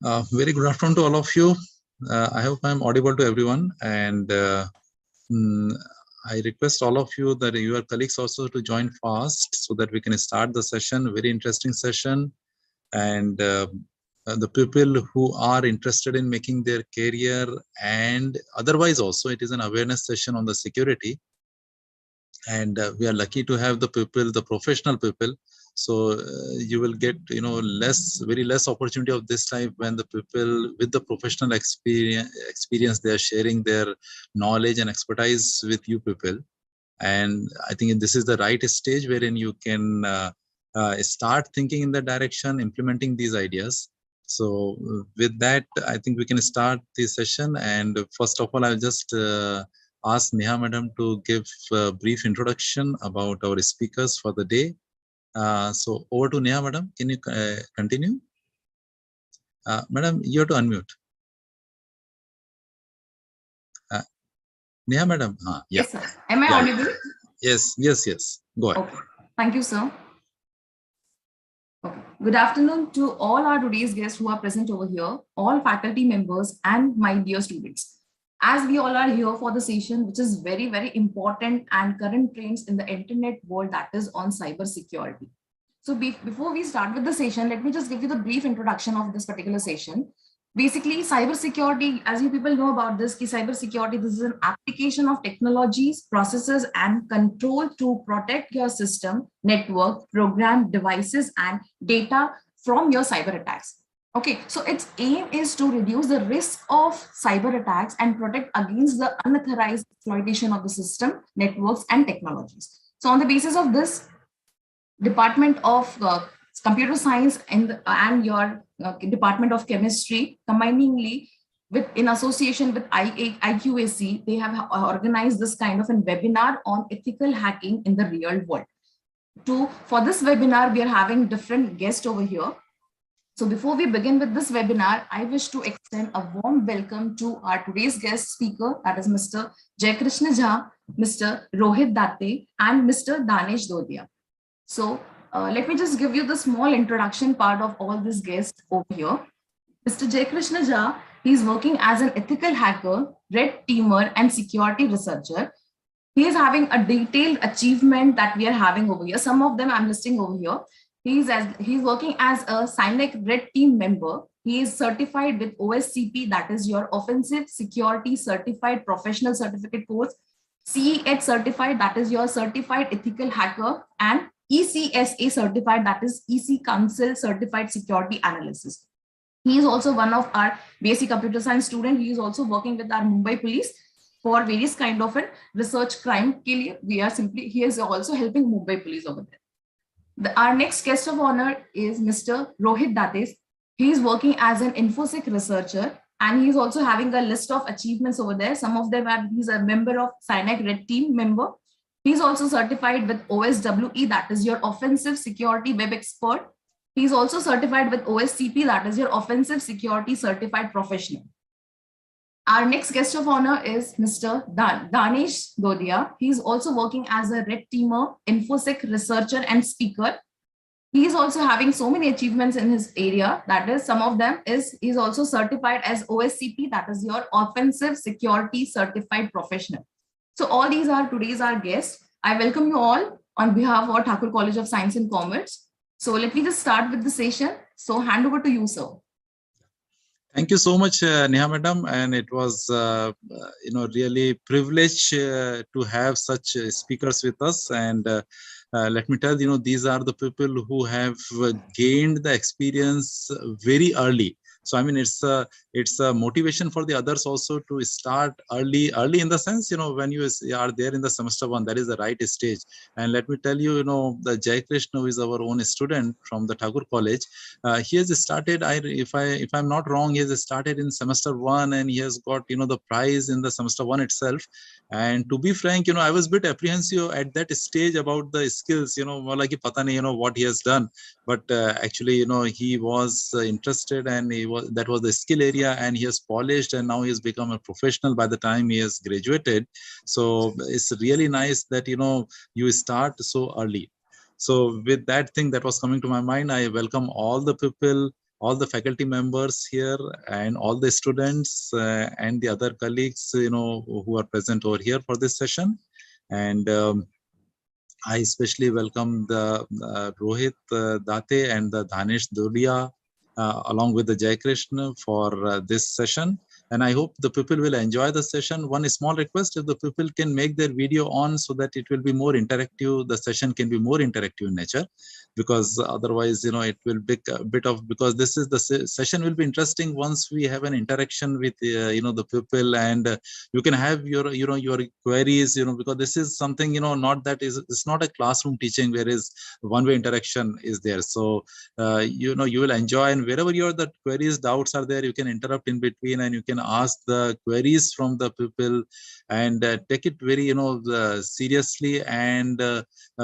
Very good afternoon to all of you. I hope I'm audible to everyone, and I request all of you that your colleagues also to join fast so that we can start the session. Very interesting session, and the people who are interested in making their career and otherwise also it is an awareness session on the security, and we are lucky to have the people, the professional people. So you will get very less opportunity of this type when the people with the professional experience they are sharing their knowledge and expertise with you people. And I think this is the right stage wherein you can start thinking in that direction, implementing these ideas. So with that, I think we can start this session. And first of all, I'll just ask Neha madam to give a brief introduction about our speakers for the day. So over to Neha madam. Can you continue? Madam, you have to unmute. Neha madam. Yeah. Yes, sir. Am I audible? Yes. Go ahead. Okay. Thank you, sir. Okay. Good afternoon to all our today's guests who are present over here, all faculty members and my dear students. As we all are here for the session, which is very, very important and current trends in the internet world, that is on cyber security. So before we start with the session, let me just give you the brief introduction of this particular session. Basically, cybersecurity, as you people know about this, cybersecurity, this is an application of technologies, processes, and control to protect your system, network, program, devices, and data from your cyber attacks. Okay, so its aim is to reduce the risk of cyber attacks and protect against the unauthorized exploitation of the system, networks, and technologies. So on the basis of this, Department of Computer Science and your Department of Chemistry, combiningly in association with IQAC, they have organized this kind of a webinar on ethical hacking in the real world. For this webinar, we are having different guests over here. So before we begin with this webinar, I wish to extend a warm welcome to our today's guest speaker, that is Mr. Jaikrishna Jha, Mr. Rohit Datte, and Mr. Danesh Dodia. So let me just give you the small introduction part of all these guests over here. Mr. Jaikrishna Jha, he's working as an ethical hacker, red teamer, and security researcher. He is having a detailed achievement that we are having over here. Some of them I'm listing over here. He's working as a SINEC red team member. He is certified with OSCP, that is your Offensive Security Certified Professional Certificate course, CEH certified, that is your Certified Ethical Hacker, and ECSA certified, that is EC Council Certified Security Analysis. He is also one of our BSc Computer Science student. He is also working with our Mumbai Police for various kind of a research crime. He is also helping Mumbai Police over there. Our next guest of honor is Mr. Rohit Datte. He is working as an InfoSec researcher, and he is also having a list of achievements over there. Some of them are, he's a member of SINEC Red Team member. He's also certified with OSWE, that is your Offensive Security Web Expert. He's also certified with OSCP, that is your Offensive Security Certified Professional. Our next guest of honor is Mr. Danesh Dodia. He's also working as a red teamer, InfoSec researcher, and speaker. He is also having so many achievements in his area. That is, some of them is he's also certified as OSCP, that is your Offensive Security Certified Professional. So all these are today's our guests. I welcome you all on behalf of our Thakur College of Science and Commerce. So let me just start with the session. So hand over to you, sir. Thank you so much, Neha madam, and it was really privilege to have such speakers with us. And let me tell you, these are the people who have gained the experience very early. So I mean, it's a motivation for the others also to start early in the sense, when you are there in the semester one, that is the right stage. And let me tell you, the Jai Krishna, who is our own student from the Thakur College, he has started, if I'm not wrong, he has started in semester one, and he has got, the prize in the semester one itself. And to be frank, I was a bit apprehensive at that stage about the skills, more like pata nahi, what he has done. But actually, he was interested, and that was the skill area, and he has polished, and now he has become a professional by the time he has graduated. So it's really nice that, you start so early. So with that thing that was coming to my mind, I welcome all the people all the faculty members here and all the students and the other colleagues, who are present over here for this session. And I especially welcome the Rohit Date and the Dhanesh Dulia, along with the Jai Krishna for this session. And I hope the people will enjoy the session. One small request, if the people can make their video on so that it will be more interactive, the session can be more interactive in nature, because otherwise, it will be a bit of, because this is the session will be interesting once we have an interaction with, the people, and you can have your, your queries, because this is something, not that is, it's not a classroom teaching, whereas one-way interaction is there. So, you will enjoy, and wherever the queries, doubts are there, you can interrupt in between and you can ask the queries from the people, and take it very, seriously, and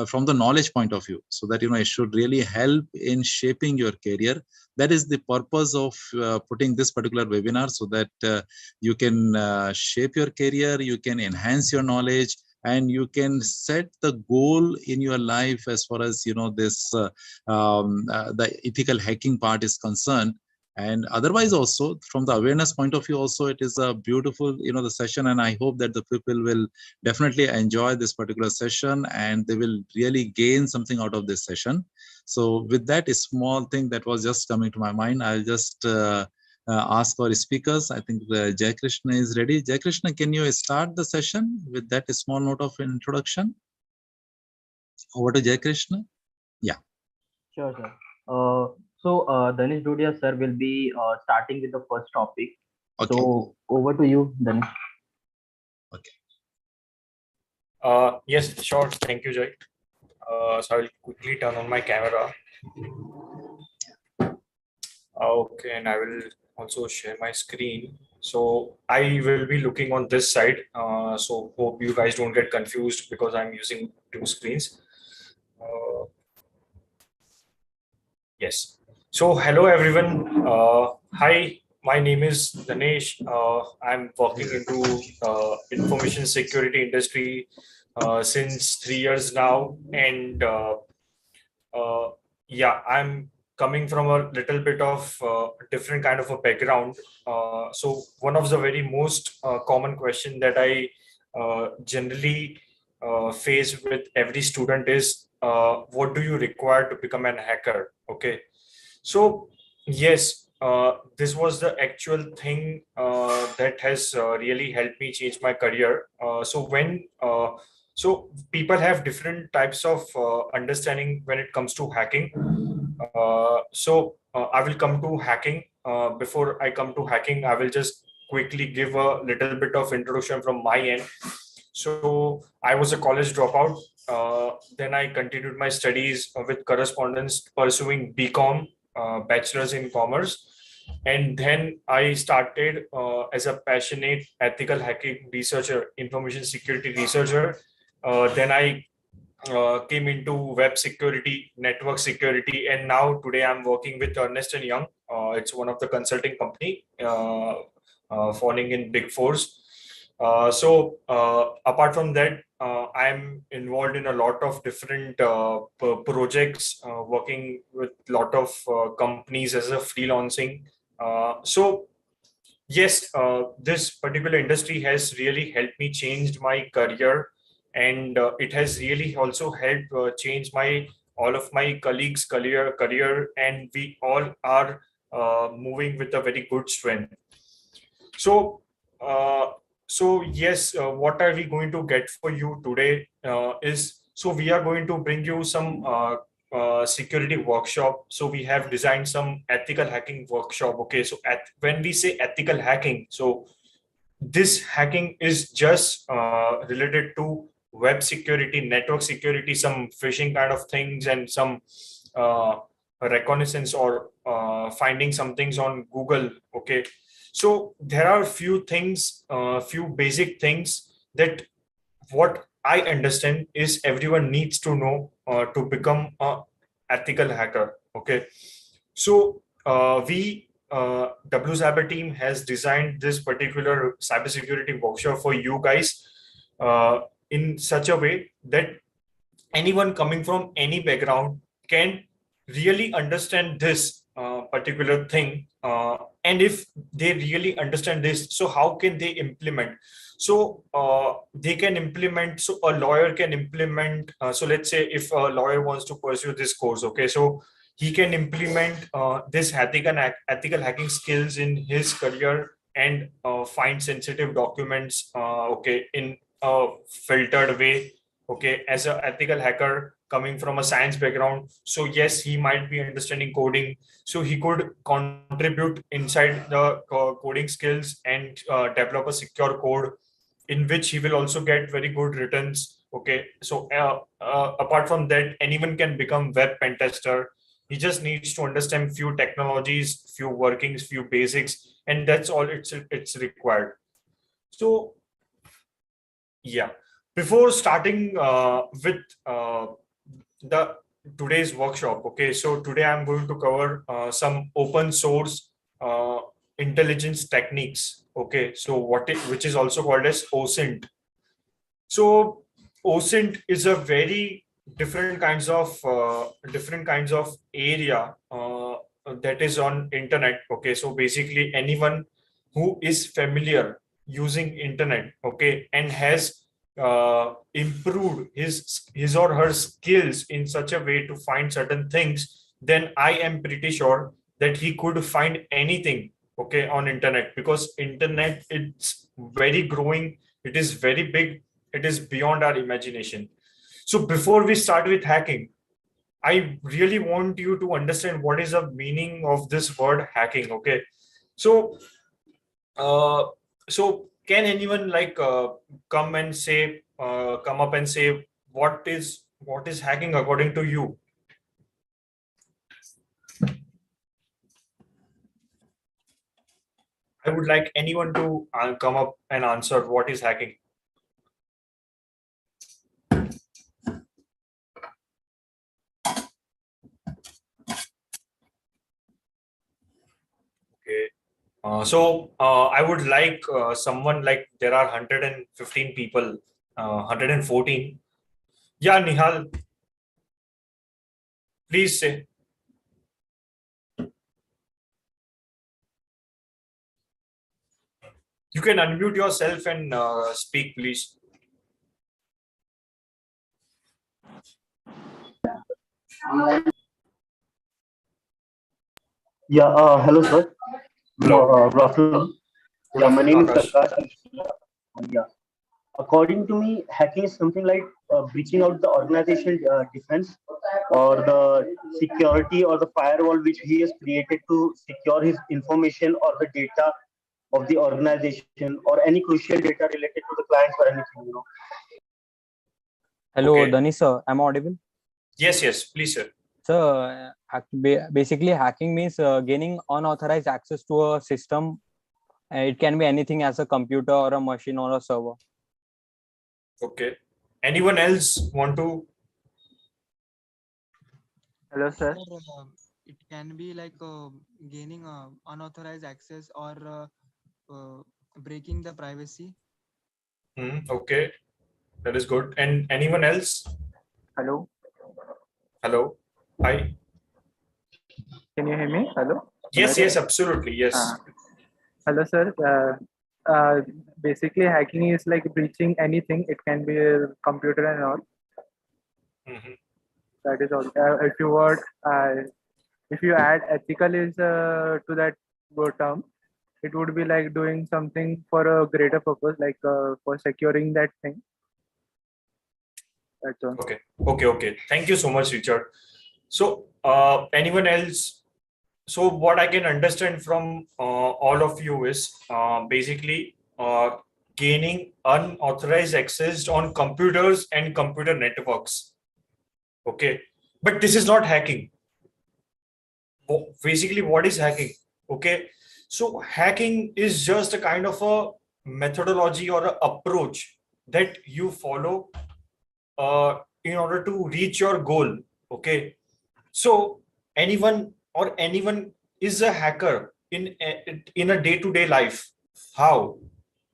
from the knowledge point of view, so that, it should really help in shaping your career. That is the purpose of putting this particular webinar, so that you can shape your career, you can enhance your knowledge, and you can set the goal in your life as far as this the ethical hacking part is concerned. And otherwise also, from the awareness point of view also, it is a beautiful the session, and I hope that the people will definitely enjoy this particular session, and they will really gain something out of this session. So with that, a small thing that was just coming to my mind, I'll just ask our speakers. I think Jai Krishna is ready. Jai Krishna, can you start the session with that small note of introduction? Over to Jai Krishna. Yeah. Sure, sir. So Danish Dudia sir will be starting with the first topic. Okay. So over to you, Danish. Okay. Yes, sure. Thank you, Jai. So I will quickly turn on my camera. Okay, and I will also share my screen. So I will be looking on this side. So hope you guys don't get confused because I'm using two screens. Yes. So hello everyone. Hi, my name is Danesh. I'm working into information security industry since 3 years now, and yeah, I'm coming from a little bit of different kind of a background. So one of the very most common question that I generally face with every student is, what do you require to become an hacker? Okay, so yes, this was the actual thing that has really helped me change my career. So people have different types of understanding when it comes to hacking. I will come to hacking. Before I come to hacking, I will just quickly give a little bit of introduction from my end. So I was a college dropout. Then I continued my studies with correspondence, pursuing BCom, bachelor's in commerce. And then I started as a passionate ethical hacking researcher, information security researcher. Then I came into web security, network security, and now today I'm working with Ernst & Young. It's one of the consulting company falling in Big Fours. Apart from that, I'm involved in a lot of different projects, working with a lot of companies as a freelancing. Yes, this particular industry has really helped me change my career, and it has really also helped change my all of my colleagues' career, and we all are moving with a very good strength. So, yes, what are we going to get for you today is, so we are going to bring you some security workshop. So we have designed some ethical hacking workshop. Okay, so when we say ethical hacking, so this hacking is just related to web security, network security, some phishing kind of things, and some reconnaissance or finding some things on Google. Okay, so there are few things, few basic things that what I understand is everyone needs to know to become a ethical hacker. Okay, so we W Cyber team has designed this particular cybersecurity workshop for you guys in such a way that anyone coming from any background can really understand this particular thing, and if they really understand this, so how can they implement? So they can implement, so a lawyer can implement, so let's say if a lawyer wants to pursue this course, okay, so he can implement this ethical hacking skills in his career, and find sensitive documents, okay, in a filtered way, okay, as an ethical hacker coming from a science background. So yes, he might be understanding coding, so he could contribute inside the coding skills and develop a secure code in which he will also get very good returns. Okay, so apart from that, anyone can become web pen tester. He just needs to understand few technologies, few workings, few basics, and that's all it's required. So yeah, before starting with the today's workshop, okay, so today I'm going to cover some open source intelligence techniques. Okay, so which is also called as OSINT. So OSINT is a very different kinds of area that is on internet. Okay, so basically anyone who is familiar using internet, okay, and has improved his or her skills in such a way to find certain things, then I am pretty sure that he could find anything, okay, on internet, because internet, it's very growing, it is very big, it is beyond our imagination. So before we start with hacking, I really want you to understand what is the meaning of this word hacking. Okay, so uh, so can anyone like come up and say what is hacking according to you? I would like anyone to come up and answer what is hacking. Okay. I would like someone, like there are 115 people, 114. Yeah, Nihal, please say. You can unmute yourself and speak, please. Yeah, hello sir. Hello. Good afternoon. Good Yeah, my afternoon, name is Akash. Prakash. Yeah, according to me, hacking is something like breaching out the organization defense or the security or the firewall which he has created to secure his information or the data of the organization or any crucial data related to the clients or anything. Hello, Okay. Dani sir. Am I audible? Yes, please, sir. So, basically, hacking means gaining unauthorized access to a system. It can be anything as a computer or a machine or a server. Okay. Anyone else want to? Hello, sir. It can be like gaining unauthorized access or breaking the privacy. Okay, that is good. And anyone else? Hello. Hello. Hi. Can you hear me? Hello. Yes, absolutely. Yes. Hello, sir. Basically, hacking is like breaching anything. It can be a computer and all. Mhm. That is all. If you add ethical is to that word term, it would be like doing something for a greater purpose, like for securing that thing. That's all. Okay. Thank you so much, Richard. So, anyone else? So, what I can understand from all of you is basically gaining unauthorized access on computers and computer networks. Okay, but this is not hacking. Basically, what is hacking? Okay, so hacking is just a kind of a methodology or an approach that you follow in order to reach your goal. Okay, so anyone is a hacker in a day-to-day life. How?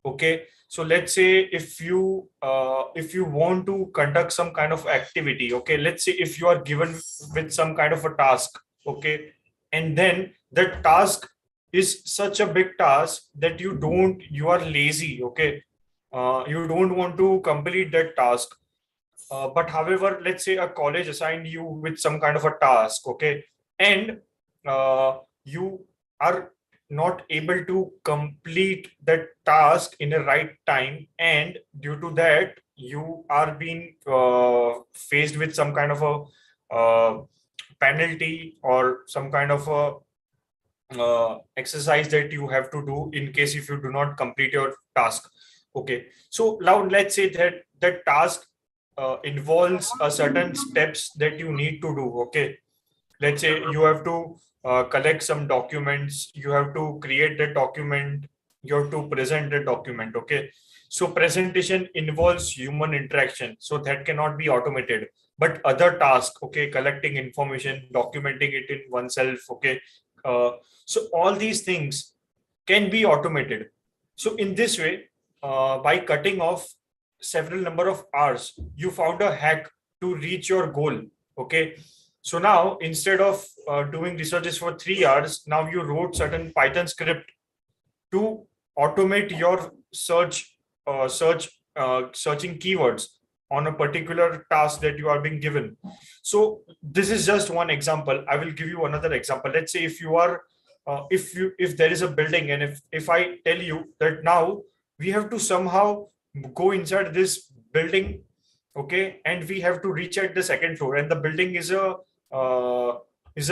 Okay, so let's say if you want to conduct some kind of activity, okay, let's say if you are given with some kind of a task, okay, and then the task is such a big task that you are lazy, okay, you don't want to complete that task. But however, let's say a college assigned you with some kind of a task, okay, and you are not able to complete that task in the right time, and due to that you are being faced with some kind of a penalty or some kind of a exercise that you have to do in case if you do not complete your task. Okay, so now let's say that the task involves a certain steps that you need to do. Okay, let's say you have to collect some documents, you have to create the document, you have to present the document. Okay, so presentation involves human interaction, so that cannot be automated. But other tasks, okay, collecting information, documenting it in oneself, okay, uh, so all these things can be automated. So in this way, by cutting off several number of hours, you found a hack to reach your goal. Okay, so now instead of doing researches for 3 hours, now you wrote certain Python script to automate your searching keywords on a particular task that you are being given. So this is just one example. I will give you another example. Let's say if you are if there is a building, and if I tell you that now we have to somehow go inside this building, okay, and we have to reach at the second floor, and the building is a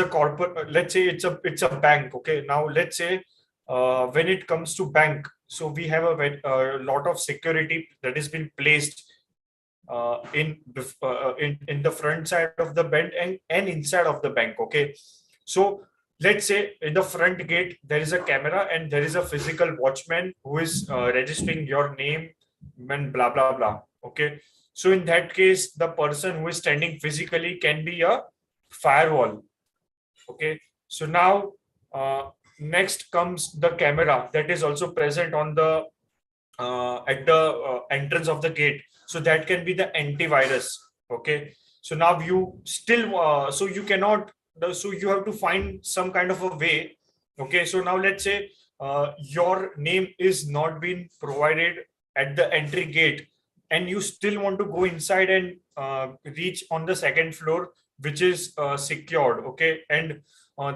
corporate, let's say it's a bank. Okay, now let's say when it comes to bank, so we have a lot of security that has been placed in the front side of the bank and inside of the bank. Okay, so let's say in the front gate there is a camera and there is a physical watchman who is registering your name and blah blah blah. Okay, so in that case the person who is standing physically can be a firewall. Okay, so now next comes the camera that is also present on the at the entrance of the gate, so that can be the antivirus. Okay, so now you still so you cannot so you have to find some kind of a way. Okay, so now let's say your name is not being provided at the entry gate, and you still want to go inside and reach on the second floor, which is secured. Okay, and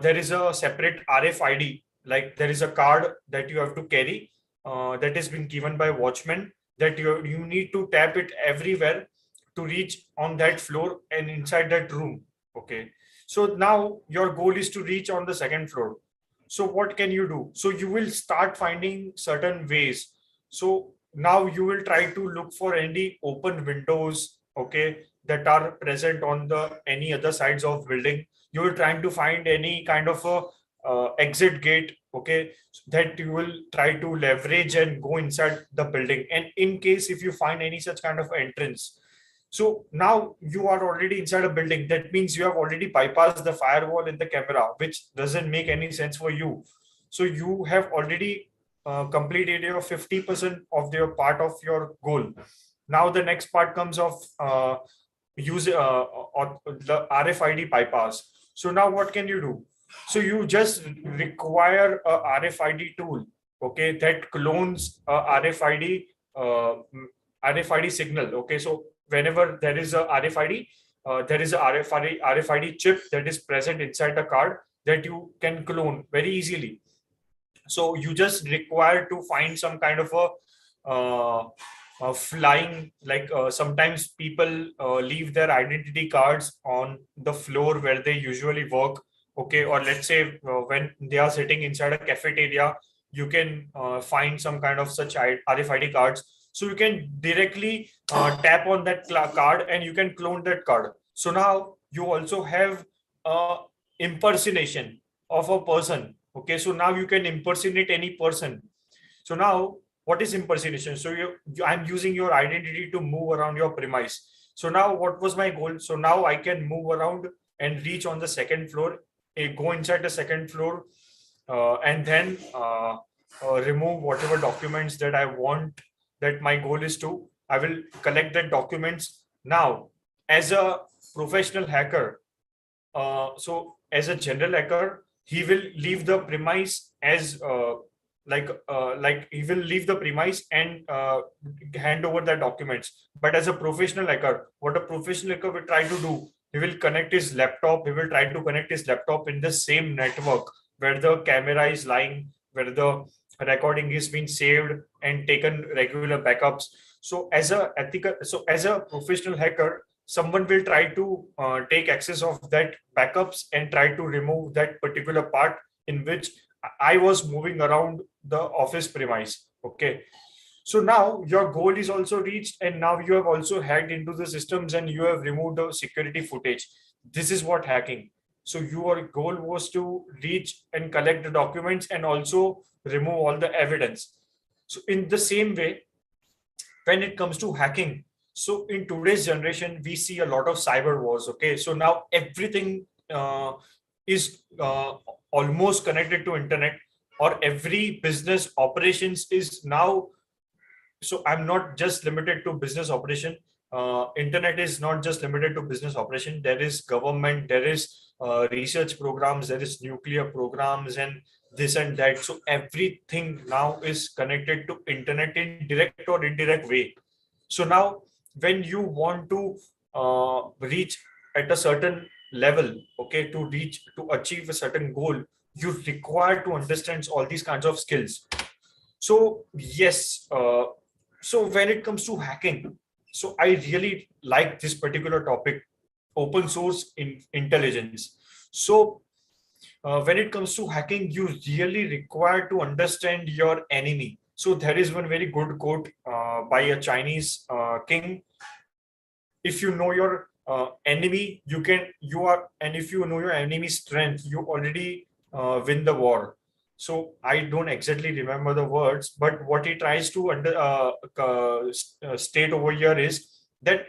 there is a separate RFID, like there is a card that you have to carry that has been given by watchmen, that you need to tap it everywhere to reach on that floor and inside that room. Okay, so now your goal is to reach on the second floor. So what can you do? So you will start finding certain ways. So now you will try to look for any open windows, okay, that are present on the any other sides of building. You will trying to find any kind of a exit gate, okay, that you will try to leverage and go inside the building. And in case if you find any such kind of entrance, so now you are already inside a building, that means you have already bypassed the firewall and the camera, which doesn't make any sense for you. So you have already completed your 50% of your part of your goal. Now the next part comes of use the RFID bypass. So now what can you do? So you just require a RFID tool, okay, that clones a RFID signal. Okay, so whenever there is a RFID, there is a RFID chip that is present inside the card that you can clone very easily. So you just require to find some kind of a flying, like sometimes people leave their identity cards on the floor where they usually work. Okay, or let's say when they are sitting inside a cafeteria, you can find some kind of such RFID cards, so you can directly tap on that card and you can clone that card. So now you also have a impersonation of a person. Okay, so now you can impersonate any person. So now what is impersonation? So I'm using your identity to move around your premise. So now what was my goal? So now I can move around and reach on the second floor, go inside the second floor, and then remove whatever documents that I want, that my goal is to. I will collect the documents. Now, as a professional hacker, so as a general hacker, he will leave the premise as like he will leave the premise and hand over the documents. But as a professional hacker, what a professional hacker will try to do, he will connect his laptop, he will try to connect his laptop in the same network where the camera is lying, where the recording is being saved and taken regular backups. So as a professional hacker, someone will try to take access of that backups and try to remove that particular part in which I was moving around the office premise. Okay. So now your goal is also reached, and now you have also hacked into the systems and you have removed the security footage. This is what hacking. So your goal was to reach and collect the documents and also remove all the evidence. So in the same way, when it comes to hacking, so in today's generation, we see a lot of cyber wars. Okay. So now everything is almost connected to internet, or every business operations is now. So I'm not just limited to business operation. Internet is not just limited to business operation. There is government, there is research programs, there is nuclear programs, and this and that. So everything now is connected to internet in direct or indirect way. So now when you want to reach at a certain level, okay, to reach to achieve a certain goal, you require to understand all these kinds of skills. So yes, so when it comes to hacking, so I really like this particular topic, open source intelligence. So when it comes to hacking, you really require to understand your enemy. So there is one very good quote by a Chinese king. If you know your enemy, and if you know your enemy's strength, you already win the war. So I don't exactly remember the words, but what he tries to state over here is that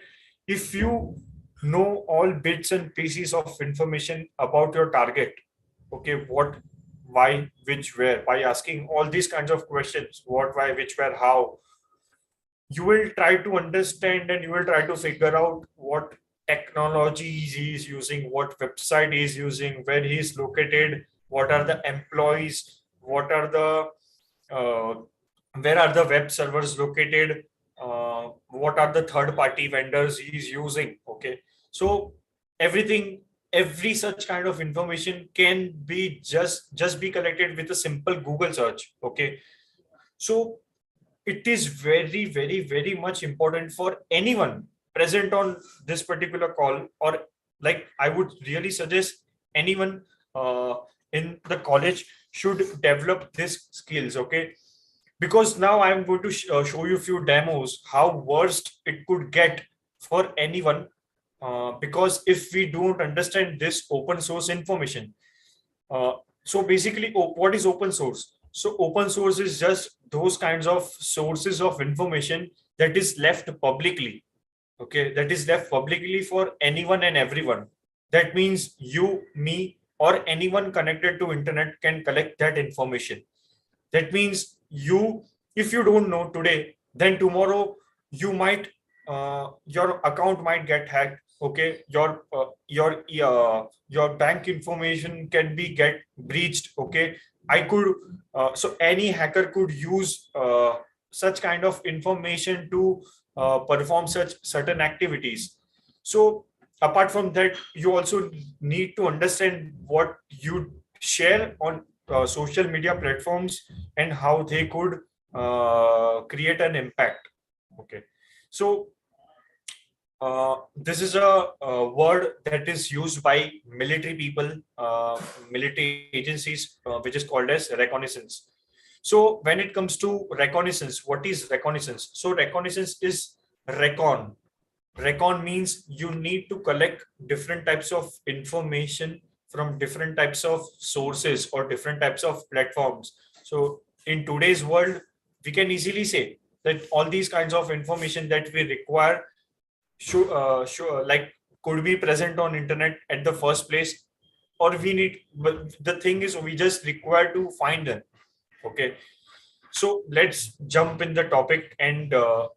if you know all bits and pieces of information about your target, okay, what, why, which, where, by asking all these kinds of questions, what, why, which, where, how, you will try to understand and you will try to figure out what technologies he is using, what website he is using, where he is located, what are the employees, what are the uh, where are the web servers located, what are the third party vendors he is using. Okay. So everything, every such kind of information can be just be collected with a simple Google search. Okay. So it is very, very, very much important for anyone present on this particular call, or like I would really suggest anyone uh, in the college should develop these skills. Okay. Because now I'm going to show you a few demos how worst it could get for anyone, because if we don't understand this open source information. So basically, what is open source? So open source is just those kinds of sources of information that is left publicly. Okay, that is left publicly for anyone and everyone. That means you, me, or anyone connected to internet can collect that information. That means you, if you don't know today, then tomorrow you might your account might get hacked. Okay, your bank information can be get breached. Okay, I could so any hacker could use such kind of information to perform such certain activities. So apart from that, you also need to understand what you share on social media platforms and how they could create an impact. Okay. So this is a word that is used by military people, military agencies, which is called as reconnaissance. So when it comes to reconnaissance, what is reconnaissance? So reconnaissance is recon. Recon means you need to collect different types of information from different types of sources or different types of platforms. So in today's world, we can easily say that all these kinds of information that we require like could be present on internet at the first place, or we need, but the thing is we just require to find them. Okay. So let's jump in the topic and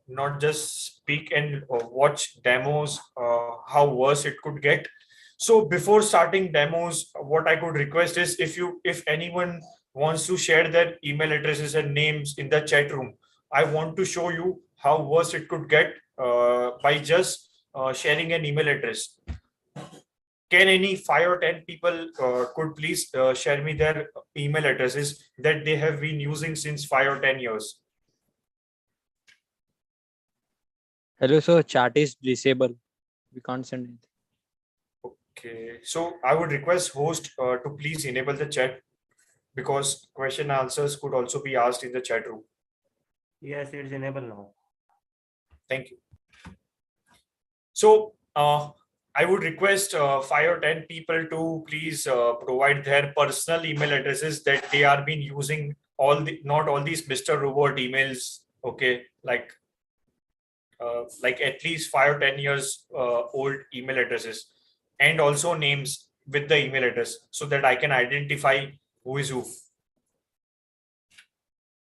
not just speak and watch demos, how worse it could get. So before starting demos, what I could request is if anyone wants to share their email addresses and names in the chat room, I want to show you how worse it could get by just sharing an email address. Can any 5 or 10 people could please share me their email addresses that they have been using since 5 or 10 years? Hello, sir. Chat is disabled. We can't send anything. Okay, so I would request host to please enable the chat, because question answers could also be asked in the chat room. Yes, it's enabled now. Thank you. So I would request 5 or 10 people to please provide their personal email addresses that they are been using not all these Mr. Robot emails. Okay, like at least 5 or 10 years old email addresses, and also names with the email address so that I can identify who is who.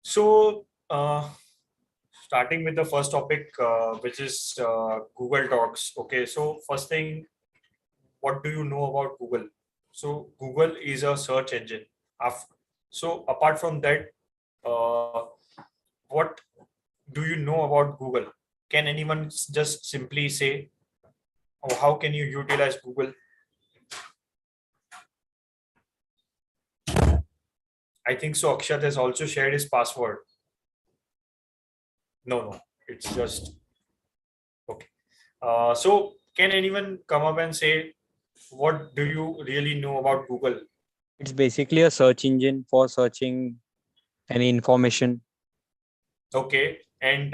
So starting with the first topic, which is Google Docs. Okay, so first thing, what do you know about Google? So Google is a search engine. So apart from that, what do you know about Google? Can anyone just simply say, or how can you utilize Google? I think so. Akshat has also shared his password. No, it's just okay. So can anyone come up and say, what do you really know about Google? It's basically a search engine for searching any information. Okay, and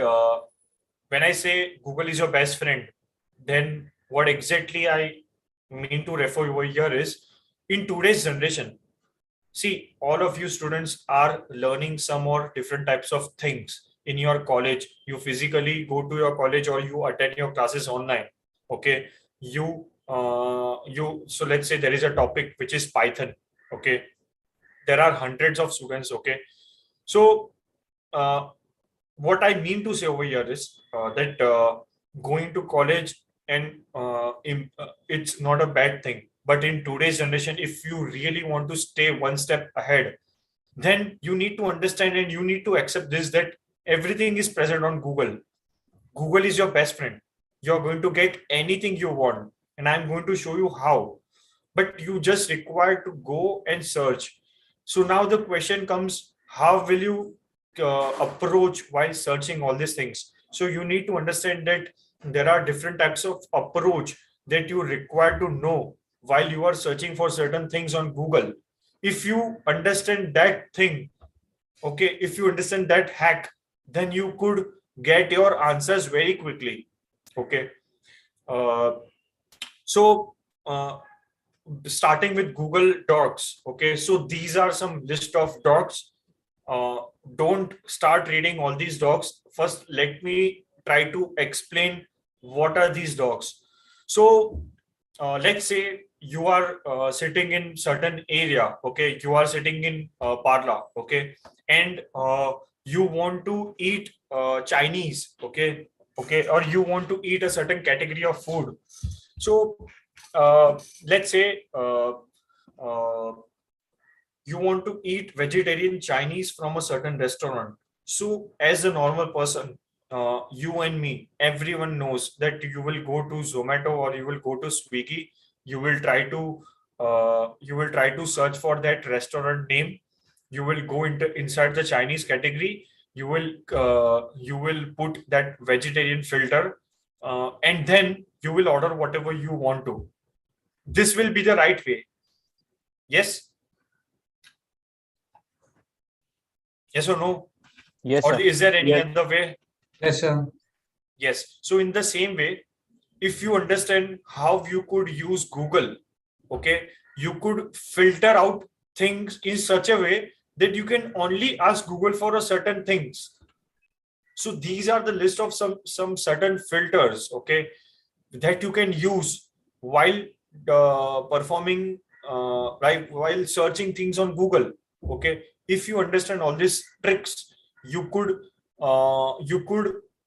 when I say Google is your best friend, then what exactly I mean to refer over here is, in today's generation, see, all of you students are learning some or different types of things in your college. You physically go to your college or you attend your classes online. Okay, so let's say there is a topic which is Python. Okay, there are hundreds of students. Okay, so what I mean to say over here is that going to college and it's not a bad thing. But in today's generation, if you really want to stay one step ahead, then you need to understand and you need to accept this, that everything is present on Google. Google is your best friend. You're going to get anything you want, and I'm going to show you how. But you just require to go and search. So now the question comes, how will you approach while searching all these things? So you need to understand that there are different types of approach that you require to know while you are searching for certain things on Google. If you understand that thing, okay, if you understand that hack, then you could get your answers very quickly. Okay, uh, so starting with Google Docs. Okay, so these are some list of docs. Don't start reading all these docs. First, let me try to explain what are these docs. So let's say you are sitting in certain area. Okay, you are sitting in Parla. Okay, and you want to eat Chinese. Okay, or you want to eat a certain category of food. So let's say you want to eat vegetarian Chinese from a certain restaurant. So as a normal person, you and me, everyone knows that you will go to Zomato or you will go to Swiggy. You will try to search for that restaurant name. You will go inside the Chinese category. You will put that vegetarian filter, and then you will order whatever you want to. This will be the right way. Yes? Yes or no? Yes, Or sir. is there any Yes. other way? Yes, sir. Yes. So in the same way, if you understand how you could use Google, okay, you could filter out things in such a way that you can only ask Google for a certain things. So these are the list of some certain filters, okay, that you can use while performing while searching things on Google. Okay, if you understand all these tricks, you could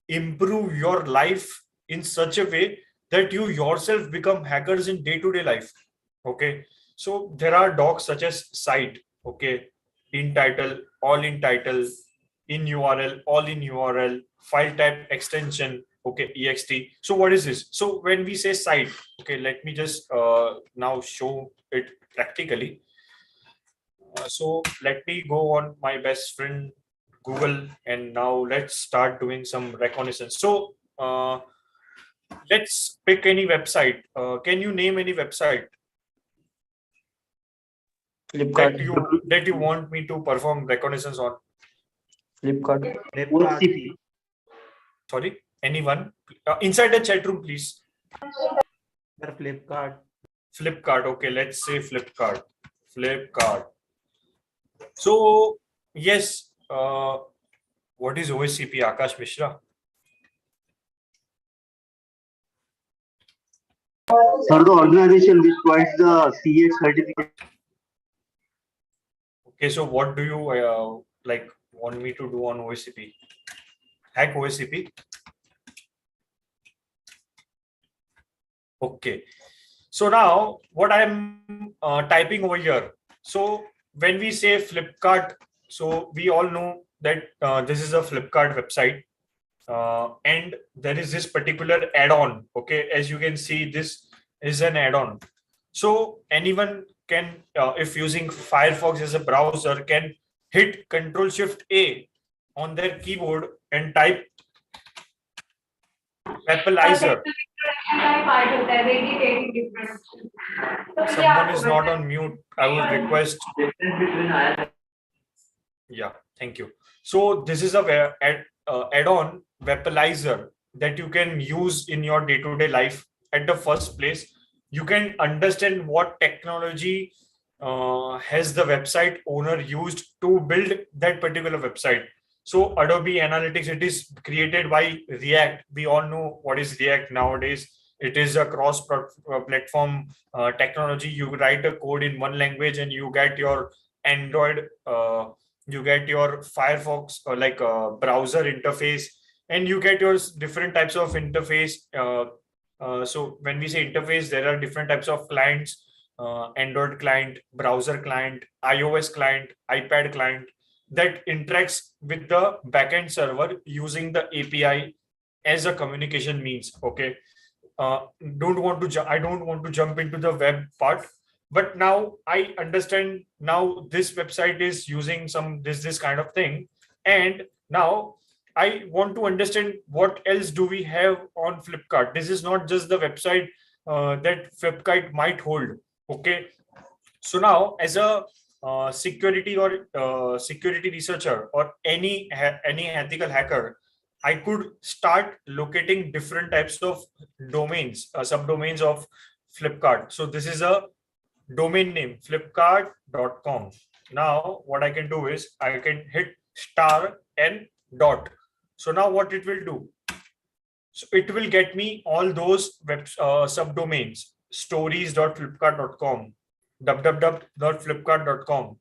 improve your life in such a way that you yourself become hackers in day-to-day life. Okay, so there are docs such as site, okay, in title, all in title, in URL, all in URL, file type extension, okay, ext. So what is this? So when we say site, okay, let me just now show it practically. So let me go on my best friend Google, and now let's start doing some reconnaissance. So let's pick any website. Can you name any website Flipkart. that you want me to perform reconnaissance on? Flipkart. OCP. Sorry, anyone inside the chat room, please. Flipkart. Flipkart. Okay, let's say Flipkart. Flipkart. So yes, what is OSCP, Akash Mishra? Sir, the organization which provides the CH certificate. Okay, so what do you like want me to do on OSCP? Hack OSCP. Okay, so now what I'm typing over here. So when we say Flipkart, so we all know that this is a Flipkart website, and there is this particular add-on. Okay, as you can see, this is an add-on. So anyone can, if using Firefox as a browser, can hit Ctrl+Shift+A on their keyboard and type Appleizer. Someone is not on mute. I would request. Yeah, thank you. So this is a add-on Appleizer that you can use in your day-to-day life. At the first place, you can understand what technology has the website owner used to build that particular website. So Adobe Analytics, it is created by React. We all know what is React nowadays. It is a cross-platform technology. You write a code in one language and you get your Android, you get your Firefox or like a browser interface, and you get your different types of interface. So when we say interface, there are different types of clients: Android client, browser client, iOS client, iPad client, that interacts with the backend server using the API as a communication means. Okay, I don't want to jump into the web part, but now I understand. Now this website is using some this kind of thing, and now I want to understand what else do we have on Flipkart. This is not just the website that Flipkart might hold. Okay, so now as a security or security researcher or any ethical hacker, I could start locating different types of domains, subdomains of Flipkart. So this is a domain name, flipkart.com. Now what I can do is I can hit star and dot. So now what it will do? So it will get me all those web subdomains: stories.flipkart.com, www.flipkart.com,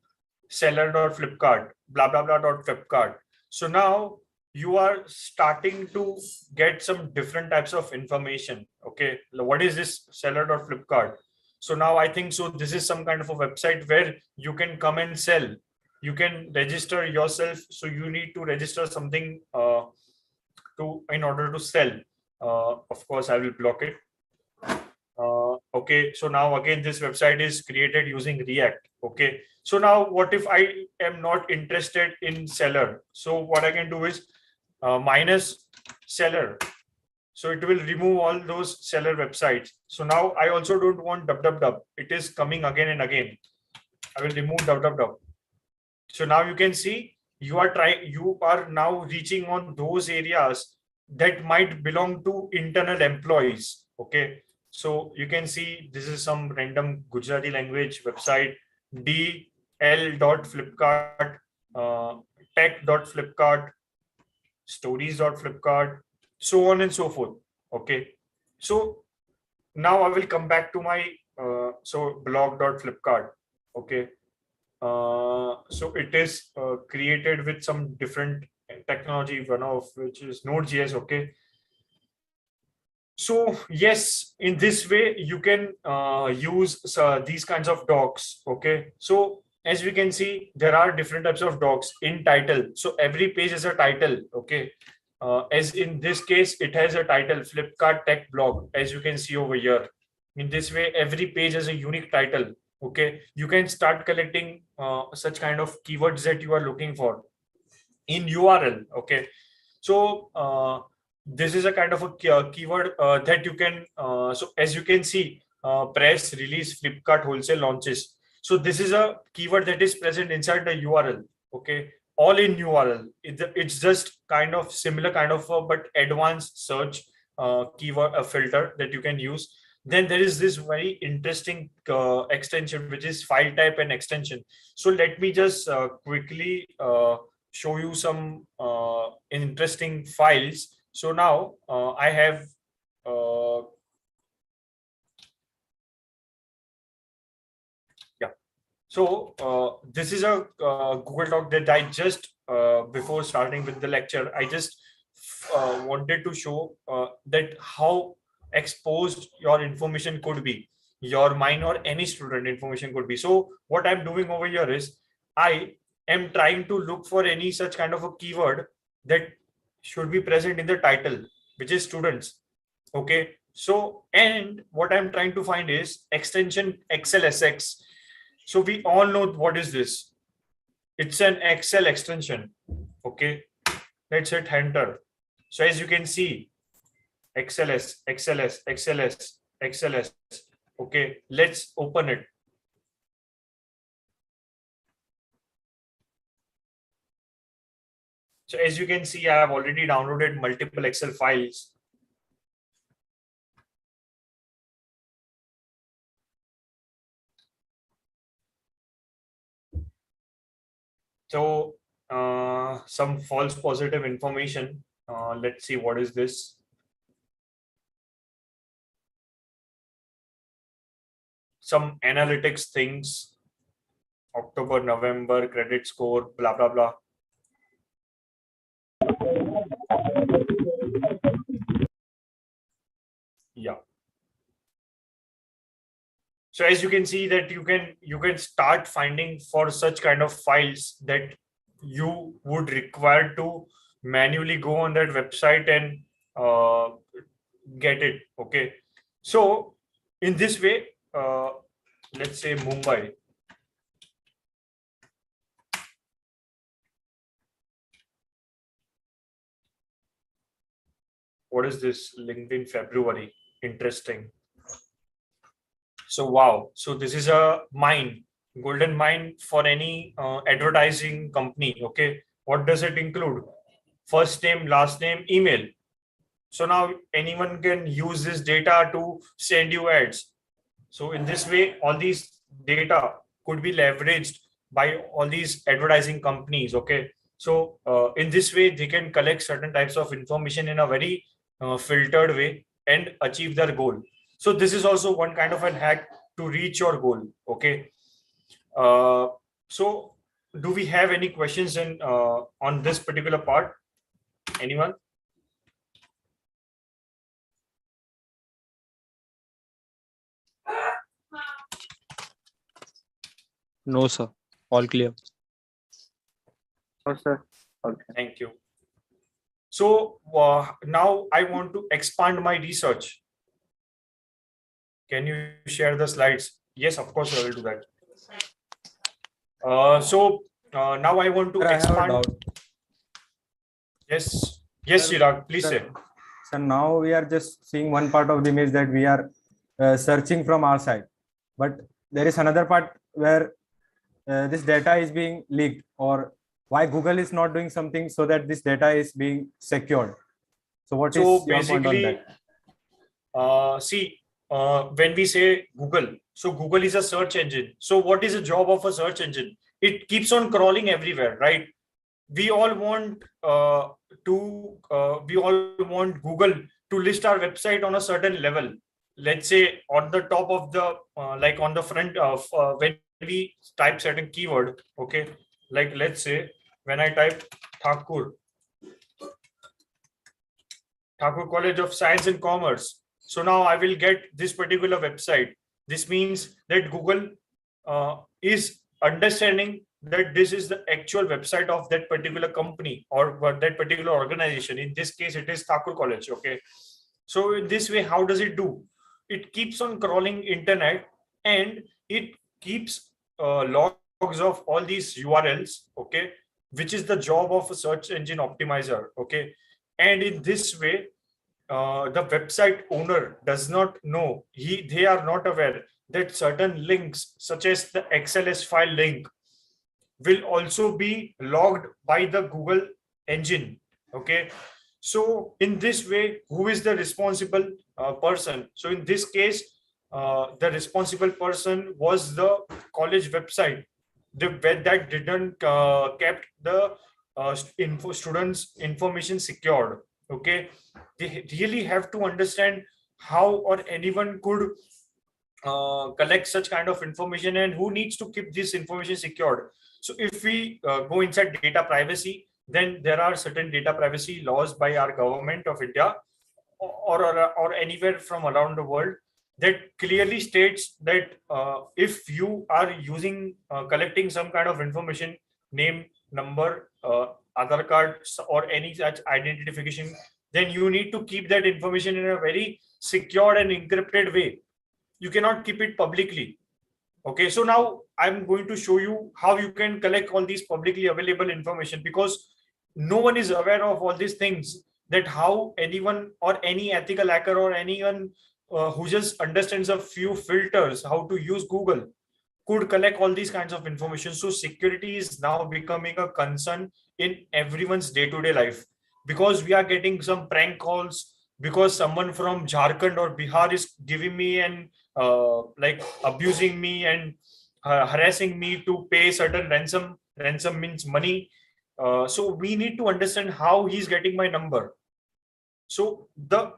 seller.flipkart, blah blah blah.flipkart. So now you are starting to get some different types of information. Okay, what is this seller.flipkart? So now I think so this is some kind of a website where you can come and sell. You can register yourself. So you need to register something in order to sell. Of course, I will block it. Okay, so now again this website is created using React. Okay, so now what if I am not interested in seller? So what I can do is minus seller. So it will remove all those seller websites. So now I also don't want www. It is coming again and again. I will remove www. So now you can see you are now reaching on those areas that might belong to internal employees. Okay, so you can see this is some random Gujarati language website, dl.flipkart, tech.flipkart, stories.flipkart, so on and so forth. Okay, so now I will come back to my blog.flipkart. Okay, so it is created with some different technology, one of which is Node.js. Okay, So yes, in this way you can use these kinds of docs. Okay, so as we can see, there are different types of docs in title. So every page is a title. Okay, as in this case, it has a title, Flipkart Tech Blog, as you can see over here. In this way, every page has a unique title. Okay, you can start collecting such kind of keywords that you are looking for in URL. Okay, so this is a kind of a keyword that you can, so as you can see, press release Flipkart wholesale launches. So this is a keyword that is present inside the URL. Okay, all in URL. It's just kind of similar kind of but advanced search keyword filter that you can use. Then there is this very interesting extension, which is file type and extension. So let me just quickly show you some interesting files. So now I have so this is a Google Doc that I just before starting with the lecture, I just wanted to show that how exposed your information could be, your mine or any student information could be. So what I'm doing over here is I am trying to look for any such kind of a keyword that should be present in the title, which is students. Okay, so and what I'm trying to find is extension XLSX. So we all know what is this. It's an Excel extension. Okay, let's hit enter. So as you can see, XLS, XLS, XLS, XLS. Okay, let's open it. So as you can see, I have already downloaded multiple Excel files. So some false positive information. Let's see, what is this? Some analytics things, October, November, credit score, blah, blah, blah. Yeah. So as you can see that you can start finding for such kind of files that you would require to manually go on that website and get it. Okay. So in this way, let's say Mumbai. What is this? LinkedIn February. Interesting. So wow, so this is a mine, golden mine for any advertising company. Okay, what does it include? First name, last name, email. So now anyone can use this data to send you ads. So in this way, all these data could be leveraged by all these advertising companies. Okay, so in this way, they can collect certain types of information in a very filtered way and achieve their goal. So this is also one kind of a hack to reach your goal. Okay. So do we have any questions on this particular part? Anyone? No, sir. All clear. Oh, sir. Okay. Thank you. So now I want to expand my research. Can you share the slides? Yes, of course I will do that. So now I want to Sir, I have a expand. doubt. Yes, yes, Sir, Chirag, please say. So now we are just seeing one part of the image that we are searching from our side, but there is another part where this data is being leaked, or why Google is not doing something so that this data is being secured. So what is your point on basically, that? see, when we say Google, so Google is a search engine. So what is the job of a search engine? It keeps on crawling everywhere, right? We all want Google to list our website on a certain level. Let's say on the top of the like on the front of when we type certain keyword. Okay, like let's say when I type Thakur College of Science and Commerce. So now I will get this particular website. This means that Google is understanding that this is the actual website of that particular company or that particular organization. In this case, it is Thakur College. Okay. So in this way, how does it do? It keeps on crawling internet and it keeps logs of all these URLs. Okay. Which is the job of a search engine optimizer. Okay. And in this way, the website owner does not know, they are not aware that certain links such as the XLS file link will also be logged by the Google engine. Okay. So in this way, who is the responsible person? So in this case, the responsible person was the college website, that didn't kept the students information secured. Okay. They really have to understand how or anyone could collect such kind of information and who needs to keep this information secured. So if we go inside data privacy, then there are certain data privacy laws by our government of India or anywhere from around the world that clearly states that if you are using collecting some kind of information, name, number, Aadhaar card or any such identification, then you need to keep that information in a very secure and encrypted way. You cannot keep it publicly. Okay, so now I'm going to show you how you can collect all these publicly available information, because no one is aware of all these things, that how anyone or any ethical hacker or anyone who just understands a few filters how to use Google could collect all these kinds of information. So security is now becoming a concern in everyone's day-to-day life, because we are getting some prank calls because someone from Jharkhand or Bihar is giving me and like abusing me and harassing me to pay certain ransom. Ransom means money. So we need to understand how he's getting my number. So the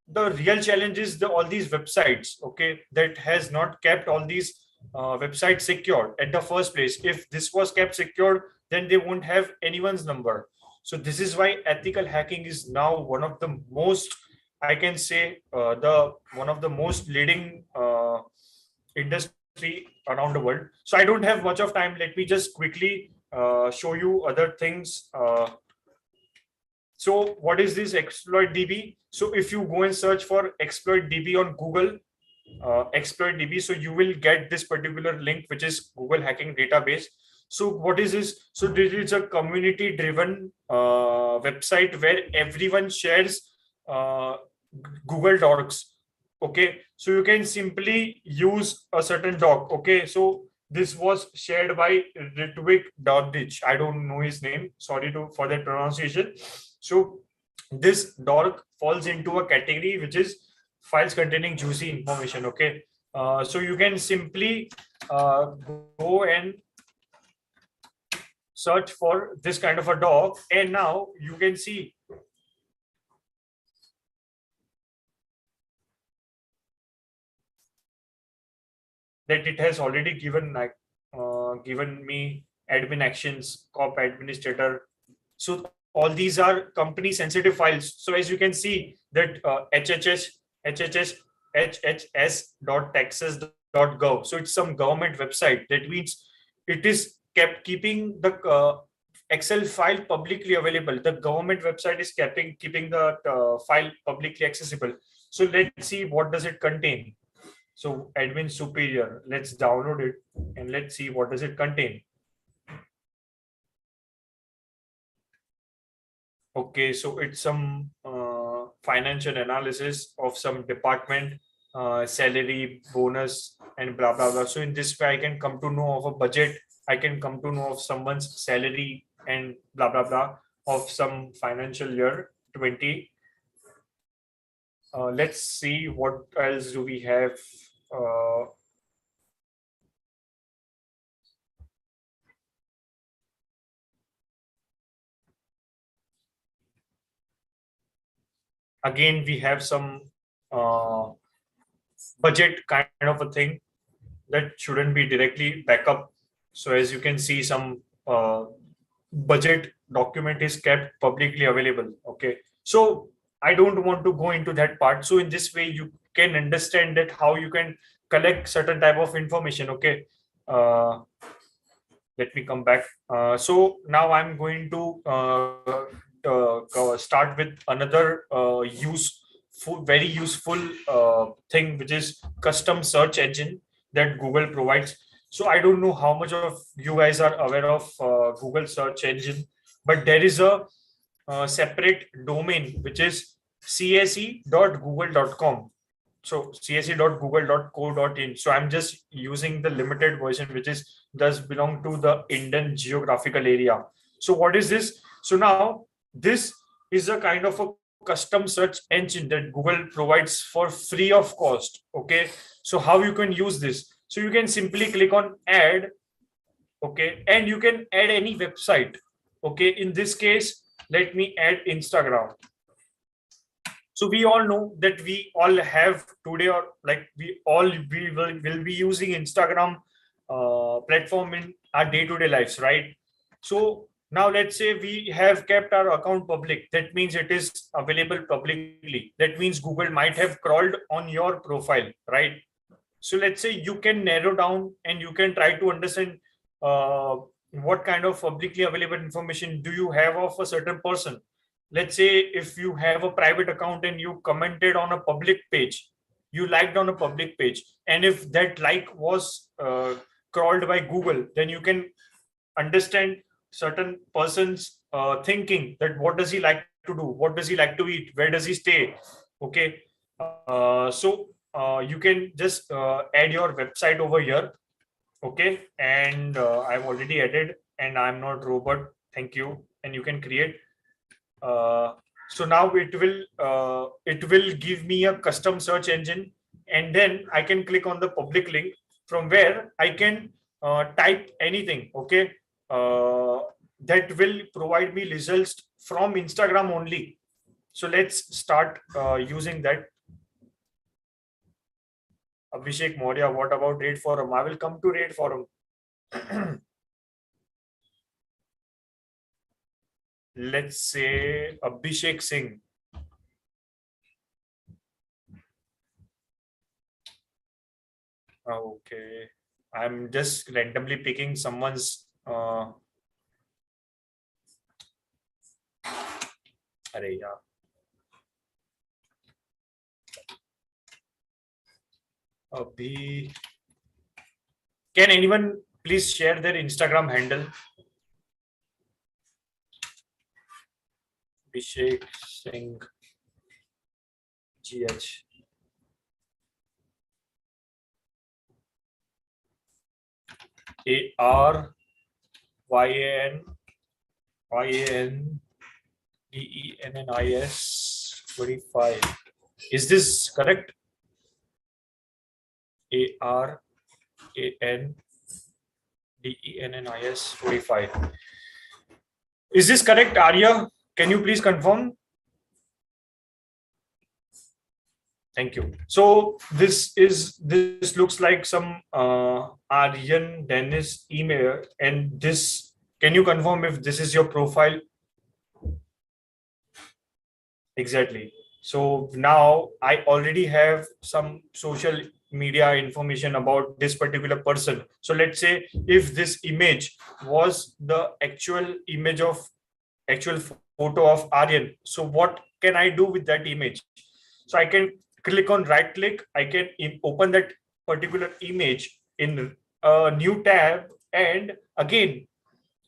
real challenge is all these websites, okay, that has not kept all these websites secured at the first place. If this was kept secured, then they won't have anyone's number. So this is why ethical hacking is now one of the most, I can say, one of the most leading industry around the world. So I don't have much of time. Let me just quickly show you other things. So what is this exploit DB? So if you go and search for exploit DB on Google, exploit DB, so you will get this particular link, which is Google hacking database. So what is this? So this is a community driven website where everyone shares Google Docs. Okay, so you can simply use a certain doc. Okay, so this was shared by Ritwik Dordich. I don't know his name. Sorry for that pronunciation. So this doc falls into a category which is files containing juicy information. Okay, so you can simply go and search for this kind of a doc, and now you can see that it has already given me admin actions, cop administrator. So all these are company sensitive files. So as you can see that hhs.texas.gov. So it's some government website. That means it is keeping the Excel file publicly available. The government website is keeping the file publicly accessible. So let's see what does it contain. So admin superior, let's download it and let's see what does it contain. Okay, so it's some financial analysis of some department, salary, bonus, and blah, blah, blah. So in this way, I can come to know of a budget. I can come to know of someone's salary and blah, blah, blah of some financial year 20. Let's see what else do we have. Again, we have some budget kind of a thing that shouldn't be directly backup. So as you can see, some budget document is kept publicly available. Okay, so I don't want to go into that part. So in this way, you can understand that how you can collect certain type of information. Okay. Let me come back. So now I'm going to start with another very useful thing, which is custom search engine that Google provides. So I don't know how much of you guys are aware of Google search engine, but there is a separate domain which is cse.google.com. So cse.google.co.in. So I'm just using the limited version, which is does belong to the Indian geographical area. So what is this? So now this is a kind of a custom search engine that Google provides for free of cost. Okay. So how you can use this? So you can simply click on add. Okay. And you can add any website. Okay. In this case, let me add Instagram. So we all know that we all have today, or like we will be using Instagram platform in our day-to-day lives, right? So now let's say we have kept our account public. That means it is available publicly. That means Google might have crawled on your profile, right? So let's say you can narrow down and you can try to understand what kind of publicly available information do you have of a certain person. Let's say if you have a private account and you commented on a public page, you liked on a public page, and if that like was crawled by Google, then you can understand certain person's thinking, that what does he like to do, what does he like to eat, where does he stay. Okay. You can just add your website over here. Okay. And I've already added, and I'm not robot. Thank you. And you can create. So now it will give me a custom search engine, and then I can click on the public link from where I can type anything. Okay. That will provide me results from Instagram only. So let's start using that. Abhishek Maurya, what about Raid Forum? I will come to Raid Forum. Let's say Abhishek Singh. Okay. I'm just randomly picking someone's yeah. Can anyone please share their Instagram handle? Abhishek Singh GH. ARYANDENNIS 45. Is this correct? ARANDENNIS 45. Is this correct, Arya? Can you please confirm? Thank you. So this looks like some Aryan Dennis email, and this, can you confirm if this is your profile? Exactly. So now I already have some social media information about this particular person. So let's say if this image was the actual photo of Aryan, so what can I do with that image? So I can click on right click, I can open that particular image in a new tab, and again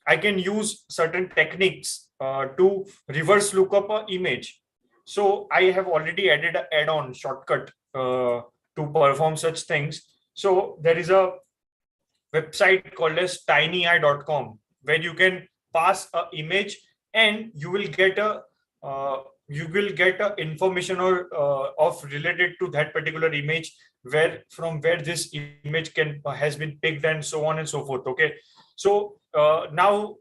I can use certain techniques to reverse look up an image. So I have already added an add-on shortcut to perform such things. So there is a website called as tinyeye.com where you can pass an image and you will get a information or of related to that particular image, from where this image has been picked, and so on and so forth. Okay. So now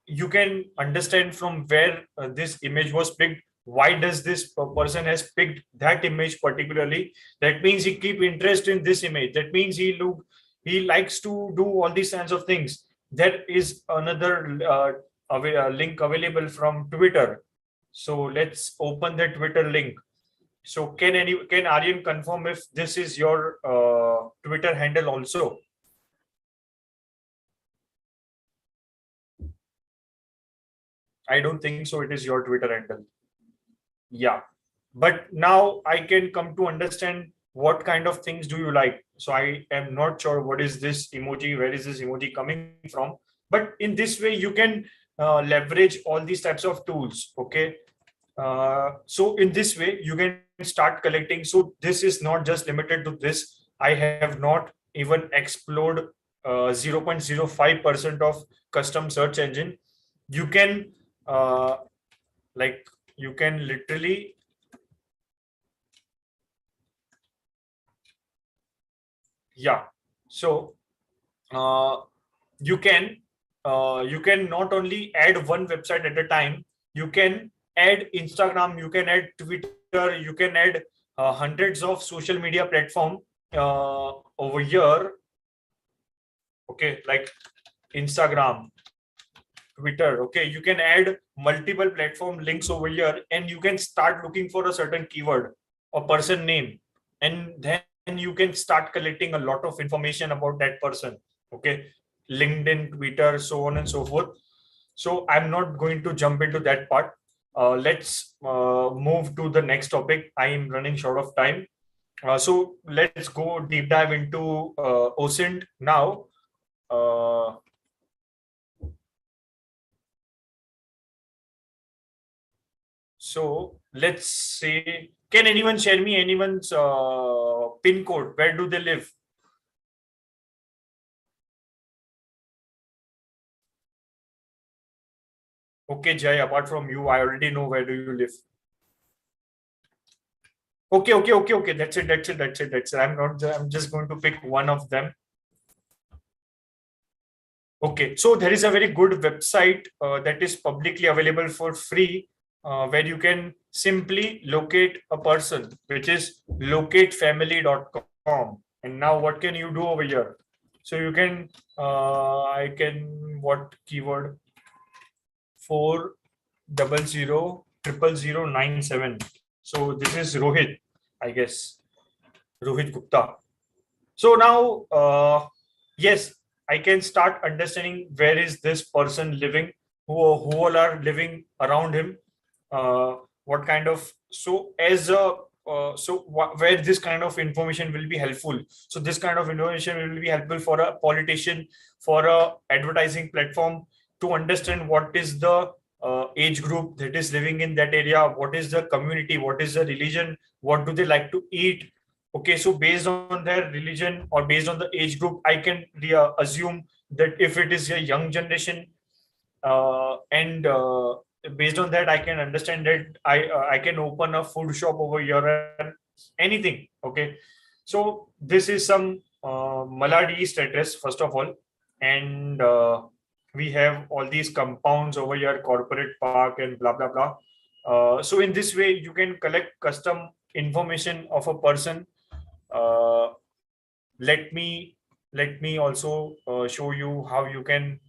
you can understand from where this image was picked. Why does this person has picked that image particularly? That means he keep interest in this image. That means he likes to do all these kinds of things. There is another link available from Twitter. So let's open the Twitter link. So can Aryan confirm if this is your Twitter handle also? I don't think so. It is your Twitter handle. Yeah. But now I can come to understand what kind of things do you like. So I am not sure what is this emoji, where is this emoji coming from. But in this way, you can leverage all these types of tools. Okay. So in this way, you can start collecting. So this is not just limited to this. I have not even explored 0.05% of custom search engine. You can you can literally so you can not only add one website at a time, you can add Instagram, you can add Twitter, you can add hundreds of social media platform over here. Okay, like Instagram, Twitter. Okay, you can add multiple platform links over here, and you can start looking for a certain keyword or person name, and then you can start collecting a lot of information about that person. Okay, LinkedIn, Twitter, so on and so forth. So I'm not going to jump into that part. Let's move to the next topic. I am running short of time. So let's go deep dive into OSINT now. So let's say, can anyone share me anyone's pin code? Where do they live? Okay, Jay, apart from you, I already know where do you live. Okay. That's it. I'm just going to pick one of them. Okay, so there is a very good website that is publicly available for free, where you can simply locate a person, which is locatefamily.com. And now what can you do over here? So you can, what keyword? 4000097. So this is Rohit, I guess. Rohit Gupta. So now, yes, I can start understanding where is this person living, who all are living around him, what kind of, so as a where this kind of information will be helpful. So this kind of information will be helpful for a politician, for a advertising platform, to understand what is the age group that is living in that area, what is the community, what is the religion, what do they like to eat. Okay, so based on their religion or based on the age group, I can assume that if it is a young generation, and based on that, I can understand that I can open a food shop over here and anything. Okay, so this is some Malad East address first of all, and we have all these compounds over here, corporate park and blah blah blah. So in this way, you can collect custom information of a person. Let me also show you how you can.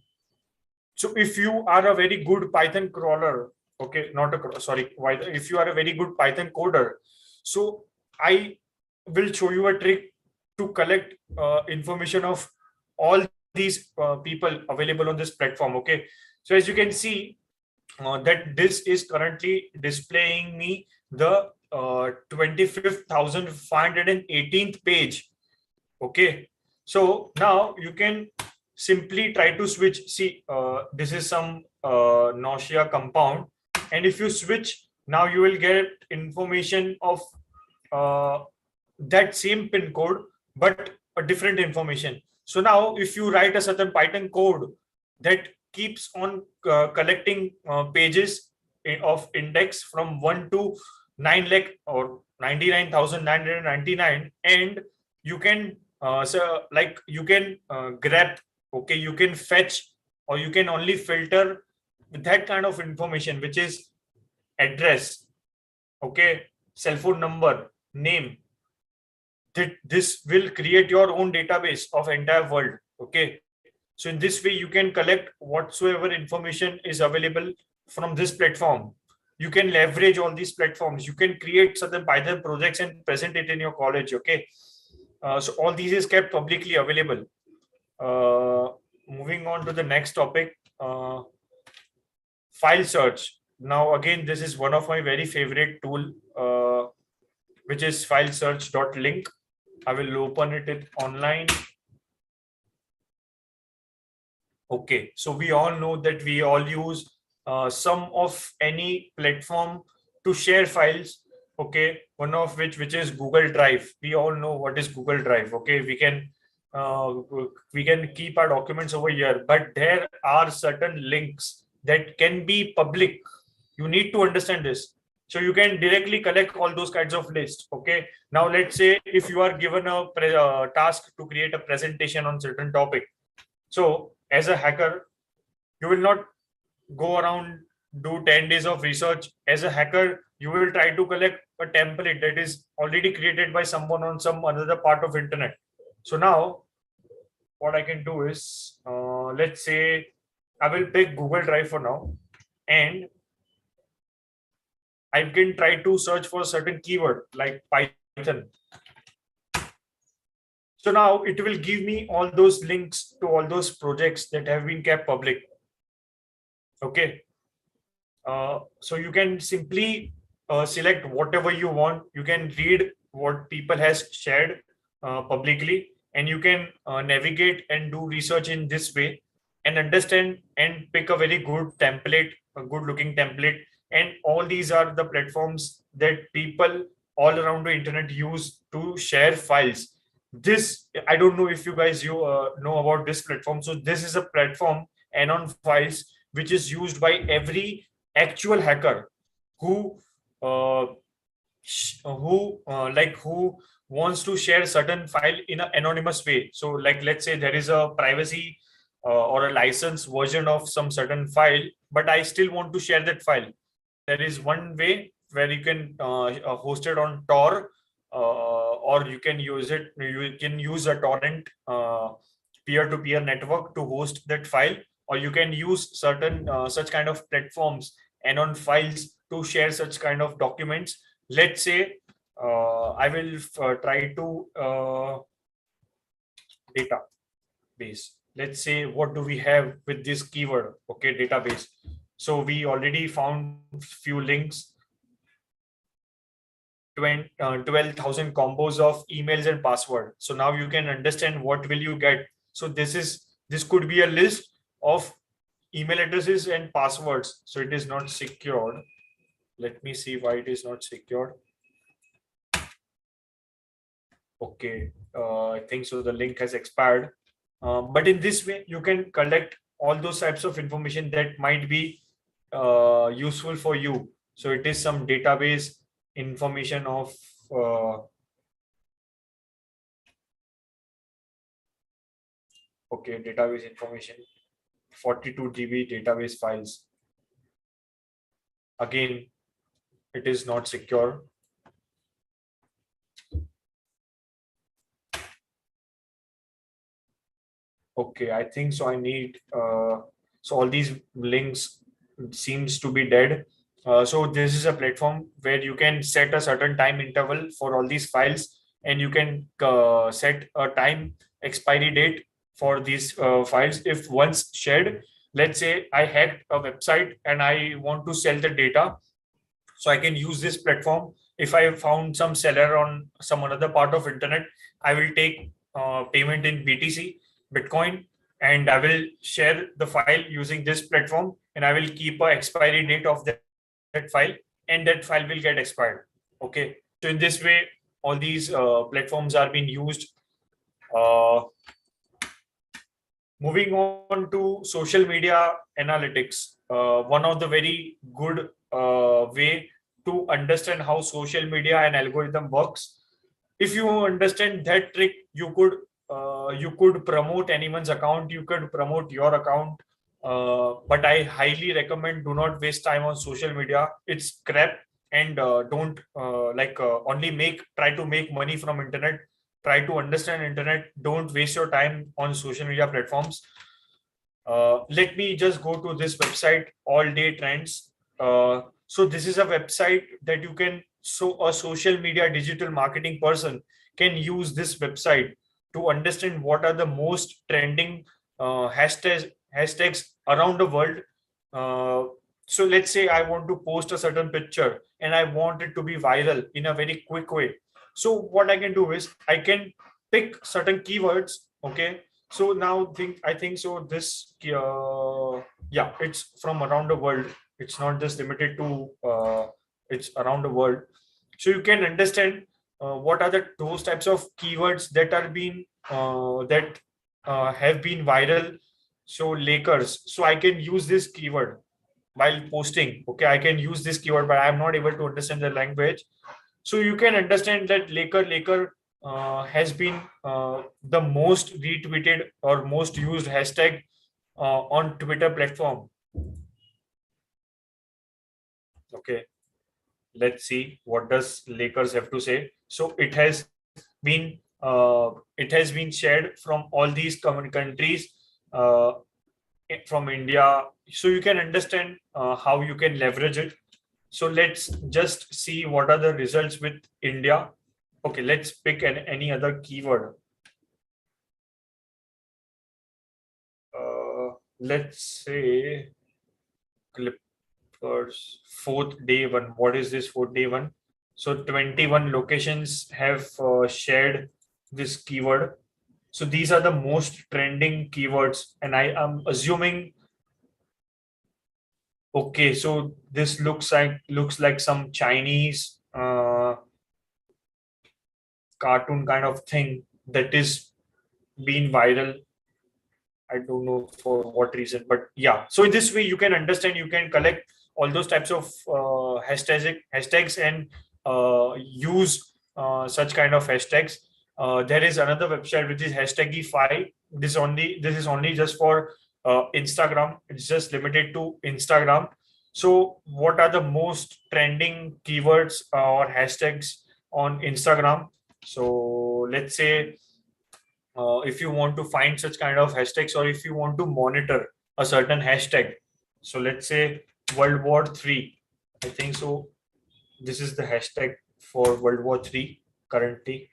So if you are a very good Python crawler, okay, not a sorry, if you are a very good Python coder, so I will show you a trick to collect information of all these people available on this platform. Okay, so as you can see, that this is currently displaying me the 25,518th page. Okay, so now you can simply try to switch. See, this is some nausea compound, and if you switch, now you will get information of that same pin code, but a different information. So now if you write a certain Python code that keeps on collecting pages of index from 1 to 9 lakh or 99,999, and you can you can grab, okay, you can fetch, or you can only filter with that kind of information, which is address, okay, cell phone number, name. This will create your own database of entire world. Okay, so in this way you can collect whatsoever information is available from this platform. you can leverage all these platforms. You can create certain Python projects and present it in your college. Okay, so all these is kept publicly available. Moving on to the next topic, file search. Now again, this is one of my very favorite tool, which is filesearch.link. I will open it online. Okay, so we all know that we all use some of any platform to share files. Okay, one of which is Google Drive. We all know what is Google Drive. Okay, we can keep our documents over here, but there are certain links that can be public. You need to understand this. So you can directly collect all those kinds of lists. Okay, now let's say if you are given a task to create a presentation on certain topic. So as a hacker, you will not go around, do 10 days of research. As a hacker, you will try to collect a template that is already created by someone on some another part of internet. So now what I can do is, let's say I will pick Google Drive for now, and I can try to search for a certain keyword like Python. So now it will give me all those links to all those projects that have been kept public. Okay. So you can simply select whatever you want. You can read what people has shared publicly, and you can navigate and do research in this way and understand and pick a very good template, a good looking template. And all these are the platforms that people all around the internet use to share files. This, I don't know if you guys know about this platform. So this is a platform, Anon Files, which is used by every actual hacker who wants to share certain file in an anonymous way. So like, let's say there is a privacy or a license version of some certain file, but I still want to share that file. There is one way where you can host it on Tor, or you can use it. You can use a torrent peer-to-peer network to host that file, or you can use certain such kind of platforms and on files to share such kind of documents. Let's say I will try to database. Let's say, what do we have with this keyword? Okay, database. So we already found few links. 12,000 combos of emails and password. So now you can understand what will you get. So this could be a list of email addresses and passwords. So it is not secured. Let me see why it is not secured. Okay, I think so the link has expired. But in this way, you can collect all those types of information that might be useful for you. So it is some database information of okay, database information, 42 GB database files. Again, it is not secure. Okay, I think so. I need so all these links seems to be dead. So this is a platform where you can set a certain time interval for all these files, and you can set a time expiry date for these files. If once shared, let's say I hacked a website and I want to sell the data, so I can use this platform. If I found some seller on some another part of internet, I will take payment in BTC, Bitcoin, and I will share the file using this platform, and I will keep an expiry date of that file, and that file will get expired. Okay, so in this way, all these platforms are being used. Moving on to social media analytics, one of the very good way to understand how social media and algorithm works. If you understand that trick, you could promote anyone's account, you could promote your account, but I highly recommend do not waste time on social media. It's crap, and don't only try to make money from internet. Try to understand internet. Don't waste your time on social media platforms. Let me just go to this website, All Day Trends. So this is a website that you can, so a social media digital marketing person can use this website to understand what are the most trending hashtags around the world. So let's say I want to post a certain picture and I want it to be viral in a very quick way. So what I can do is I can pick certain keywords. Okay. So now I think so this yeah, it's from around the world. It's not just limited to it's around the world. So you can understand what are the those types of keywords that are being that have been viral. So Lakers. So I can use this keyword while posting. Okay, I can use this keyword, but I'm not able to understand the language. So you can understand that Laker has been the most retweeted or most used hashtag on Twitter platform. Okay, let's see what does Lakers have to say. So been it has been shared from all these common countries uh, from India. So you can understand how you can leverage it. So let's just see what are the results with India. Okay, let's pick any other keyword. Let's say Clippers fourth day one. What is this fourth day one? So 21 locations have shared this keyword. So these are the most trending keywords, and I am assuming. Okay, so this looks like some Chinese cartoon kind of thing that is being viral. I don't know for what reason, but yeah. So in this way, you can understand, you can collect all those types of hashtags and use such kind of hashtags. There is another website which is hashtagify. This is only just for Instagram. It's just limited to Instagram. So what are the most trending keywords or hashtags on Instagram? So let's say if you want to find such kind of hashtags, or if you want to monitor a certain hashtag. So let's say World War III. I think so. This is the hashtag for World War III currently.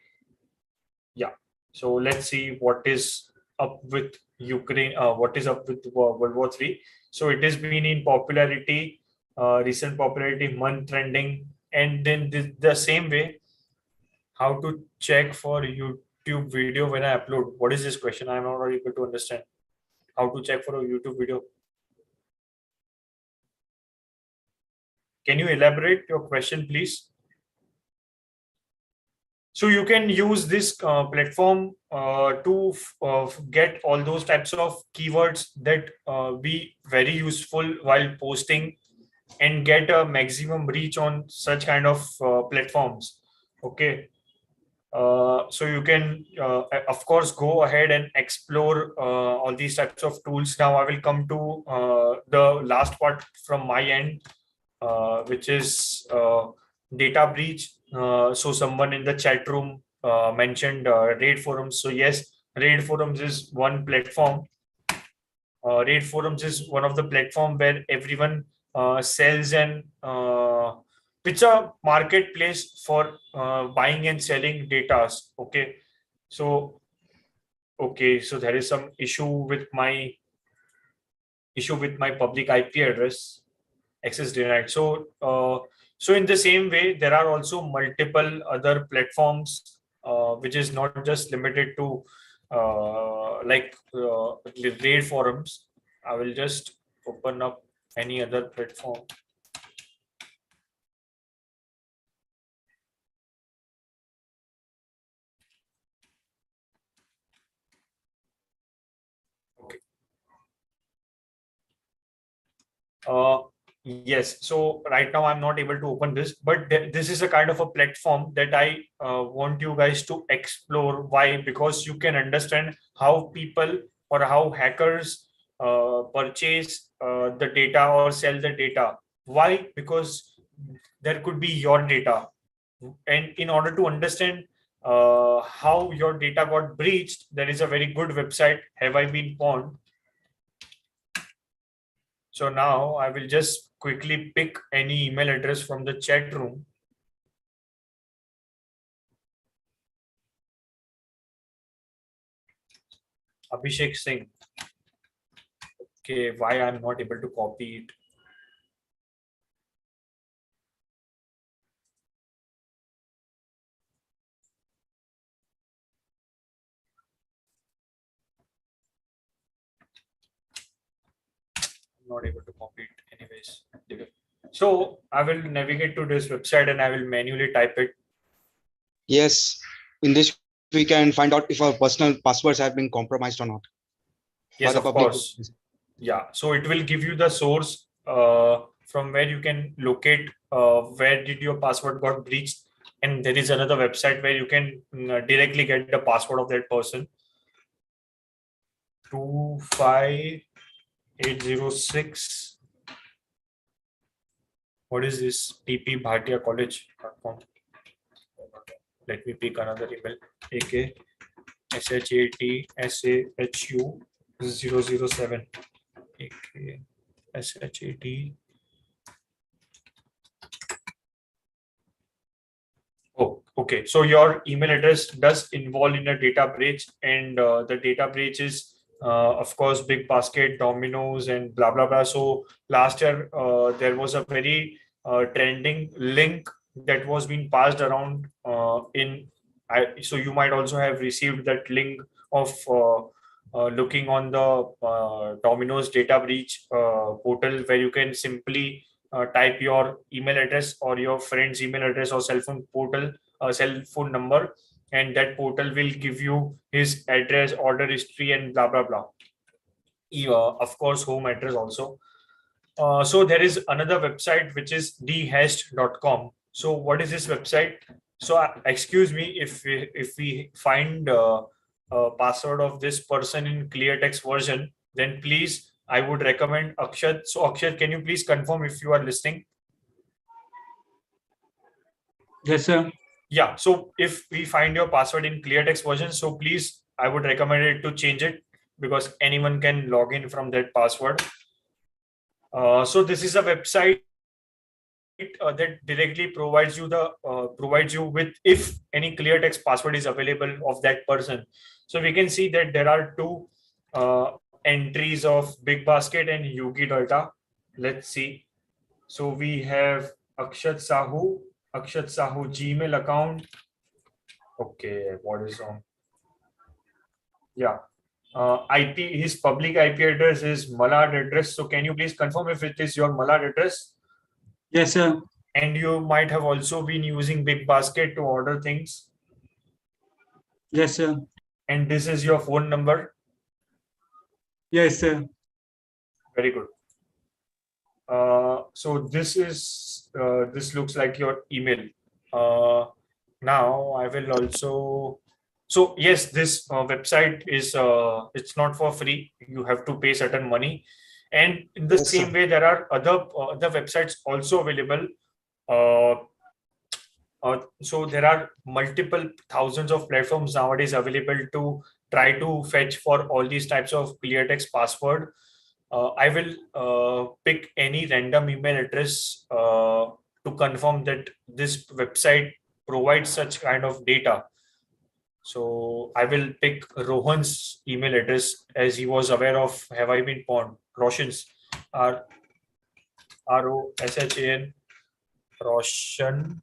Yeah. So let's see what is up with Ukraine. What is up with World War III? So it has been in popularity, recent popularity, month trending, and then the same way. How to check for YouTube video when I upload? What is this question? I'm not able to understand. How to check for a YouTube video? Can you elaborate your question, please? So you can use this platform to get all those types of keywords that be very useful while posting and get a maximum reach on such kind of platforms. Okay. So you can, of course, go ahead and explore all these types of tools. Now I will come to the last part from my end, which is data breach. So someone in the chat room mentioned raid forums. So yes, raid forums is one platform. Raid forums is one of the platform where everyone sells and it's a marketplace for buying and selling data. Okay, so so there is some issue with my public IP address, access denied. So so in the same way, there are also multiple other platforms which is not just limited to raid forums. I will just open up any other platform. Okay. Yes. So right now I'm not able to open this, but this is a kind of a platform that I want you guys to explore. Why? Because you can understand how people or how hackers purchase the data or sell the data. Why? Because there could be your data, and in order to understand how your data got breached, there is a very good website, Have I Been Pawned? So now I will just quickly pick any email address from the chat room. Abhishek Singh. Okay, why I'm not able to copy it? I'm not able to copy it anyways. So I will navigate to this website and I will manually type it. Yes, in this we can find out if our personal passwords have been compromised or not. Yes, For of the public. course. Yeah, so it will give you the source from where you can locate where did your password got breached, and there is another website where you can directly get the password of that person. 25806. What is this? TP Bhatia College.com. Let me pick another email. AK SHATSAHU 007. AK SHAT. Oh, okay. So your email address does involve in a data breach, and the data breach is, of course, Big Basket, Domino's, and blah blah blah. So last year there was a very trending link that was being passed around so you might also have received that link of looking on the Domino's data breach portal, where you can simply type your email address or your friend's email address or cell phone number, and that portal will give you his address, order history, and blah blah blah. Of course, home address also. So there is another website which is dhashed.com. So what is this website? So excuse me if we find a password of this person in clear text version, then please I would recommend Akshat. So Akshat, can you please confirm if you are listening? Yes, sir. Yeah. So if we find your password in clear text version, so please I would recommend it to change it, because anyone can log in from that password. So this is a website that directly provides you with if any clear text password is available of that person. So we can see that there are two entries of Big Basket and Yugi data. Let's see. So we have Akshat Sahu Gmail account. Okay, what is wrong? Yeah. His public IP address is Malad address. So can you please confirm if it is your Malad address? Yes, sir. And you might have also been using Big Basket to order things. Yes, sir. And this is your phone number. Yes, sir. Very good. So this looks like your email. Now I will also. So yes, this website is it's not for free. You have to pay certain money, and in the Yes, same sir. way there are other websites also available. So there are multiple thousands of platforms nowadays available to try to fetch for all these types of clear text password. I will pick any random email address to confirm that this website provides such kind of data. So I will pick Rohan's email address, as he was aware of Have I Been Pawned? Roshan's ROSHAN Roshan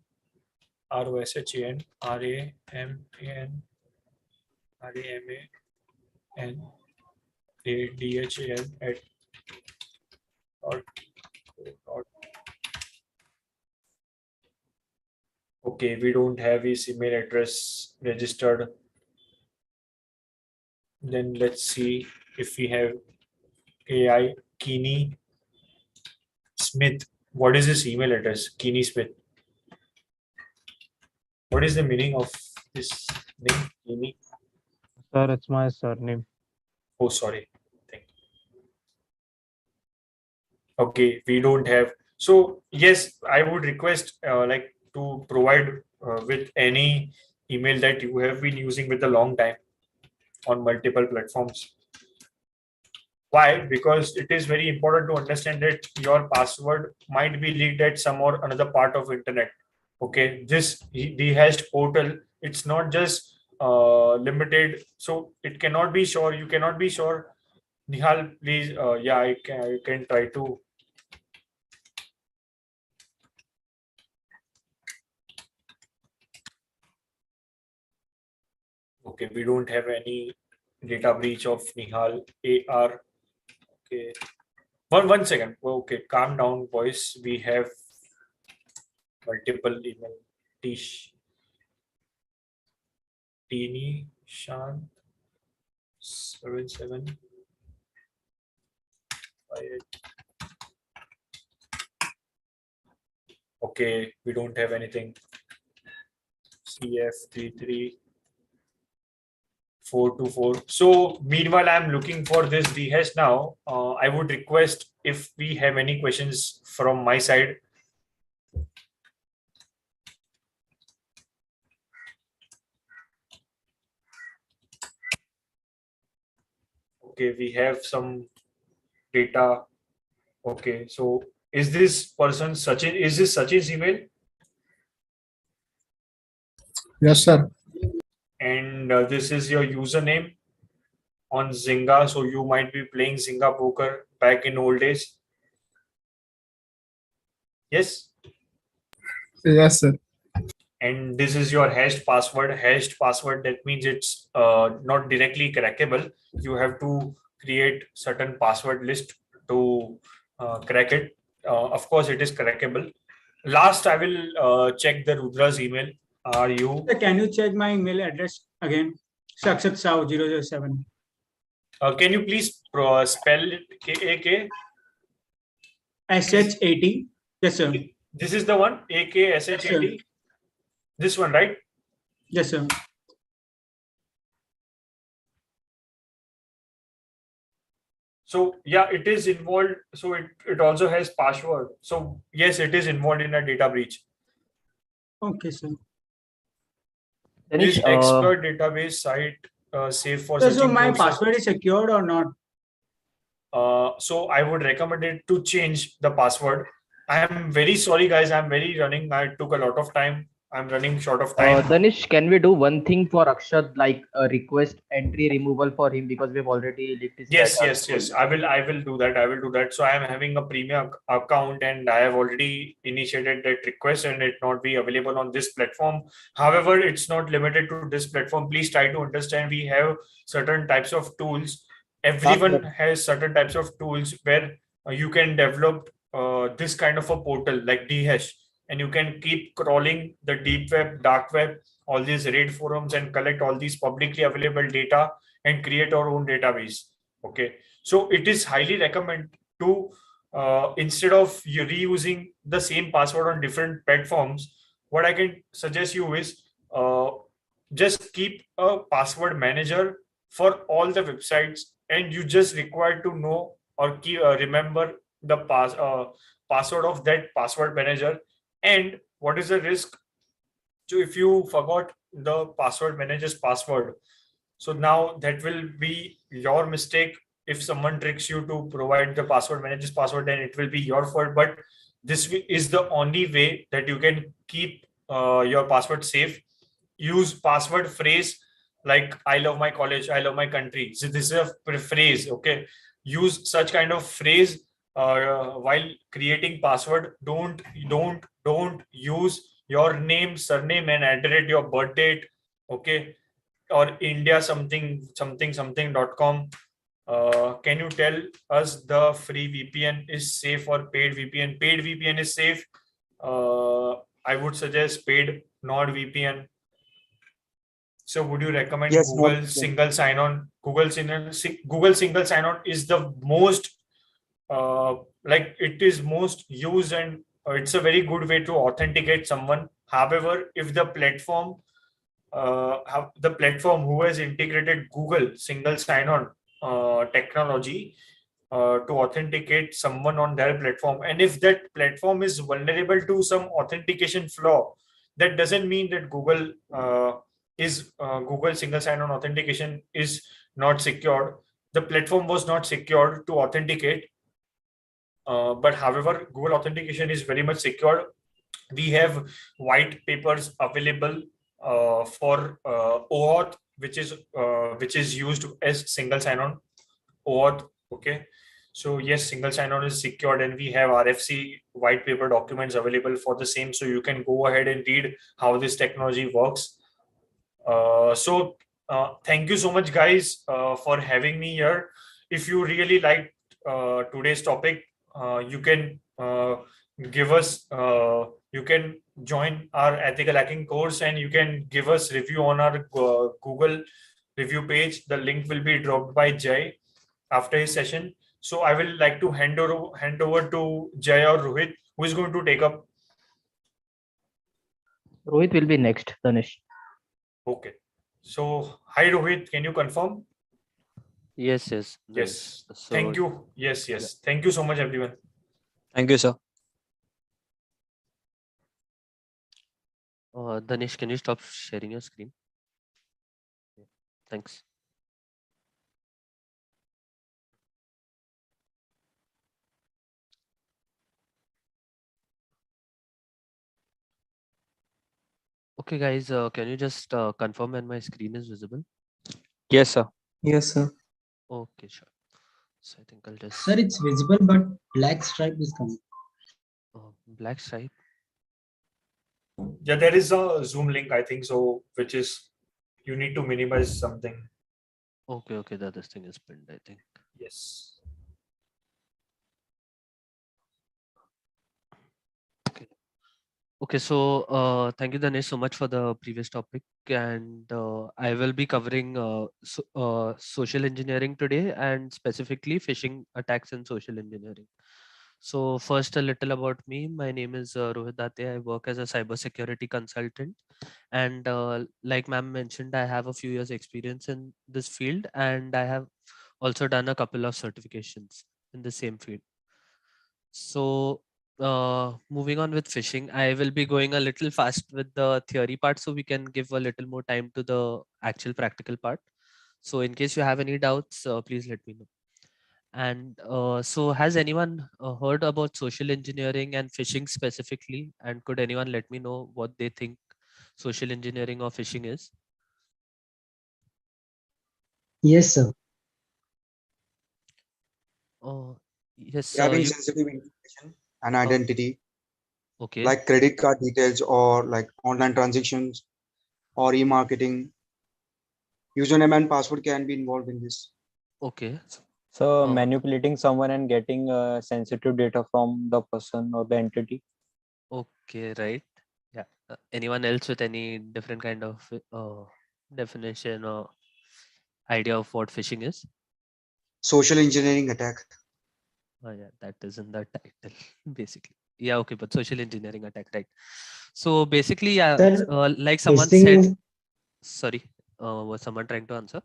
ROSHAN RAMAN at Okay, we don't have his email address registered. Then let's see if we have AI Keeney Smith. What is his email address? Keeney Smith. What is the meaning of this name? Keeney? Sir, it's my surname. Oh, sorry. Thank you. Okay, we don't have. So yes, I would request like to provide with any email that you have been using with a long time on multiple platforms. Why? Because it is very important to understand that your password might be leaked at some or another part of internet. Okay, this dehashed portal, it's not just limited, so it cannot be sure. You cannot be sure. Nihal, please, yeah, I can try to. Okay, we don't have any data breach of Nihal AR. Okay, one second. Okay, calm down, boys. We have multiple email. Teeny Shan 7758. Okay, we don't have anything. CF33424. So meanwhile, I'm looking for this rehash now. I would request if we have any questions from my side. Okay, we have some data. Okay, so is this person Sachin? Is this Sachin's email? Yes, sir. And this is your username on Zynga. So you might be playing Zynga poker back in old days. Yes. Yes, sir. And this is your hashed password. Hashed password, that means it's not directly crackable. You have to create certain password list to crack it. Of course, it is crackable. Last, I will check the Rudra's email. Are you? Can you check my email address again? Sakshat Sao 007. Can you please spell it? K-A-K? SH80. Yes, sir. This is the one? A-K-S-H-A-T? Yes, This one, right? Yes, sir. So yeah, it is involved. So it also has password. So yes, it is involved in a data breach. Okay, sir. Is expert database site safe for So my courses? password is secured or not? So I would recommend it to change the password. I am very sorry, guys. I'm very running. I took a lot of time. I'm running short of time. Danish, can we do one thing for Akshat, like a request entry removal for him, because we've already leaked his Yes, data. yes. I will do that. I will do that. So I am having a premium account and I have already initiated that request and it not be available on this platform. However, it's not limited to this platform. Please try to understand we have certain types of tools. Everyone has certain types of tools where you can develop this kind of a portal like DHash, and you can keep crawling the deep web, dark web, all these raid forums and collect all these publicly available data and create our own database. Okay, so it is highly recommended to instead of you reusing the same password on different platforms, what I can suggest you is just keep a password manager for all the websites, and you just require to know or keep, remember the password of that password manager. And what is the risk? So if you forgot the password manager's password, so now that will be your mistake. If someone tricks you to provide the password manager's password, then it will be your fault. But this is the only way that you can keep your password safe. Use password phrase like "I love my college," "I love my country." So this is a phrase. Okay, use such kind of phrase while creating password. Don't use your name, surname, and address, your birth date. Okay, or India something.com. Can you tell us the free VPN is safe or paid VPN? Paid VPN is safe. I would suggest paid NordVPN. So would you recommend Google single sign-on? Google single sign-on is the most like it is most used, and it's a very good way to authenticate someone. However, if the platform who has integrated Google single sign-on technology to authenticate someone on their platform, and if that platform is vulnerable to some authentication flaw, that doesn't mean that Google single sign-on authentication is not secured. the platform was not secured to authenticate. But however, Google authentication is very much secured. We have white papers available for OAuth, which is used as single sign-on OAuth. Okay, so yes, single sign-on is secured, and we have RFC white paper documents available for the same. So you can go ahead and read how this technology works. Thank you so much, guys, for having me here. If you really liked today's topic, you can give us you can join our ethical hacking course, and you can give us review on our Google review page. The link will be dropped by Jay after his session. So I will like to hand over to Jay or Rohit, who is going to take up. Rohit will be next, Danish. Okay. So hi Rohit, can you confirm? Yes. Yes. So, Thank you. Yes. Thank you so much, everyone. thank you, sir. Danish, can you stop sharing your screen? Yeah, thanks. Okay, guys, can you just confirm when my screen is visible? Yes, sir. Yes, sir. Okay, sure. So I think I'll just. Sir, it's visible, but black stripe is coming. Black stripe. Yeah, there is a Zoom link, I think so, which is you need to minimize something. Okay, that this thing is pinned, I think. Yes. Okay, so thank you, Danesh, so much for the previous topic, and I will be covering social engineering today, and specifically phishing attacks in social engineering. So first, a little about me. My name is Rohit Date. I work as a cybersecurity consultant, and like ma'am mentioned, I have a few years experience in this field, and I have also done a couple of certifications in the same field. So moving on with phishing, I will be going a little fast with the theory part so we can give a little more time to the actual practical part. So in case you have any doubts, please let me know. And so has anyone heard about social engineering and phishing specifically? And could anyone let me know what they think social engineering or phishing is? Yes, sir. Oh, yes. Grabbing sensitive information and identity, Okay. like credit card details or like online transactions or e-marketing. Username and password can be involved in this. Okay. So manipulating someone and getting sensitive data from the person or the entity. Okay, right. Yeah. Anyone else with any different kind of definition or idea of what phishing is? Social engineering attack. Oh, yeah, that is in the title, basically. Yeah, okay, but social engineering attack, right? So basically, yeah, Sir, like someone phishing said, is- sorry, was someone trying to answer?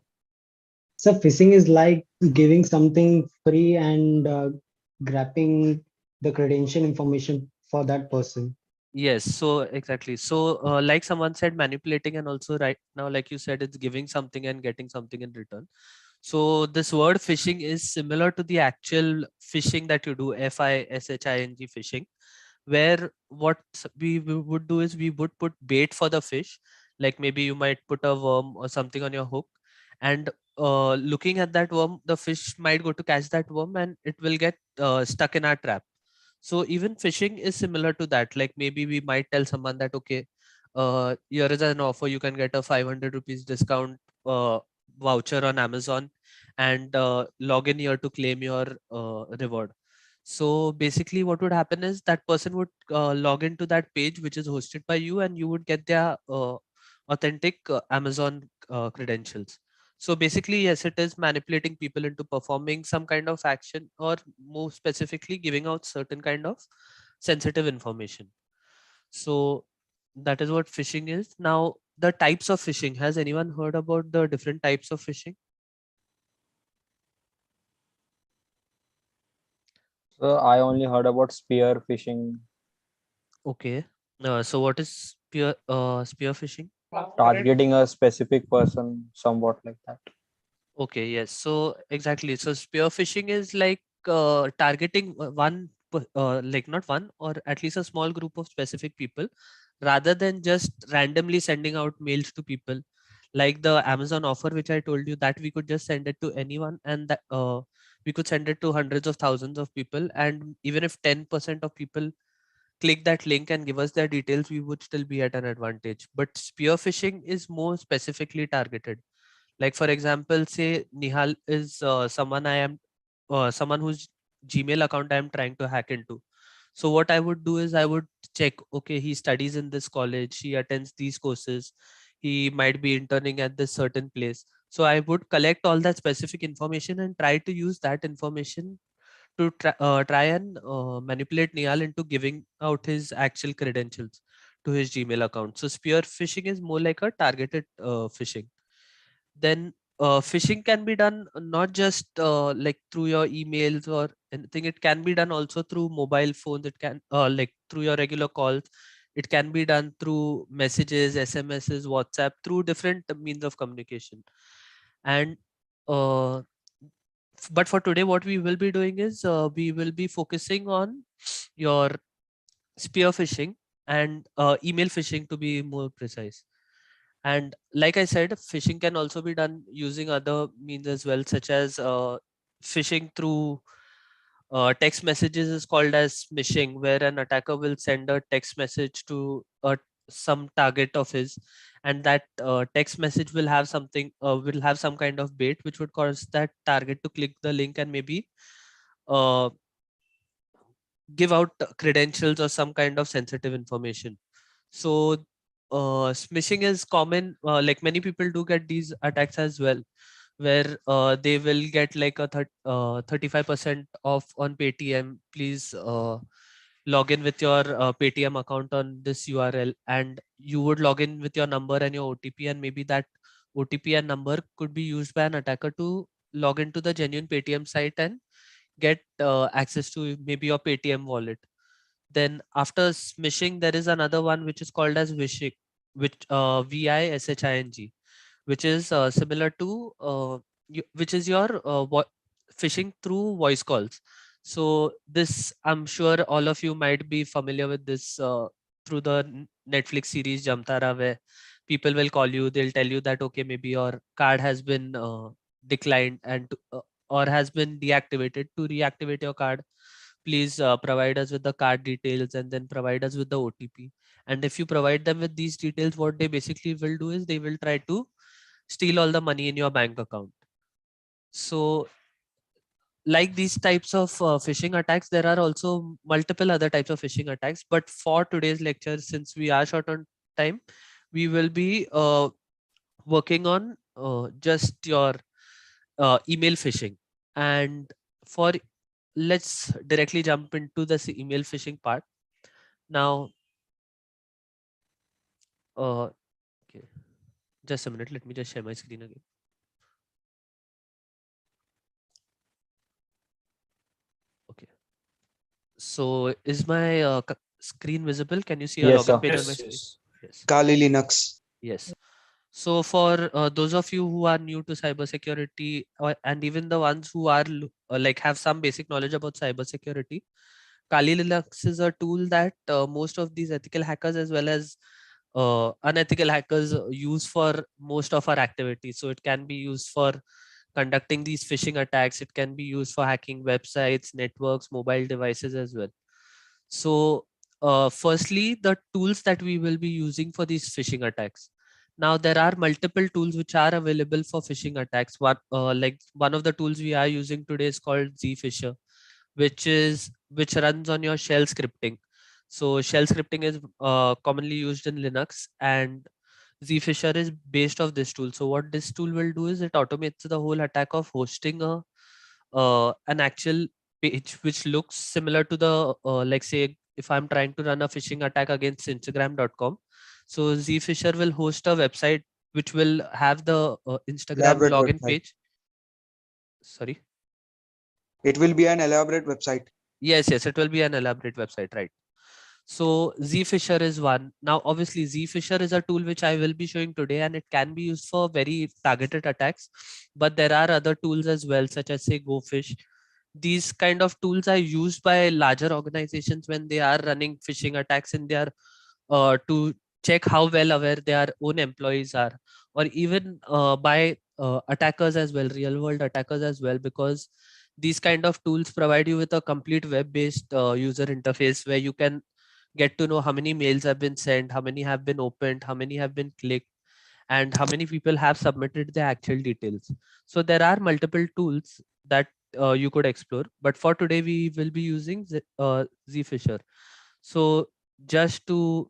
So phishing is like giving something free and grabbing the credential information for that person. Yes, so exactly. So like someone said, manipulating, and also right now, like you said, it's giving something and getting something in return. So this word phishing is similar to the actual phishing that you do, FISHING phishing, where what we would do is we would put bait for the fish, like maybe you might put a worm or something on your hook, and looking at that worm, the fish might go to catch that worm and it will get stuck in our trap. So even phishing is similar to that. Like maybe we might tell someone that, okay, here is an offer, you can get a 500 rupees discount voucher on Amazon, and log in here to claim your reward. So basically what would happen is that person would log into that page which is hosted by you, and you would get their authentic Amazon credentials. So basically, yes, it is manipulating people into performing some kind of action, or more specifically giving out certain kind of sensitive information. So that is what phishing is. Now, the types of phishing. Has anyone heard about the different types of phishing? So I only heard about spear phishing. Okay. So what is spear phishing? Targeting a specific person, somewhat like that. Okay, yes. So exactly. So spear phishing is like targeting like not one or at least a small group of specific people, rather than just randomly sending out mails to people. Like the Amazon offer, which I told you that we could just send it to anyone, and that we could send it to hundreds of thousands of people, and even if 10% of people click that link and give us their details, we would still be at an advantage. But spear phishing is more specifically targeted. Like for example, say Nihal is someone whose Gmail account I am trying to hack into. So what I would do is I would check, okay, he studies in this college, he attends these courses, he might be interning at this certain place. So I would collect all that specific information and try to use that information to try and manipulate Nihal into giving out his actual credentials to his Gmail account. So spear phishing is more like a targeted phishing. Then phishing can be done not just like through your emails or anything. It can be done also through mobile phones. It can like through your regular calls. It can be done through messages, SMSs, WhatsApp, through different means of communication. And uh, but for today, what we will be doing is we will be focusing on your spear phishing and email phishing, to be more precise. And like I said, phishing can also be done using other means as well, such as phishing through text messages is called as smishing, where an attacker will send a text message to some target of his, and that text message will have some kind of bait which would cause that target to click the link and maybe uh, give out credentials or some kind of sensitive information. So smishing is common. Like many people do get these attacks as well, where they will get like a 35% off on Paytm. Please log in with your Paytm account on this URL, and you would log in with your number and your OTP, and maybe that OTP and number could be used by an attacker to log into the genuine Paytm site and get access to maybe your Paytm wallet. Then after smishing, there is another one which is called as wishing, which VISHING, which is similar to which is your phishing through voice calls. So this, I'm sure all of you might be familiar with this through the Netflix series Jamtara, where people will call you, they'll tell you that okay, maybe your card has been declined or has been deactivated. To reactivate your card, please provide us with the card details and then provide us with the OTP. And if you provide them with these details, what they basically will do is they will try to steal all the money in your bank account. So like these types of phishing attacks, there are also multiple other types of phishing attacks. But for today's lecture, since we are short on time, we will be working on just your email phishing. And for let's directly jump into this email phishing part. Now, okay, just a minute. Let me just share my screen again. Okay. So is my screen visible? Can you see a Yes, login sir. page on my Yes, screen? yes. Yes. Kali Linux. Yes. So for those of you who are new to cybersecurity, and even the ones who are like have some basic knowledge about cybersecurity, Kali Linux is a tool that most of these ethical hackers as well as unethical hackers use for most of our activities. So it can be used for conducting these phishing attacks. It can be used for hacking websites, networks, mobile devices as well. So firstly, the tools that we will be using for these phishing attacks. Now there are multiple tools which are available for phishing attacks. Like one of the tools we are using today is called Zfisher, which runs on your shell scripting. So shell scripting is commonly used in Linux, and Zfisher is based off this tool. So what this tool will do is it automates the whole attack of hosting an actual page which looks similar to the like say if I'm trying to run a phishing attack against Instagram.com. So Zfisher will host a website which will have the Instagram Elaborate login website. page. Sorry. It will be an elaborate website. Yes, it will be an elaborate website, right? So zfisher is one. Now obviously zfisher is a tool which I will be showing today, and it can be used for very targeted attacks, but there are other tools as well, such as say gofish. These kind of tools are used by larger organizations when they are running phishing attacks in their to check how well aware their own employees are, or even by attackers as well, real world attackers as well, because these kind of tools provide you with a complete web based user interface where you can get to know how many mails have been sent, how many have been opened, how many have been clicked, and how many people have submitted the actual details. So there are multiple tools that you could explore, but for today we will be using zfisher. So just to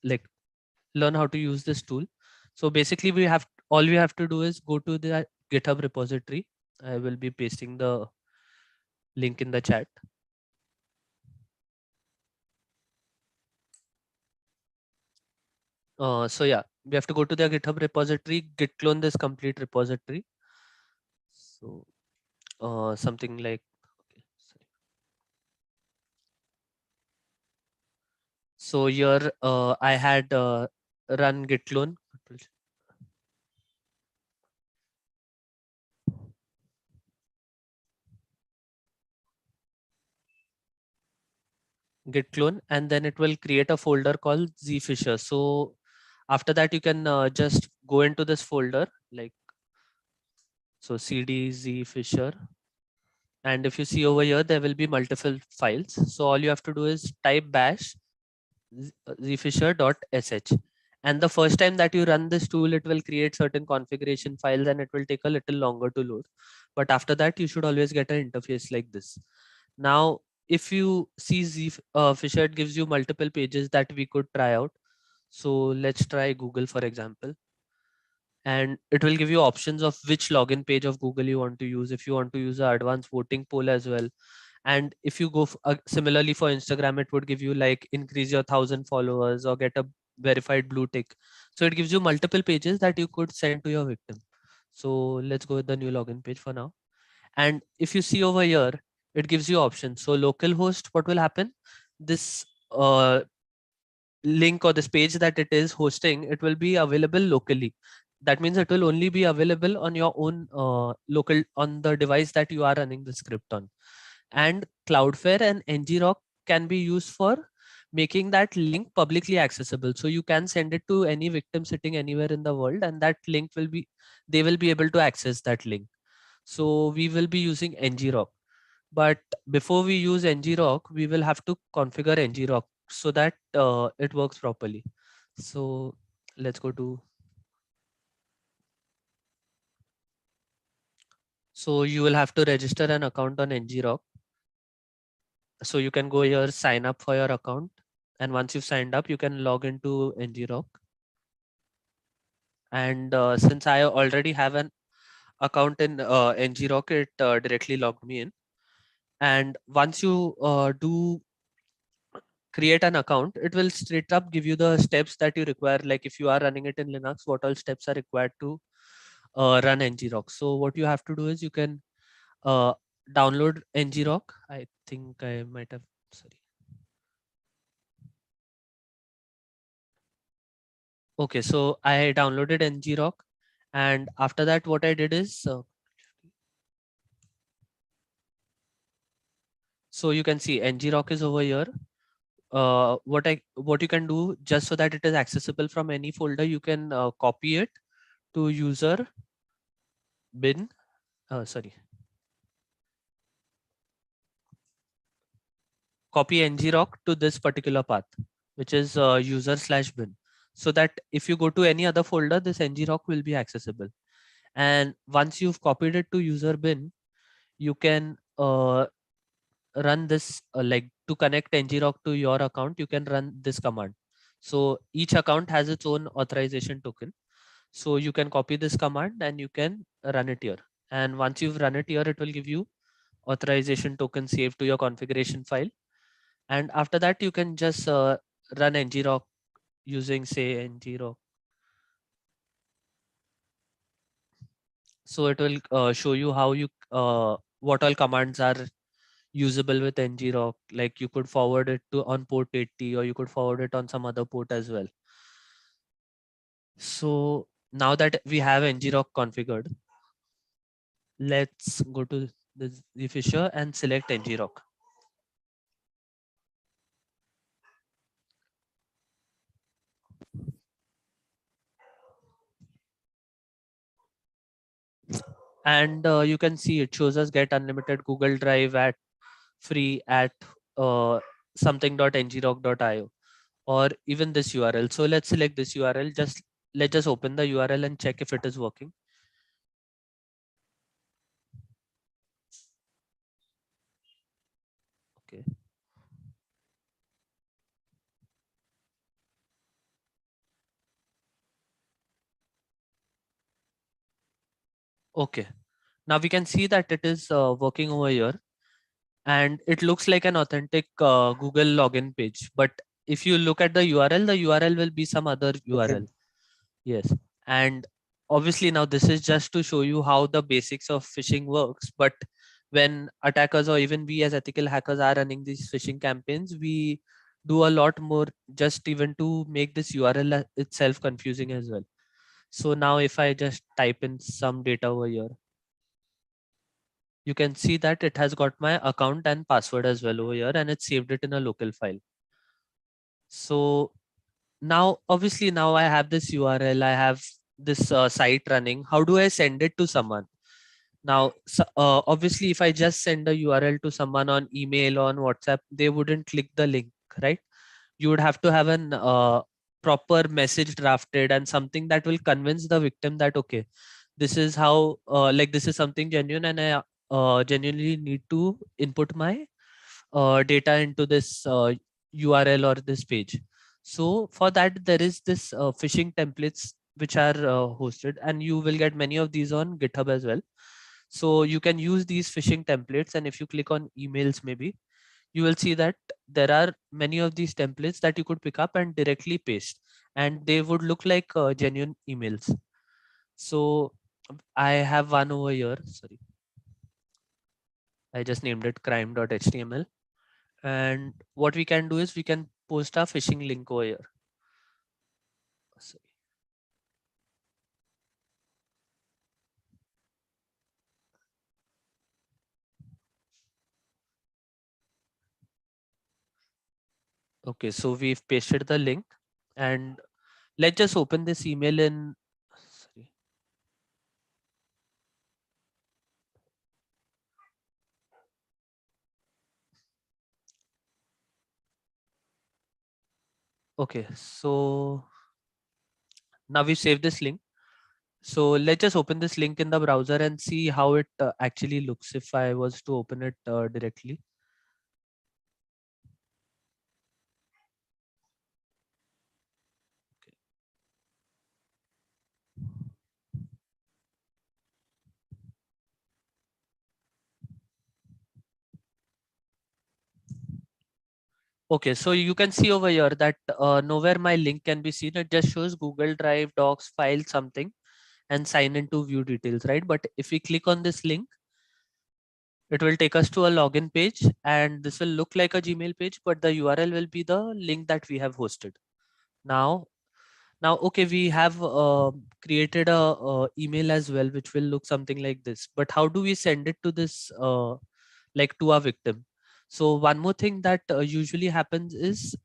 like learn how to use this tool, so basically all we have to do is go to the GitHub repository. I will be pasting the link in the chat. So yeah, we have to go to the GitHub repository, git clone this complete repository. So something like, okay, sorry. So here I had run git clone. Git clone, and then it will create a folder called zfisher. So after that you can just go into this folder, like so cd zfisher, and if you see over here there will be multiple files. So all you have to do is type bash zfisher.sh, and the first time that you run this tool it will create certain configuration files and it will take a little longer to load, but after that you should always get an interface like this. Now if you see zfisher, it gives you multiple pages that we could try out. So let's try Google for example, and it will give you options of which login page of Google you want to use, if you want to use an advanced voting poll as well. And if you go similarly for Instagram, it would give you like increase your 1,000 followers or get a verified blue tick. So it gives you multiple pages that you could send to your victim. So let's go with the new login page for now. And if you see over here, it gives you options. So localhost, what will happen, this link or this page that it is hosting, it will be available locally. That means it will only be available on your own local, on the device that you are running the script on. And Cloudflare and ngrok can be used for making that link publicly accessible. So you can send it to any victim sitting anywhere in the world, and that link will be, they will be able to access that link. So we will be using ngrok. But before we use ngrok, we will have to configure ngrok so that it works properly. So let's go to, so you will have to register an account on ngrok. So you can go here, sign up for your account, and once you've signed up, you can log into ngrok. And since I already have an account in ngrok, it directly logged me in. And once you do create an account, it will straight up give you the steps that you require. Like if you are running it in Linux, what all steps are required to run ngrok. So what you have to do is you can download ngrok. I think I might have, sorry. Okay, so I downloaded ngrok, and after that what I did is so you can see ngrok is over here. What you can do, just so that it is accessible from any folder, you can copy it to user bin, sorry, copy ngrok to this particular path, which is user/bin, so that if you go to any other folder, this ngrok will be accessible. And once you've copied it to user bin, you can run this like to connect ngrok to your account, you can run this command. So each account has its own authorization token. So you can copy this command and you can run it here. And once you've run it here, it will give you authorization token saved to your configuration file. And after that, you can just run ngrok using say ngrok. So it will show you how you what all commands are usable with ngrok. Like you could forward it to on port 80, or you could forward it on some other port as well. So now that we have ngrok configured, let's go to the Fisher and select ngrok. And you can see it shows us get unlimited Google Drive at free at something.ngrok.io, or even this URL. So let's select this URL. Let's just open the URL and check if it is working. Okay. Okay. Now we can see that it is working over here, and it looks like an authentic Google login page. But if you look at the URL will be some other URL. Yes. And obviously now this is just to show you how the basics of phishing works. But when attackers, or even we as ethical hackers, are running these phishing campaigns, we do a lot more just even to make this URL itself confusing as well. So now if I just type in some data over here, you can see that it has got my account and password as well over here, and it saved it in a local file. So now obviously now I have this URL, I have this site running. How do I send it to someone? Now obviously if I just send a URL to someone on email or on WhatsApp, they wouldn't click the link, right? You would have to have an proper message drafted and something that will convince the victim that okay, this is how like this is something genuine, and I genuinely need to input my data into this URL or this page. So for that there is this phishing templates which are hosted, and you will get many of these on GitHub as well. So you can use these phishing templates, and if you click on emails, maybe you will see that there are many of these templates that you could pick up and directly paste, and they would look like genuine emails. So I have one over here. Sorry, I just named it crime.html. And what we can do is we can post a phishing link over here. Sorry. Okay, so we've pasted the link, and let's just open this email in. Sorry. Okay, so now we save this link. So let's just open this link in the browser and see how it actually looks if I was to open it directly. Okay, so you can see over here that nowhere my link can be seen. It just shows Google Drive, Docs, file something, and sign into view details, right? But if we click on this link, it will take us to a login page, and this will look like a Gmail page, but the URL will be the link that we have hosted. Now, okay, we have created a email as well, which will look something like this. But how do we send it to this, like to our victim? So one more thing that usually happens is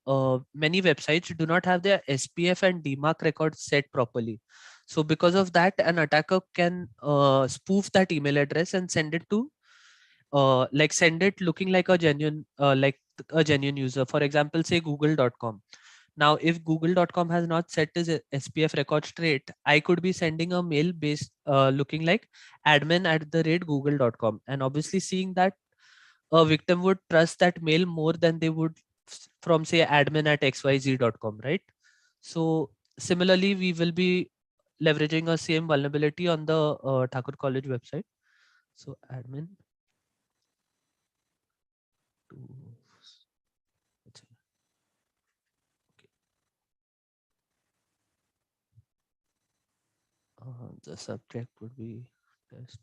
many websites do not have their SPF and DMARC records set properly. So because of that, an attacker can spoof that email address and send it to like send it looking like a genuine user. For example, say google.com. Now if google.com has not set his SPF record straight, I could be sending a mail based looking like admin@google.com, and obviously seeing that, a victim would trust that mail more than they would from say admin@xyz.com, right? So similarly we will be leveraging a same vulnerability on the Thakur College website. So admin to the subject would be test.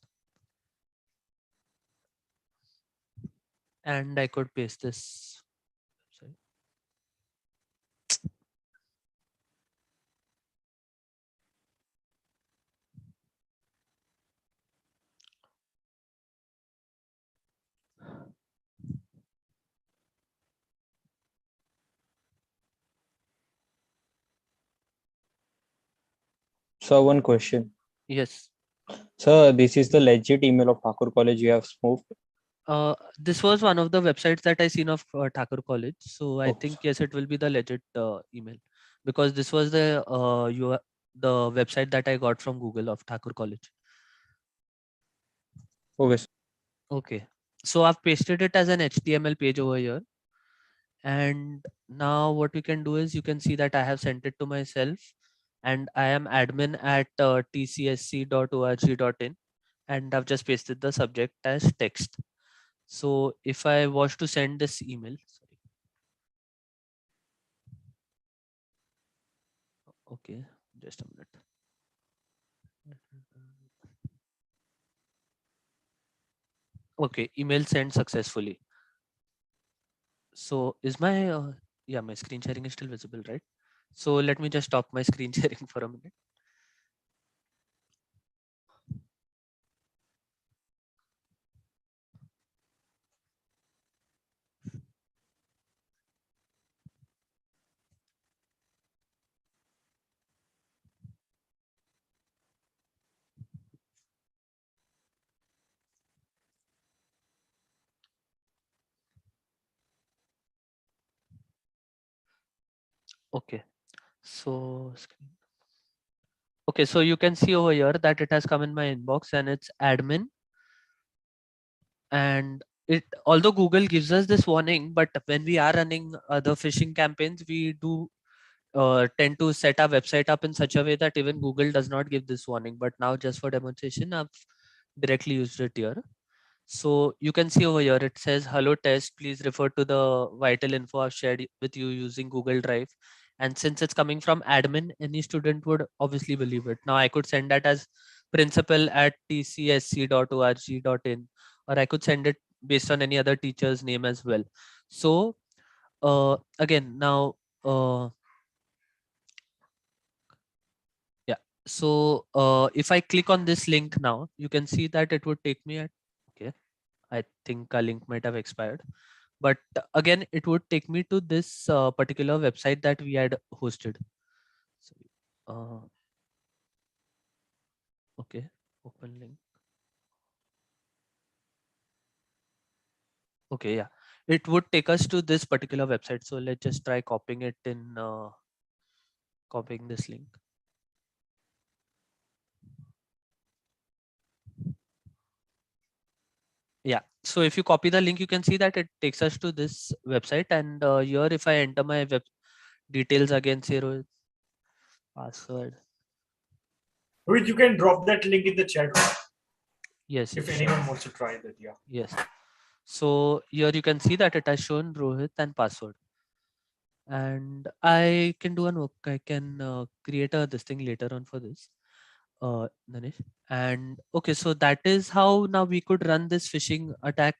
and I could paste this. Sorry. So one question. Yes. So this is the legit email of Thakur College you have spoofed. This was one of the websites that I seen of Thakur College. So I Oh, think yes, it will be the legit email, because this was the the website that I got from Google of Thakur College. okay. Okay. So I've pasted it as an HTML page over here. And now what we can do is you can see that I have sent it to myself, and I am admin at tcsc.org.in, and I've just pasted the subject as text. So if I was to send this email, sorry. Okay, just a minute. Okay, email sent successfully. So is my yeah, my screen sharing is still visible, right? So let me just stop my screen sharing for a minute. Okay, so okay, so you can see over here that it has come in my inbox and it's admin. And it, although Google gives us this warning, but when we are running other phishing campaigns, we do tend to set our website up in such a way that even Google does not give this warning. But now, just for demonstration, I've directly used it here. So you can see over here, it says, hello test, please refer to the vital info I've shared with you using Google Drive. And since it's coming from admin, any student would obviously believe it. Now I could send that as principal at tcsc.org.in, or I could send it based on any other teacher's name as well. So again, now, yeah. So if I click on this link now, you can see that it would take me at, okay, I think a link might have expired. But again, it would take me to this particular website that we had hosted. So, okay, open link. Okay, yeah, it would take us to this particular website. So let's just try copying it in, copying this link. Yeah, so if you copy the link, you can see that it takes us to this website. And here, if I enter my web details again, zero password. Rohit, you can drop that link in the chat. Yes, If yes, anyone sure. wants to try that, yeah. Yes. So here you can see that it has shown Rohit and password. And I can do an work. I can create a this thing later on for this, Nanesh. And okay, so that is how now we could run this phishing attack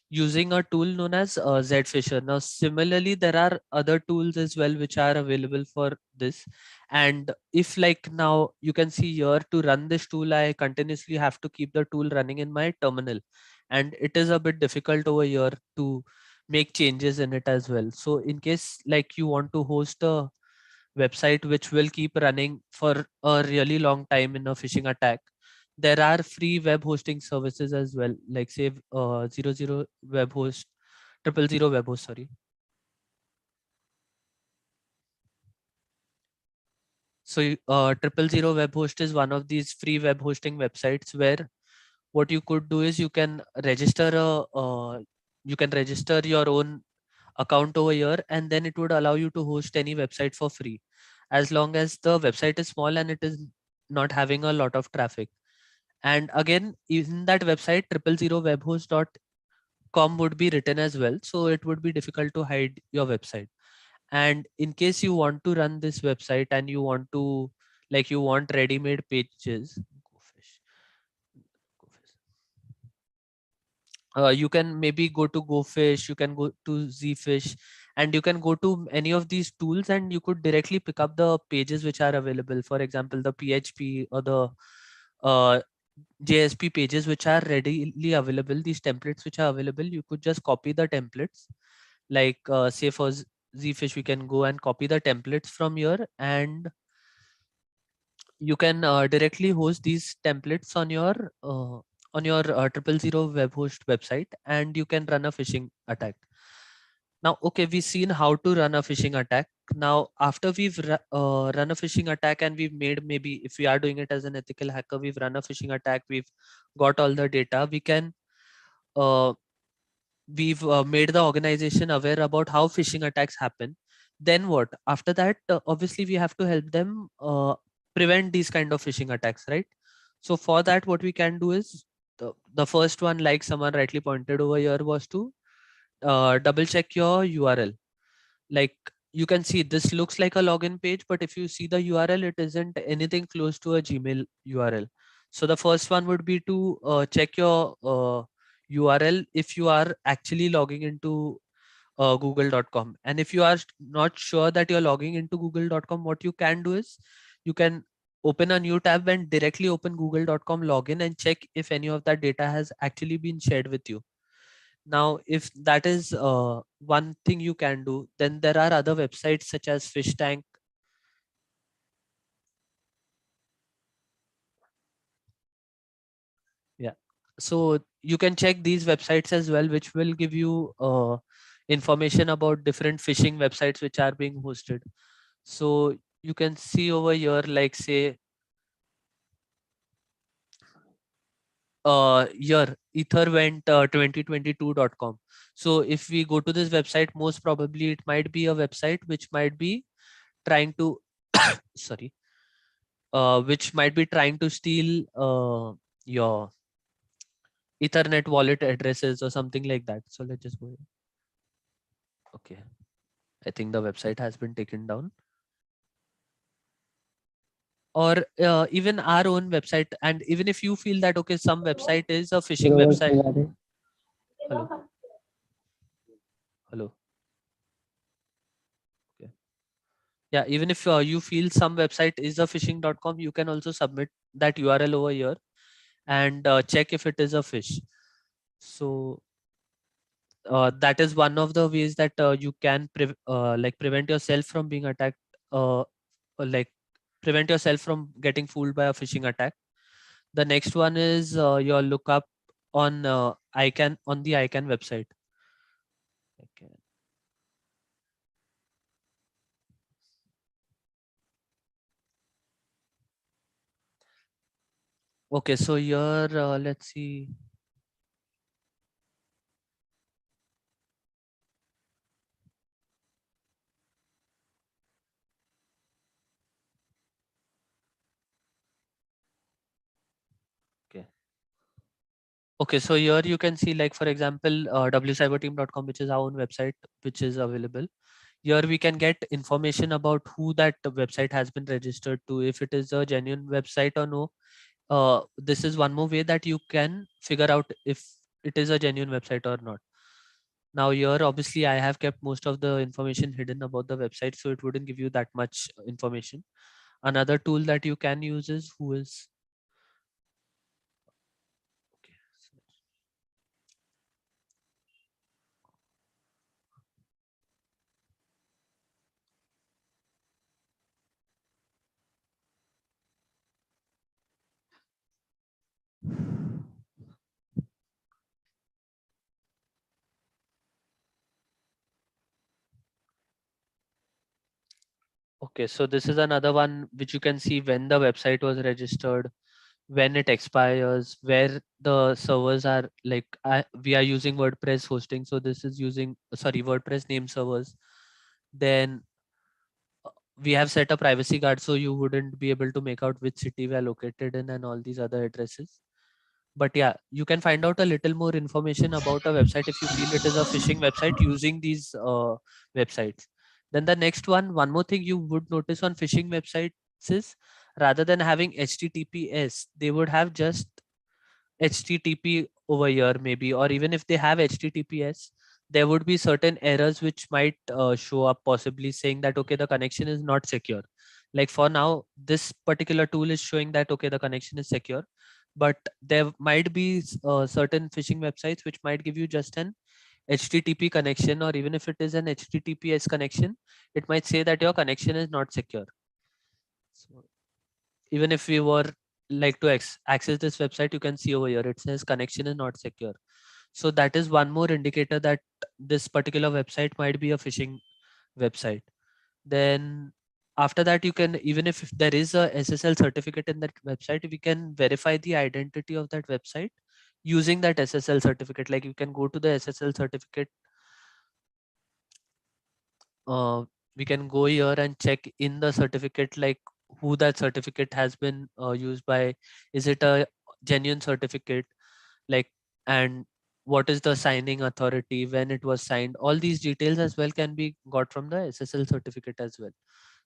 using a tool known as Zfisher. Now, similarly, there are other tools as well which are available for this. And if like now you can see here, to run this tool, I continuously have to keep the tool running in my terminal, and it is a bit difficult over here to make changes in it as well. So in case like you want to host a website which will keep running for a really long time in a phishing attack, there are free web hosting services as well, like say 00 web host, 000 web host, sorry. So 000 web host is one of these free web hosting websites where what you could do is you can register your own account over here, and then it would allow you to host any website for free, as long as the website is small and it is not having a lot of traffic. And again, in that website, 000webhost.com would be written as well, so it would be difficult to hide your website. And in case you want to run this website and you want to, like, you want ready-made pages, go fish. you can maybe go to GoFish, you can go to Zfish, and you can go to any of these tools and you could directly pick up the pages which are available. For example, the PHP or the uh, JSP pages which are readily available, these templates which are available, you could just copy the templates. Like say for Zfish, we can go and copy the templates from here, and you can directly host these templates on your 000 web host website, and you can run a phishing attack. Now, okay, we've seen how to run a phishing attack. Now, after we've run a phishing attack and we've made, maybe if we are doing it as an ethical hacker, we've run a phishing attack, we've got all the data, we can uh, we've made the organization aware about how phishing attacks happen. Then what? After that, obviously we have to help them prevent these kind of phishing attacks, right? So for that, what we can do is the first one, like someone rightly pointed over here, was to double check your URL. Like you can see this looks like a login page, but if you see the URL, it isn't anything close to a Gmail URL. So the first one would be to check your URL if you are actually logging into google.com. And if you are not sure that you're logging into google.com, what you can do is you can open a new tab and directly open google.com login and check if any of that data has actually been shared with you. Now, if that is one thing you can do, then there are other websites such as Fish Tank. Yeah. So you can check these websites as well, which will give you information about different phishing websites which are being hosted. So you can see over here, like say, here ethervent 2022.com. So if we go to this website, most probably it might be a website which might be trying to sorry, which might be trying to steal your Ethernet wallet addresses or something like that. So let's just go here. Okay, I think the website has been taken down. Or even our own website. And even if you feel that, okay, some website is a phishing website. Hello. Hello. Okay. Yeah, even if you feel some website is a phishing.com, you can also submit that URL over here and check if it is a phish. So that is one of the ways that you can prevent yourself from being attacked, like prevent yourself from getting fooled by a phishing attack. The next one is your lookup on ICANN, on the ICANN website. Okay. Okay, so here let's see. Okay. Okay, so here you can see, like for example, wcyberteam.com, which is our own website, which is available. Here we can get information about who that website has been registered to, if it is a genuine website or no. This is one more way that you can figure out if it is a genuine website or not. Now here, obviously, I have kept most of the information hidden about the website, so it wouldn't give you that much information. Another tool that you can use is Whois. Okay. Okay, so this is another one which you can see when the website was registered, when it expires, where the servers are, like we are using WordPress hosting. So this is using, sorry, WordPress name servers. Then we have set a privacy guard, so you wouldn't be able to make out which city we are located in and all these other addresses. But yeah, you can find out a little more information about a website if you feel it is a phishing website using these websites. Then the next one more thing you would notice on phishing websites is, rather than having HTTPS, they would have just HTTP over here maybe, or even if they have HTTPS, there would be certain errors which might show up, possibly saying that, okay, the connection is not secure. Like for now, this particular tool is showing that, okay, the connection is secure, but there might be certain phishing websites which might give you just an HTTP connection, or even if it is an HTTPS connection, it might say that your connection is not secure. So even if we were like to access this website, you can see over here, it says connection is not secure. So that is one more indicator that this particular website might be a phishing website. Then after that, you can, even if there is a SSL certificate in that website, we can verify the identity of that website using that SSL certificate. Like you can go to the SSL certificate. We can go here and check in the certificate, like who that certificate has been used by. Is it a genuine certificate? Like, and what is the signing authority, when it was signed? All these details as well can be got from the SSL certificate as well.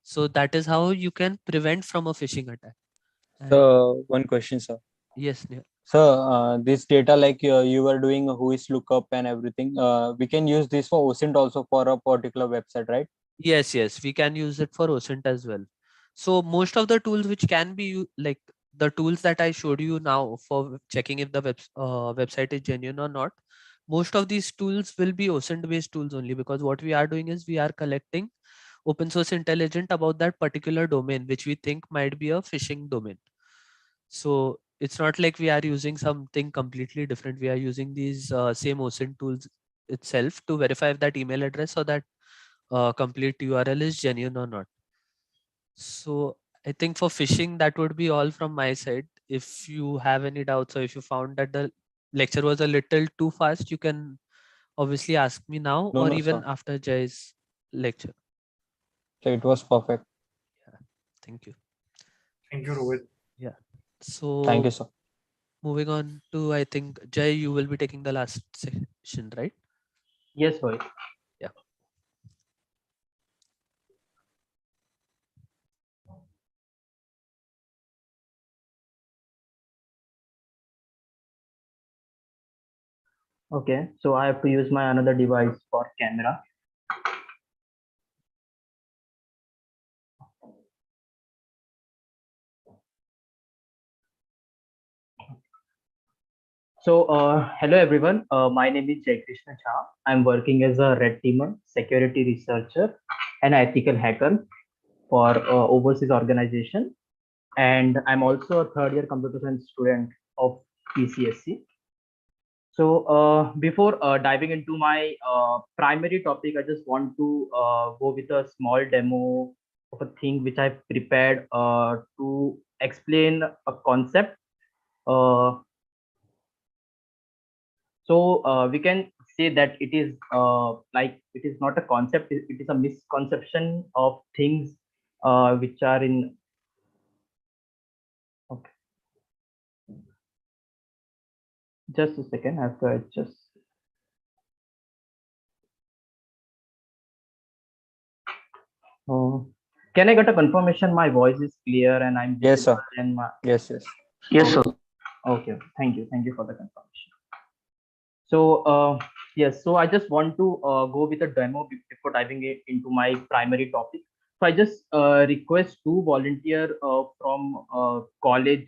So that is how you can prevent from a phishing attack. And So one question, sir. yes, Neil. So this data, like you were doing who is lookup and everything, we can use this for OSINT also for a particular website, right? Yes, we can use it for OSINT as well. So most of the tools which can be like the tools that I showed you now for checking if the website is genuine or not, most of these tools will be OSINT based tools only, because what we are doing is we are collecting open source intelligence about that particular domain which we think might be a phishing domain. So it's not like we are using something completely different. We are using these same OSINT tools itself to verify if that email address or that complete URL is genuine or not. So I think for phishing, that would be all from my side. If you have any doubts, or if you found that the lecture was a little too fast, you can obviously ask me now, No, or no, even sir. after Jay's lecture. So it was perfect. Yeah, thank you. Thank you, Rohit. Yeah. Thank So you, sir. moving on to, I think, Jay, you will be taking the last session, right? Yes, Rohit. Yeah. Okay, so I have to use my another device for camera. So, hello everyone. My name is Jay Krishna Jha. I'm working as a red teamer, security researcher, and ethical hacker for overseas organization, and I'm also a third year computer science student of PCSC. So, before diving into my primary topic, I just want to go with a small demo of a thing which I prepared to explain a concept. Uh, we can say that it is like it is not a concept, it is a misconception of things which are in. Okay, just a second, I have to adjust. Can I get a confirmation my voice is clear and I'm Yes, sir. and my. Yes, yes. Yes, sir. Okay, thank you for the confirmation. So yes, so I just want to go with a demo before diving into my primary topic. So I just request two volunteer from college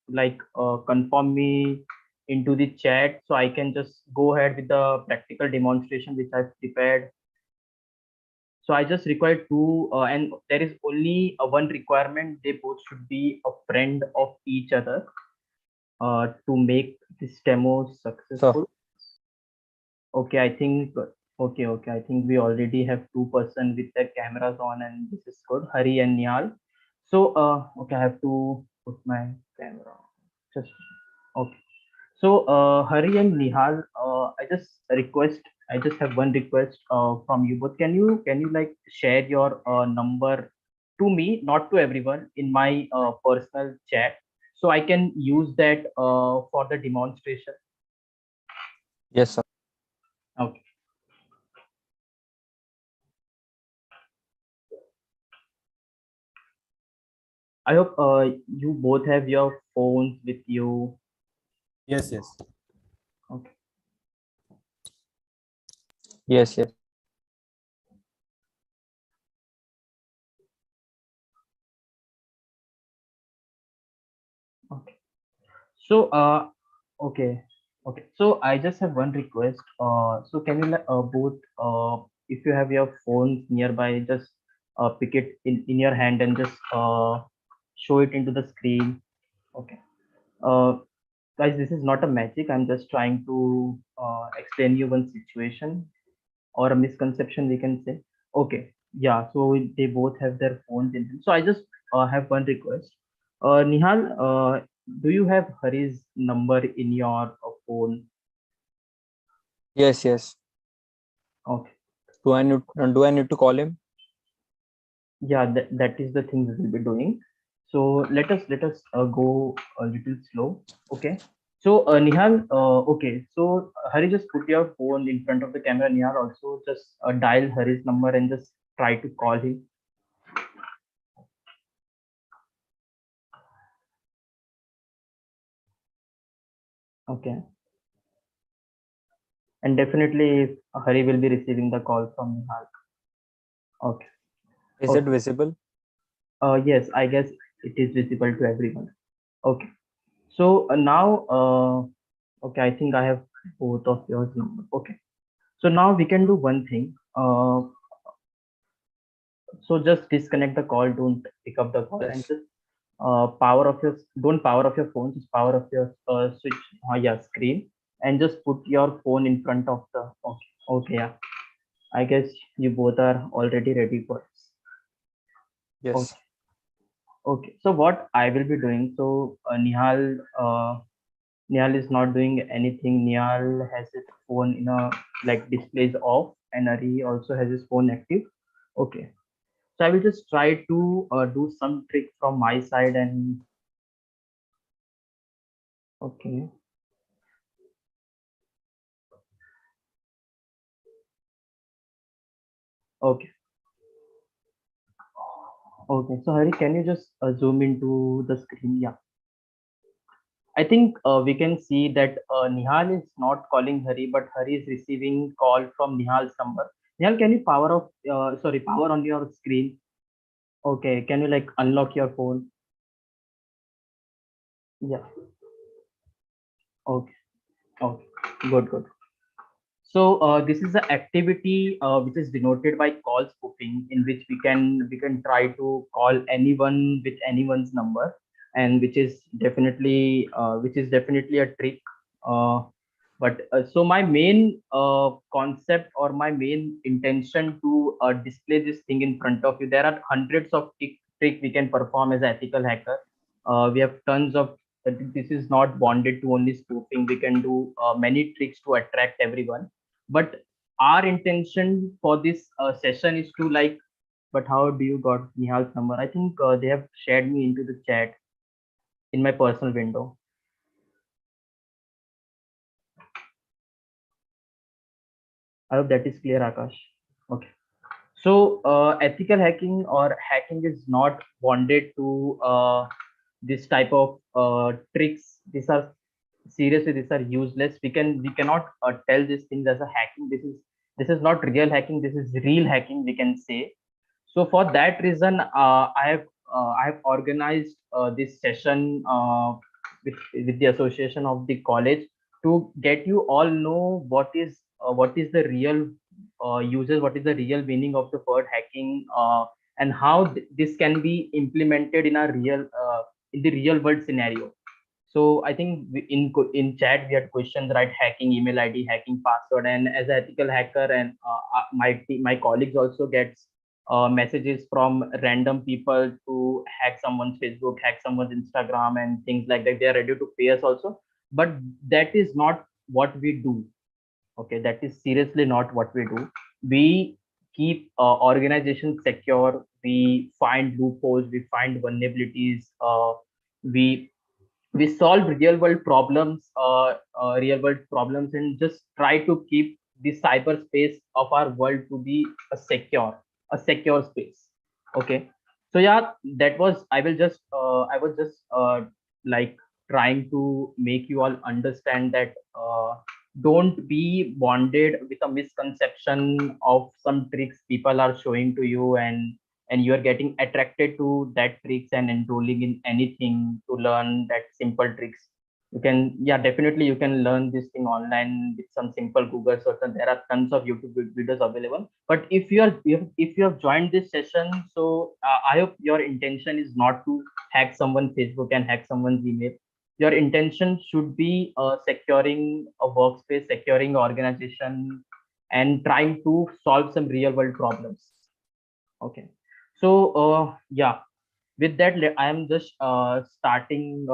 like confirm me into the chat, so I can just go ahead with the practical demonstration which I've prepared. So I just require two, and there is only one requirement. They both should be a friend of each other to make this demo successful. Okay, I think okay. I think we already have 2 person with their cameras on, and this is good. Hari and Nihal. So okay, I have to put my camera on. Just okay. So Hari and Nihal, I just have one request from you both. Can you like share your number to me, not to everyone, in my personal chat, so I can use that for the demonstration? Yes, sir. Okay. I hope you both have your phones with you. Yes, yes. Okay. Yes, yes. Okay. So okay. Okay. So I just have one request. So can you both if you have your phones nearby, just pick it in your hand and just show it into the screen. Okay. Uh, guys, this is not a magic. I'm just trying to explain you one situation or a misconception, we can say. Okay, yeah, so they both have their phones in them. So I just have one request. Nihal, do you have Hari's number in your phone? Yes, yes. Okay. Do I need to call him? Yeah, that is the thing we will be doing. So let us go a little slow. Okay. So Nihal, okay. So Hari, just put your phone in front of the camera. Nihal, also just dial Hari's number and just try to call him. Okay. And definitely Hari will be receiving the call from Nihal. Okay. Is it Okay. visible? Yes, I guess it is visible to everyone. Okay. So now, okay, I think I have both of yours number. Okay. So now we can do one thing. So just disconnect the call. Don't pick up the call and Yes. just power off your. Don't power off your phone. Just power off your switch. Yeah, screen, and just put your phone in front of the. Okay. Okay. Yeah. I guess you both are already ready for this. Yes. Okay. Okay. So what I will be doing. So Nihal is not doing anything. Nihal has his phone in a like displays off, and Ari also has his phone active. Okay. So I will just try to do some trick from my side and okay. Okay. Okay. So Hari, can you just zoom into the screen? Yeah. I think we can see that Nihal is not calling Hari, but Hari is receiving call from Nihal's number. Nihal, can you power off? Sorry, power on your screen. Okay. Can you like unlock your phone? Yeah. Okay. Okay. Good. Good. So this is the activity which is denoted by call spoofing, in which we can try to call anyone with anyone's number, and which is definitely a trick. Uh, but so my main concept or my main intention to display this thing in front of you, there are hundreds of trick we can perform as an ethical hacker. We have tons of. This is not bonded to only spoofing. We can do many tricks to attract everyone, but our intention for this session is to like, but how do you got Nihal's number? I think they have shared me into the chat in my personal window. I hope that is clear, Akash. Okay. So ethical hacking or hacking is not bonded to this type of tricks. These are useless. We cannot tell these things as a hacking. This is not real hacking. This is real hacking, we can say. So for that reason, I have organized this session with the association of the college to get you all know what is the real uses, what is the real meaning of the word hacking, and how this can be implemented in the real world scenario. So I think in chat we had questions, right? Hacking email ID, hacking password, and as an ethical hacker, and my colleagues also gets messages from random people to hack someone's Facebook, hack someone's Instagram, and things like that. They are ready to pay us also, but that is not what we do. Okay, that is seriously not what we do. We keep organizations secure. We find loopholes. We find vulnerabilities. We we solve real world problems, and just try to keep the cyberspace of our world to be a secure space. Okay. So yeah, that was I was just like trying to make you all understand that don't be bonded with a misconception of some tricks people are showing to you, and you are getting attracted to that tricks and enrolling in anything to learn that simple tricks. You can, yeah, definitely you can learn this thing online with some simple Google search, and there are tons of YouTube videos available. But if you are, if you have joined this session, so I hope your intention is not to hack someone's Facebook and hack someone's email. Your intention should be securing a workspace, securing organization, and trying to solve some real world problems. Okay, so yeah, with that, I am just starting.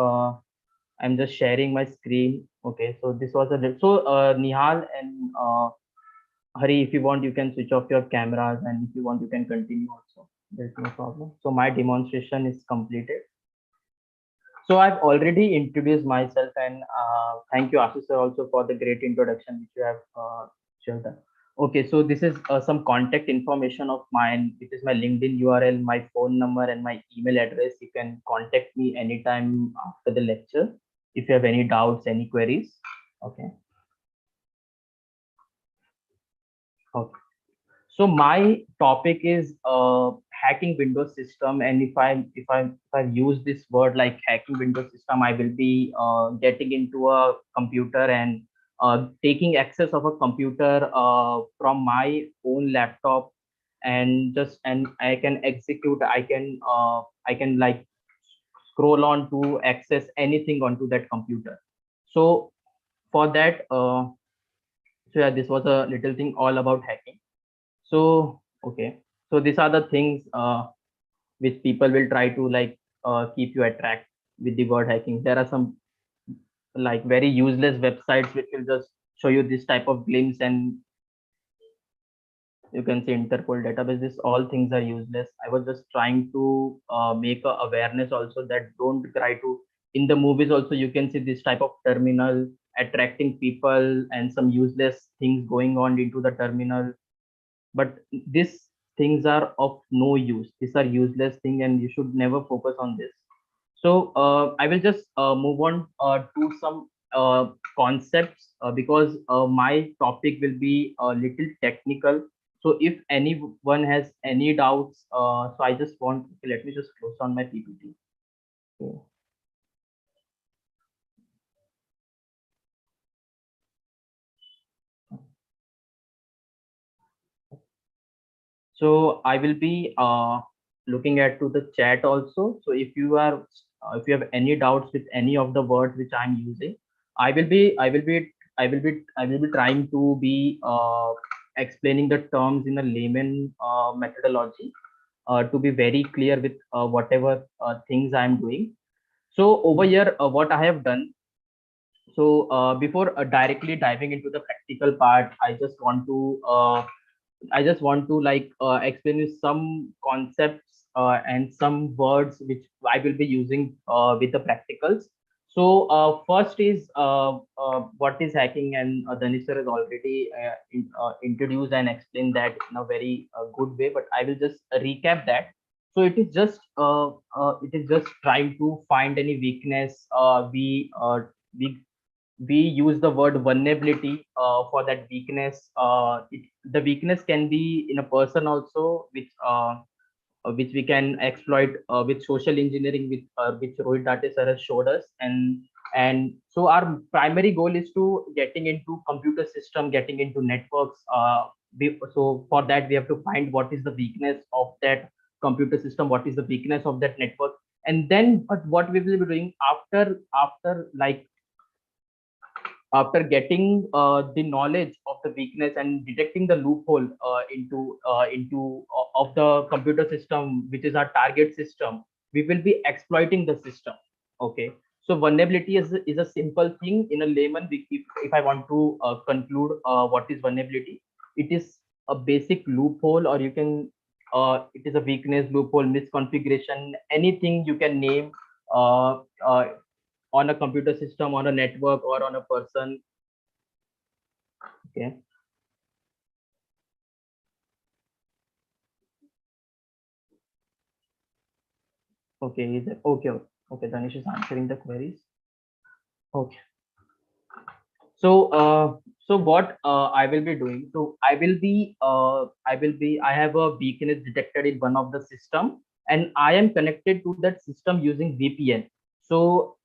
I'm just sharing my screen. Okay, so this was a so Nihal and Hari, if you want, you can switch off your cameras, and if you want, you can continue also. There's no problem. So my demonstration is completed. So I've already introduced myself, and thank you, Ashish sir, also for the great introduction which you have shared. Okay, so this is some contact information of mine. It is my LinkedIn URL, my phone number, and my email address. You can contact me anytime after the lecture if you have any doubts, any queries. Okay. Okay. So my topic is hacking Windows system, and if I use this word like hacking Windows system, I will be getting into a computer and taking access of a computer from my own laptop, and I can execute. I can like scroll on to access anything onto that computer. So for that, so yeah, this was a little thing all about hacking. So okay, so these are the things which people will try to like keep you attract with the word hacking. There are some like very useless websites which will just show you this type of glimpse, and you can see Interpol database. This all things are useless. I was just trying to make a awareness also that don't try to, in the movies also you can see this type of terminal attracting people and some useless things going on into the terminal, but these things are of no use. These are useless thing, and you should never focus on this. So I will just move on to some concepts because my topic will be a little technical. So if anyone has any doubts, so I just want, okay, let me just close on my PPT. Okay. So I will be looking at to the chat also. So if you have any doubts with any of the words which I'm using, I will be trying to be explaining the terms in a layman methodology to be very clear with whatever things I'm doing. So over here, what I have done. So before directly diving into the practical part, I just want to like explain you some concepts and some words which I will be using with the practicals. So first is what is hacking, and Danish sir has already introduced and explained that in a very good way. But I will just recap that. So it is just trying to find any weakness. We use the word vulnerability for that weakness. The weakness can be in a person also, which we can exploit with social engineering, which Rohit Date sir has showed us. And so our primary goal is to getting into computer system, getting into networks. So for that we have to find what is the weakness of that computer system, what is the weakness of that network, and then but what we will be doing after getting the knowledge of the weakness and detecting the loophole into of the computer system, which is our target system, we will be exploiting the system. Okay, so vulnerability is a simple thing in a layman. If I want to conclude what is vulnerability, it is a basic loophole, or you can it is a weakness, loophole, misconfiguration, anything you can name on a computer system, on a network, or on a person. Okay. Okay, is it okay? Okay, Danish is answering the queries. Okay. So So what I will be doing, so I have a weakness detected in one of the system, and I am connected to that system using VPN. So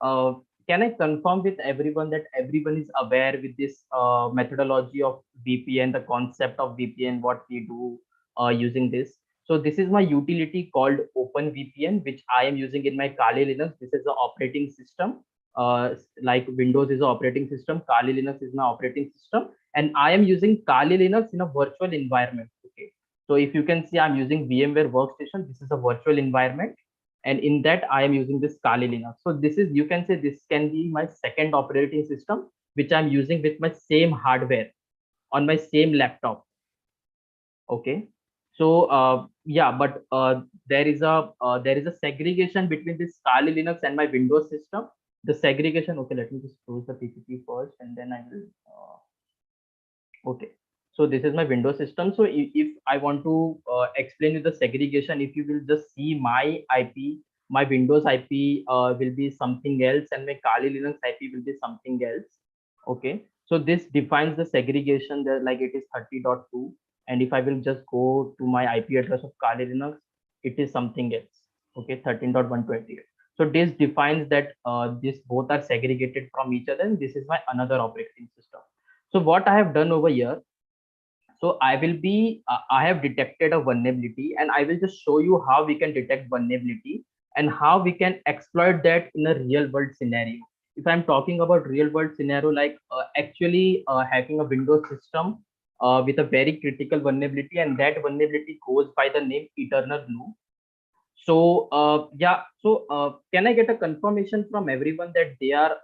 can I confirm with everyone that everyone is aware with this methodology of VPN, the concept of VPN, what we do using this? So this is my utility called OpenVPN, which I am using in my Kali Linux. This is the operating system. Like Windows is an operating system, Kali Linux is my operating system, and I am using Kali Linux in a virtual environment. Okay, so if you can see, I'm using VMware Workstation. This is a virtual environment, and in that I am using this Kali Linux. So this is, you can say, this can be my second operating system, which I'm using with my same hardware on my same laptop. Okay, so yeah, but there is a segregation between this Kali Linux and my Windows system. The segregation, okay, let me just close the PPT first, and then I will okay, so this is my Windows system. So if I want to explain you the segregation, if you will just see my IP, my Windows IP will be something else, and my Kali Linux IP will be something else. Okay, so this defines the segregation there, like it is 30.2, and if I will just go to my IP address of Kali Linux, it is something else. Okay, 13.128. So this defines that this both are segregated from each other, and this is my another operating system. So what I have done over here, so I will be I have detected a vulnerability, and I will just show you how we can detect vulnerability and how we can exploit that in a real world scenario. If I'm talking about real world scenario, like actually hacking a Windows system with a very critical vulnerability, and that vulnerability goes by the name Eternal Blue. So yeah, so can I get a confirmation from everyone that they are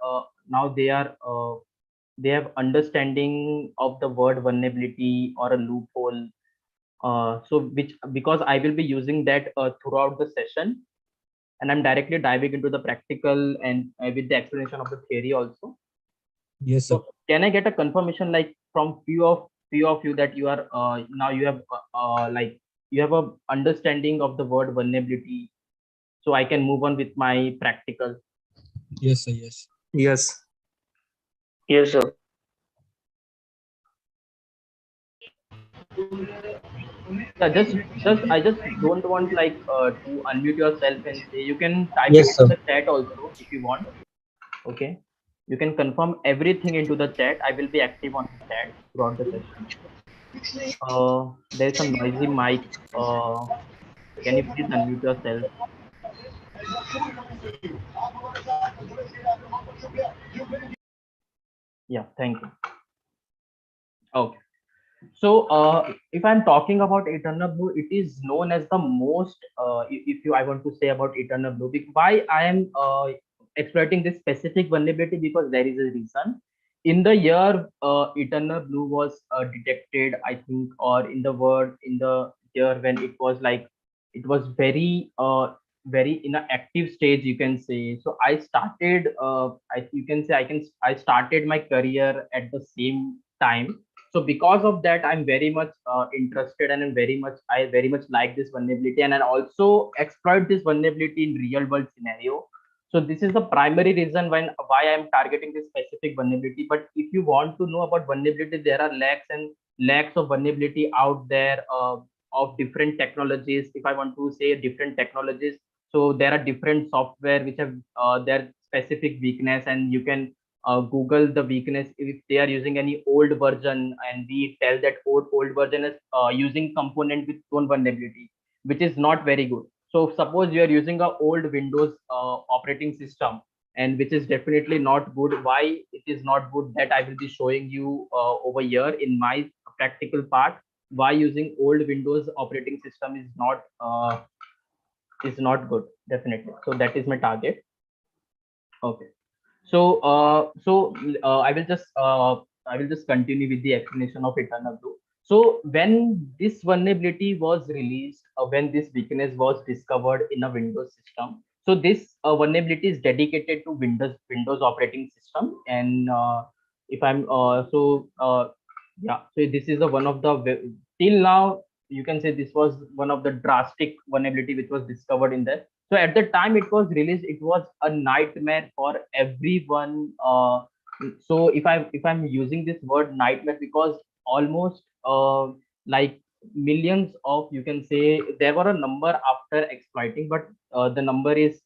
now they have understanding of the word vulnerability or a loophole? So which, because I will be using that throughout the session, and I'm directly diving into the practical and with the explanation of the theory also. Yes, sir. So can I get a confirmation, like from few of you, that you are now you have like you have a understanding of the word vulnerability, so I can move on with my practical. Yes, sir. Yes. Yes. Yes, sir. Yeah, just I just don't want like to unmute yourself and say, you can type it Yes, into sir. the chat also if you want. Okay, you can confirm everything into the chat. I will be active on the chat throughout the session. There's some noisy mic. Can you please unmute yourself? Yeah, thank you. Okay. So if I'm talking about Eternal Blue, it is known as the most, if you I want to say about Eternal Blue, why I am exploiting this specific vulnerability, because there is a reason. In the year Eternal Blue was detected, I think, or in the word, in the year when it was like, it was very in an active stage, you can say. So I started you can say I started my career at the same time. So because of that, I'm very much interested, and I very much like this vulnerability, and I also exploit this vulnerability in real world scenario. So this is the primary reason why I'm targeting this specific vulnerability. But if you want to know about vulnerability, there are lakhs and lakhs of vulnerability out there of different technologies. If I want to say different technologies, so there are different software which have their specific weakness, and you can Google the weakness if they are using any old version, and we tell that old version is using component with known vulnerability, which is not very good. So suppose you are using a old Windows operating system, and which is definitely not good. Why it is not good, that I will be showing you over here in my practical part. Why using old Windows operating system is not good, definitely. So that is my target. Okay. So, I will just continue with the explanation of Eternal Blue. So, when this vulnerability was released, when this weakness was discovered in a Windows system, so this vulnerability is dedicated to Windows operating system. And if I'm yeah, so this is one of the till now, you can say this was one of the drastic vulnerability which was discovered in there. So at the time it was released, it was a nightmare for everyone So if I'm using this word nightmare, because almost like millions of, you can say, there were a number after exploiting, but the number is,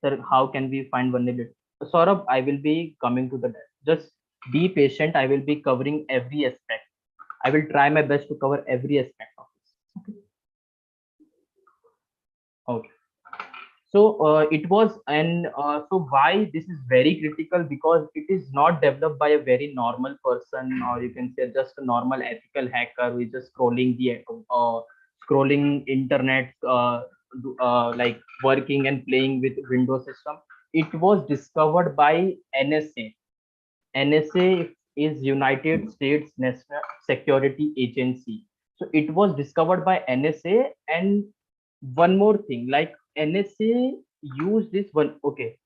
sir, how can we find vulnerability? Saurabh, I will be coming to the desk. Just be patient. I will be covering every aspect. I will try my best to cover every aspect of this. Okay. So it was, and so why this is very critical, because it is not developed by a very normal person, or you can say just a normal ethical hacker who is just scrolling the scrolling internet, like working and playing with Windows system. It was discovered by NSA. NSA is United States National Security Agency. So it was discovered by NSA. And one more thing, like NSA used this one. Okay,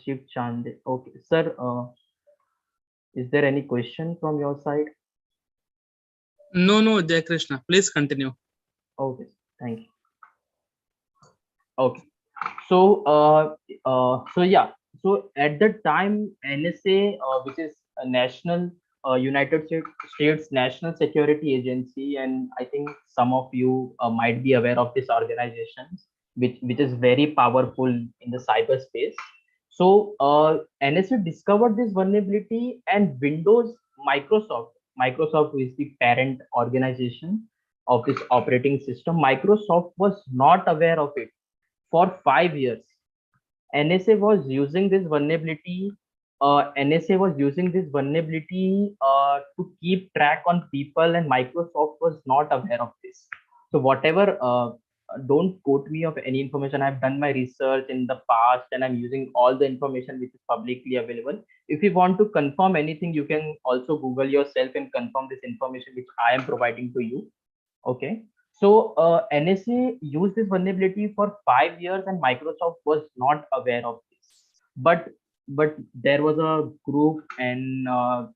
Shiv Chande. Okay, sir. Is there any question from your side? No, Jai Krishna. Please continue. Okay, thank you. Okay, so so yeah, so at the time NSA, which is a national United States National Security Agency, and I think some of you might be aware of this organization, which is very powerful in the cyberspace. So NSA discovered this vulnerability, and Microsoft, who is the parent organization of this operating system, Microsoft was not aware of it for 5 years. NSA was using this vulnerability. NSA was using this vulnerability to keep track on people, and Microsoft was not aware of this. So whatever, don't quote me of any information. I've done my research in the past, and I'm using all the information which is publicly available. If you want to confirm anything, you can also Google yourself and confirm this information which I am providing to you. Okay. So NSA used this vulnerability for 5 years, and Microsoft was not aware of this. But there was a group, and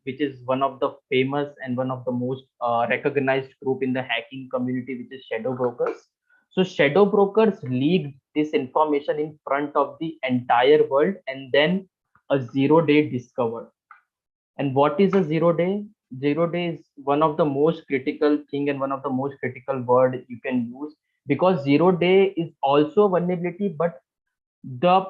which is one of the famous and one of the most recognized group in the hacking community, which is shadow brokers. So shadow brokers leaked this information in front of the entire world, and then a 0 day discovered. And what is a 0 day? 0 day is one of the most critical thing and one of the most critical word you can use, because 0 day is also a vulnerability, but the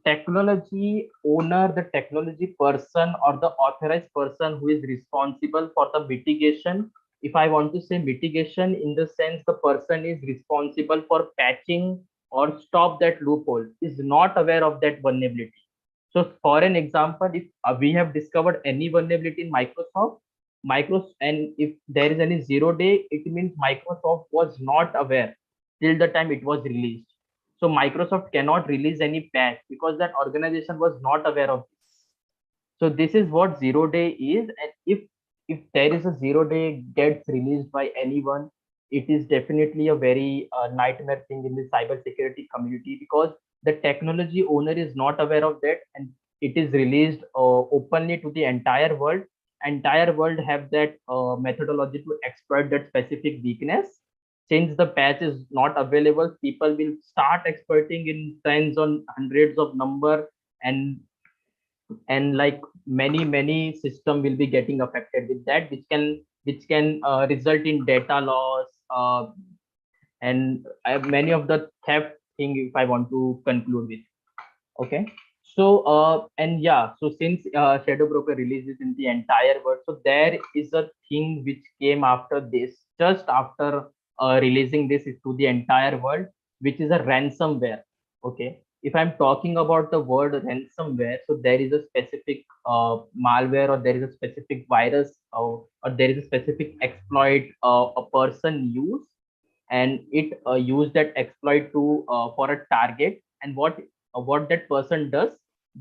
technology owner, the technology person, or the authorized person who is responsible for the mitigation. If I want to say mitigation, in the sense the person is responsible for patching or stop that loophole, is not aware of that vulnerability. So for an example, if we have discovered any vulnerability in Microsoft, and if there is any 0 day, it means Microsoft was not aware till the time it was released. So Microsoft cannot release any patch because that organization was not aware of this. So this is what 0 day is. And if there is a 0 day gets released by anyone, it is definitely a very nightmare thing in the cybersecurity community, because the technology owner is not aware of that, and it is released openly to the entire world. Entire world have that methodology to exploit that specific weakness. Since the patch is not available, people will start exploiting in tens on hundreds of number, and like many system will be getting affected with that, which can result in data loss, and many of the theft thing, if I want to conclude with. Okay. So and yeah, so since shadow broker releases in the entire world, so there is a thing which came after this, just after releasing this to the entire world, which is a ransomware. Okay. If I'm talking about the word ransomware, so there is a specific malware, or there is a specific virus, or there is a specific exploit a person use, and it use that exploit to for a target. And what that person does,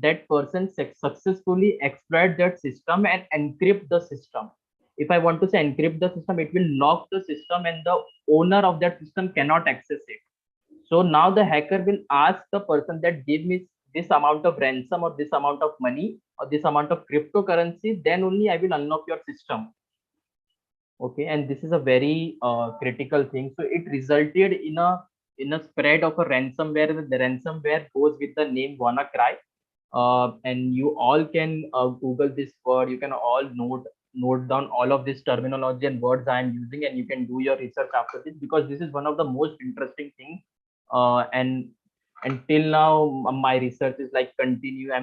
that person successfully exploit that system and encrypt the system. If I want to say encrypt the system, it will lock the system, and the owner of that system cannot access it. So now the hacker will ask the person that give me this amount of ransom, or this amount of money, or this amount of cryptocurrency, then only I will unlock your system. Okay. And this is a very critical thing. So it resulted in a spread of a ransomware. The ransomware goes with the name WannaCry. and you all can Google this word. You can all note down all of this terminology and words I am using, and you can do your research after this, because this is one of the most interesting things. And until now, my research is like I'm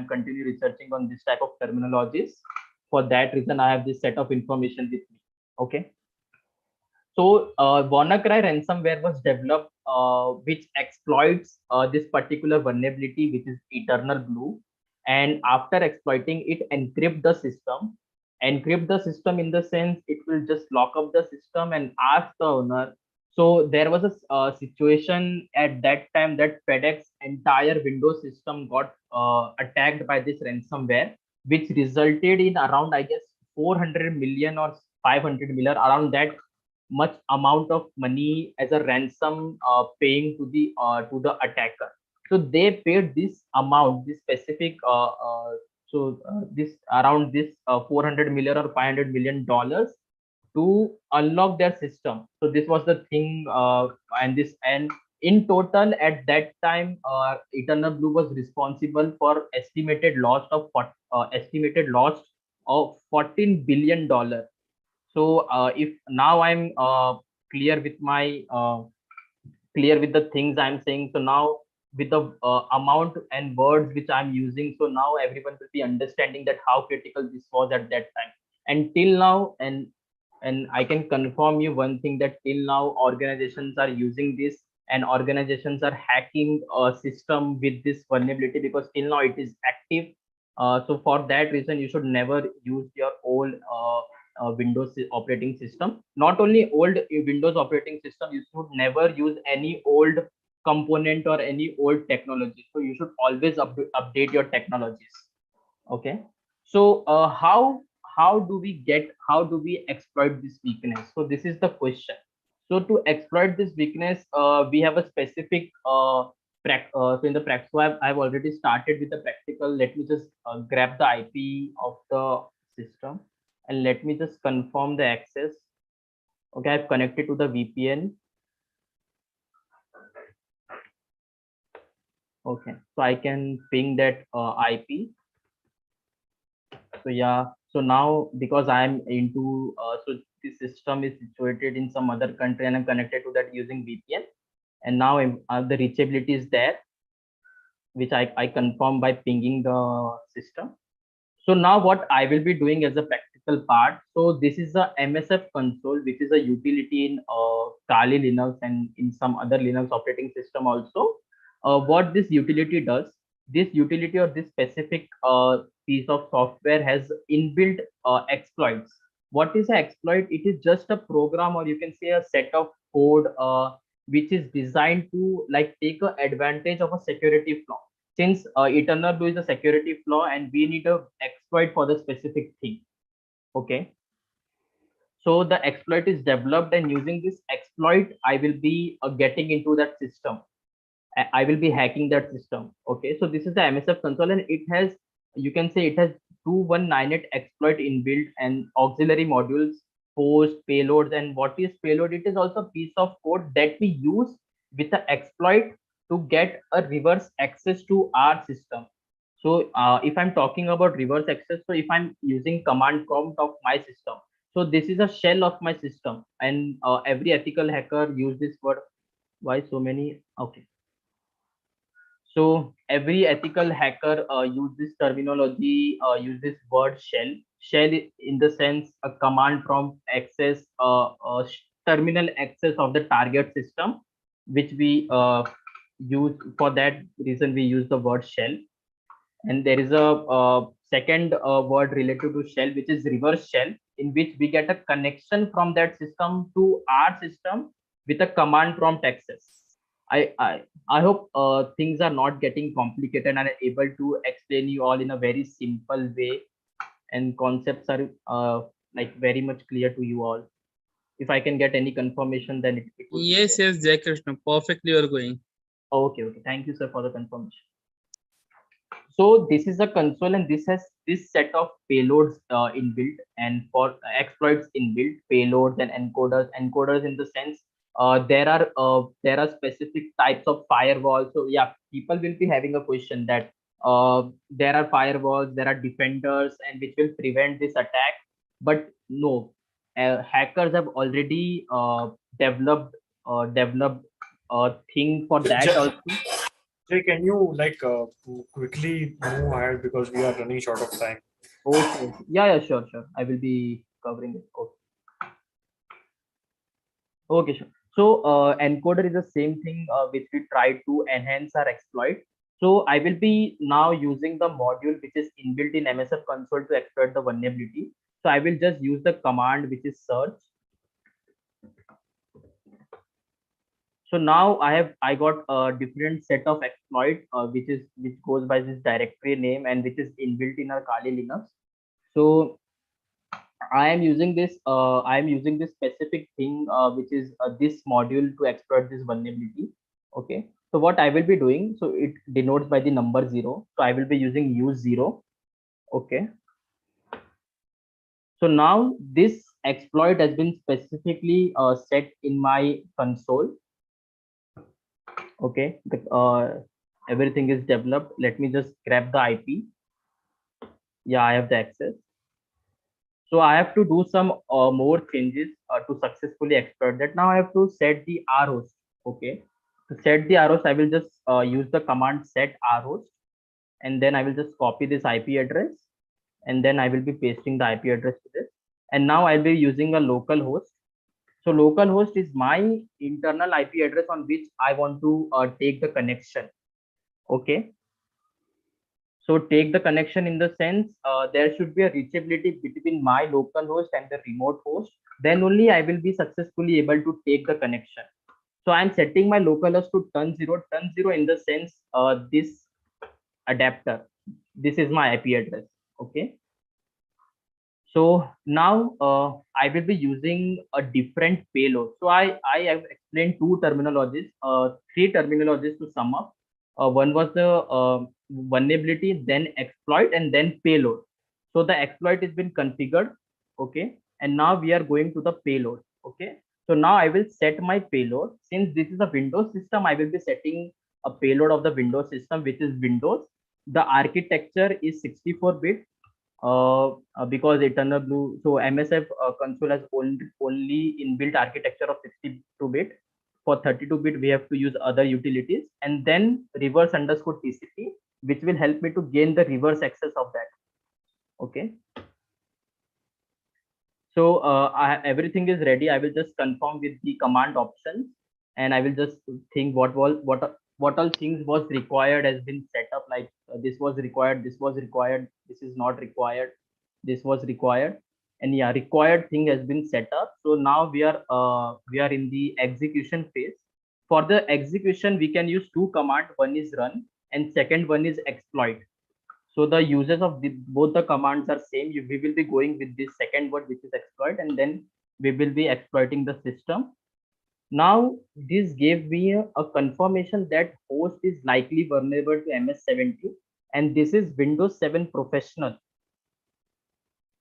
continue researching on this type of terminologies. For that reason, I have this set of information with me. Okay. So WannaCry ransomware was developed, which exploits this particular vulnerability, which is eternal blue. And after exploiting it, encrypt the system. Encrypt the system in the sense it will just lock up the system and ask the owner. So there was a situation at that time that FedEx entire Windows system got attacked by this ransomware, which resulted in around, I guess, 400 million or 500 million, around that much amount of money as a ransom paying to the attacker. So they paid this amount, this specific this around this 400 million or 500 million dollars to unlock their system. So this was the thing, and in total at that time, Eternal Blue was responsible for estimated loss of $14 billion. So if now I'm clear with my clear with the things I'm saying, so now with the amount and words which I'm using, so now everyone will be understanding that how critical this was at that time. And till now, and I can confirm you one thing, that till now organizations are using this, and organizations are hacking a system with this vulnerability, because till now it is active. So for that reason, you should never use your old Windows operating system. Not only old Windows operating system, you should never use any old component or any old technology. So you should always update your technologies. Okay. So how do we exploit this weakness? So this is the question. So to exploit this weakness, we have a specific so in the practice, so I've already started with the practical. Let me just grab the IP of the system, and let me just confirm the access. Okay, I've connected to the VPN. Okay, so I can ping that IP. So yeah, so now because I'm into so the system is situated in some other country, and I'm connected to that using VPN, and now the reachability is there, which I confirm by pinging the system. So now what I will be doing as a practical part. So this is a MSF console, which is a utility in Kali Linux and in some other Linux operating system also. What this utility does, this utility or this specific piece of software has inbuilt exploits. What is an exploit? It is just a program, or you can say a set of code which is designed to like take a advantage of a security flaw. Since Eternal Blue is a security flaw, and we need a exploit for the specific thing. Okay. So the exploit is developed, and using this exploit, I will be getting into that system. I will be hacking that system. Okay. So this is the MSF console, and it has, you can say it has 2198 exploit inbuilt and auxiliary modules, host, payloads. And what is payload? It is also a piece of code that we use with the exploit to get a reverse access to our system. So if I'm talking about reverse access, so if I'm using command prompt of my system, so this is a shell of my system, and every ethical hacker use this word. Why so many? Okay. So every ethical hacker use this terminology, use this word shell. Shell in the sense a command prompt access, terminal access of the target system, which we use. For that reason, we use the word shell. And there is a second word related to shell, which is reverse shell, in which we get a connection from that system to our system with a command prompt access. I hope things are not getting complicated, and I'm able to explain you all in a very simple way, and concepts are like very much clear to you all. If I can get any confirmation, then it would Yes, Jai Krishna, perfectly you are going. Okay. Thank you, sir, for the confirmation. So this is a console, and this has this set of payloads inbuilt, and for exploits inbuilt, payloads and encoders. Encoders in the sense there are specific types of firewalls. So yeah, people will be having a question that there are firewalls, there are defenders, and which will prevent this attack. But no, hackers have already developed a thing for that also. Jay, can you like quickly move ahead because we are running short of time? Okay. Yeah, sure. I will be covering it. Okay, sure. So encoder is the same thing which we try to enhance our exploit. So I will be now using the module which is inbuilt in MSF console to exploit the vulnerability. So I will just use the command which is search. So now I got a different set of exploit which goes by this directory name and which is inbuilt in our Kali Linux. So I am using this specific thing which is this module to exploit this vulnerability. Okay. So what I will be doing, so it denotes by the number 0. So I will be using use 0. Okay. So now this exploit has been specifically set in my console. Okay. Everything is developed. Let me just grab the IP. Yeah, I have the access. So I have to do some more changes to successfully exploit that. Now I have to set the rhost. Okay. To set the rhost, I will just use the command set rhost, and then I will just copy this IP address, and then I will be pasting the IP address to this. And now I'll be using a local host. So local host is my internal IP address on which I want to take the connection. Okay. So take the connection in the sense there should be a reachability between my local host and the remote host. Then only I will be successfully able to take the connection. So I'm setting my local host to turn zero in the sense this adapter. This is my IP address. Okay. So now I will be using a different payload. So I have explained three terminologies to sum up. One was the vulnerability, then exploit, and then payload. So the exploit has been configured. Okay. And now we are going to the payload. Okay. So now I will set my payload. Since this is a Windows system, I will be setting a payload of the Windows system, which is Windows. The architecture is 64-bit. Because Eternal Blue, so MSF console has only inbuilt architecture of 62-bit. For 32-bit, we have to use other utilities, and then reverse_TCP, which will help me to gain the reverse access of that. Okay. So everything is ready. I will just confirm with the command options, and I will just think what all things was required has been set up. Like this was required, this is not required, this was required, and yeah, required thing has been set up. So now we are in the execution phase. For the execution, we can use two commands. One is run, and second one is exploit. So the uses of both the commands are same. We will be going with this second word, which is exploit, and then we will be exploiting the system. Now this gave me a confirmation that host is likely vulnerable to MS-70, and this is Windows 7 Professional.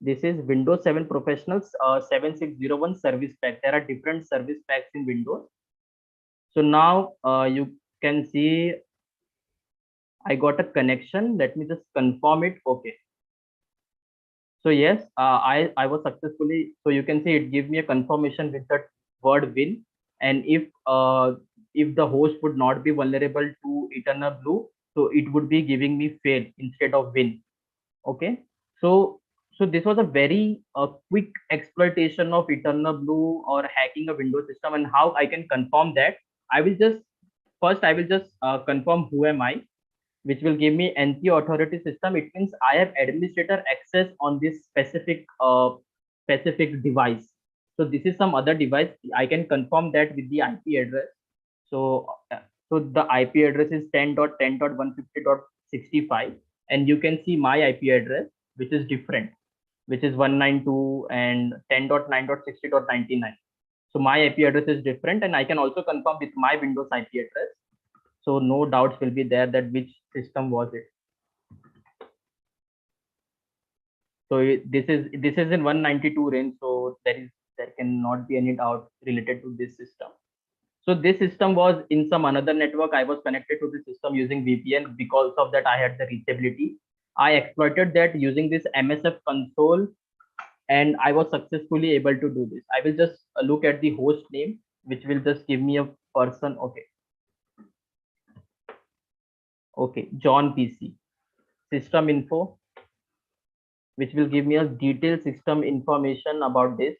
This is Windows 7 Professionals 7601 service pack. There are different service packs in Windows. So now you can see I got a connection. Let me just confirm it. Okay. So yes, I was successfully. So you can see it give me a confirmation with the word win. And if the host would not be vulnerable to Eternal Blue, so it would be giving me fail instead of win. Okay. So this was a very quick exploitation of Eternal Blue or hacking a Windows system, and how I can confirm that. I will just confirm who am I, which will give me NT authority system. It means I have administrator access on this specific device. So this is some other device. I can confirm that with the IP address. So the IP address is 10.10.150.65, and you can see my IP address, which is different, which is 192 and 10.9.60.99. So my IP address is different, and I can also confirm with my Windows IP address. So no doubts will be there that which system was it. So this is in 192 range. So there cannot be any doubt related to this system. So this system was in some another network. I was connected to the system using VPN. Because of that, I had the reachability. I exploited that using this MSF console, and I was successfully able to do this. I will just look at the host name, which will just give me a person. Okay, John PC. System info, which will give me a detailed system information about this.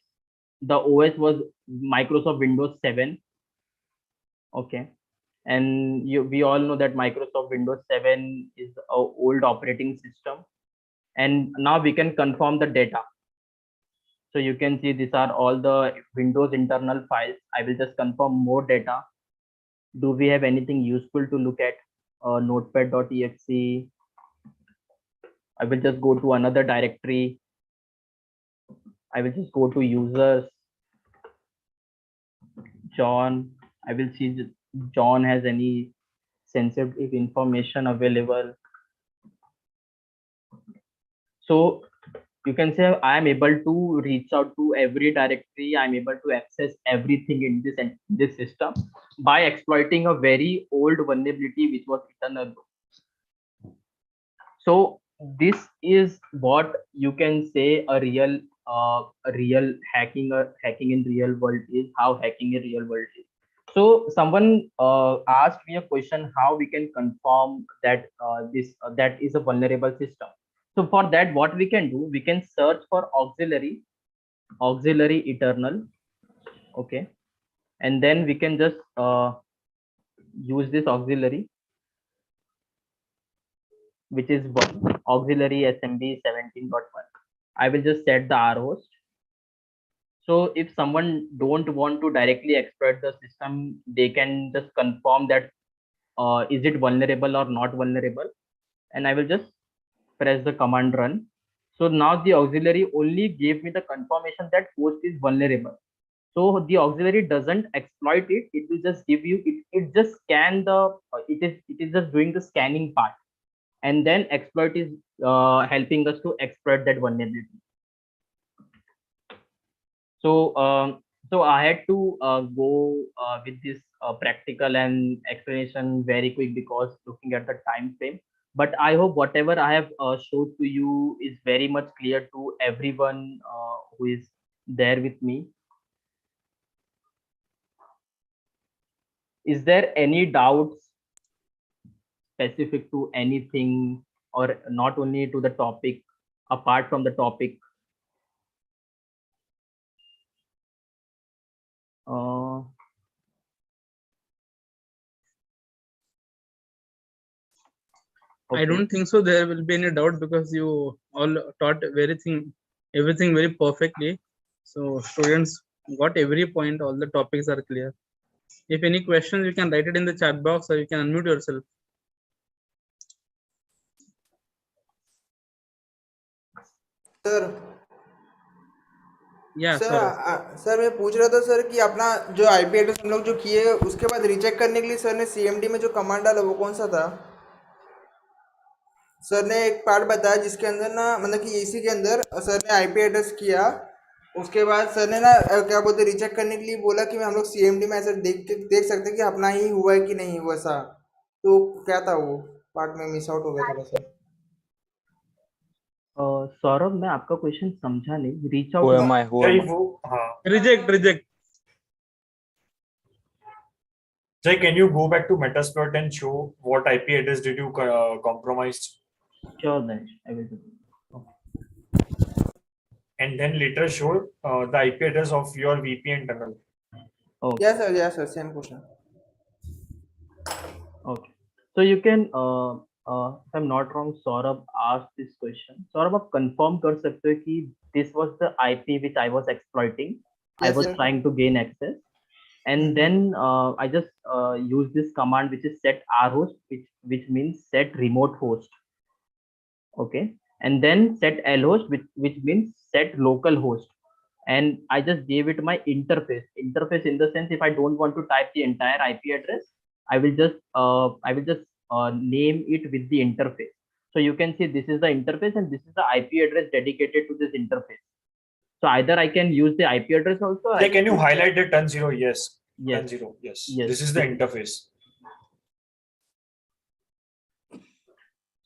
The OS was Microsoft Windows 7. Okay. And we all know that Microsoft Windows 7 is an old operating system. And now we can confirm the data. So you can see these are all the Windows internal files. I will just confirm more data. Do we have anything useful to look at? Notepad.exe. I will just go to another directory. I will just go to users. John. I will see John has any sensitive information available. So you can say I am able to reach out to every directory. I'm able to access everything in this system by exploiting a very old vulnerability which was eternal. So this is what you can say a real hacking or hacking in real world is, how hacking in real world is. So someone asked me a question, how we can confirm that that is a vulnerable system. So for that, what we can do, we can search for auxiliary eternal. Okay. And then we can just use this auxiliary, which is auxiliary SMB 17.1. I will just set the R host. So if someone don't want to directly exploit the system, they can just confirm that is it vulnerable or not vulnerable. And I will just press the command run. So now the auxiliary only gave me the confirmation that host is vulnerable. So the auxiliary doesn't exploit it. It will just give you, it just scan the, it is just doing the scanning part. And then exploit is helping us to exploit that vulnerability. So so I had to go with this practical and explanation very quick because looking at the time frame. But I hope whatever I have showed to you is very much clear to everyone who is there with me. Is there any doubts specific to anything or not only to the topic, apart from the topic? I don't think so. There will be any doubt because you all taught everything very perfectly. So students got every point. All the topics are clear. If any questions, you can write it in the chat box or you can unmute yourself. Sir Yeah, sir मैं पूछ रहा था sir कि अपना जो IP address हम लोग जो किए उसके बाद रीचेक करने के लिए सर ने सीएमडी में जो कमांड डाला वो कौन सा था? सर ने एक पार्ट बताया जिसके अंदर ना मतलब कि इसी के अंदर सर ने आईपी एड्रेस किया, उसके बाद सर ने ना क्या बोलते रीचेक करने के लिए बोला कि हम लोग सीएमडी में ऐसे देख सकते हैं कि अपना ही हुआ है कि नहीं हुआ सा, तो क्या था वो पार्ट में मिस आउट हो गया थोड़ा सा। सौरभ मैं आपका क्वेश्चन समझा नहीं। Reach out reject Jay, can you go back to Metasploit and show what IP address did you compromise? Sure, Dinesh, I will do. And then later show the IP address of your VPN tunnel. Okay. Yes, sir, same question. Okay. So you can, if I'm not wrong, Saurabh asked this question. Saurabh, आप confirm कर सकते हो कि this was the IP which I was exploiting. Yes, I was sir. trying to gain access. And then I just use this command which is set rhost, which means set remote host. Okay. And then set lhost, which means set local host. And I just gave it my interface. Interface in the sense, if I don't want to type the entire IP address, I will just name it with the interface. So you can see this is the interface and this is the IP address dedicated to this interface. So either I can use the IP address also. Jay, can you highlight the 10-0? Yes. Yes. 10. Yes. Yes. This is the interface.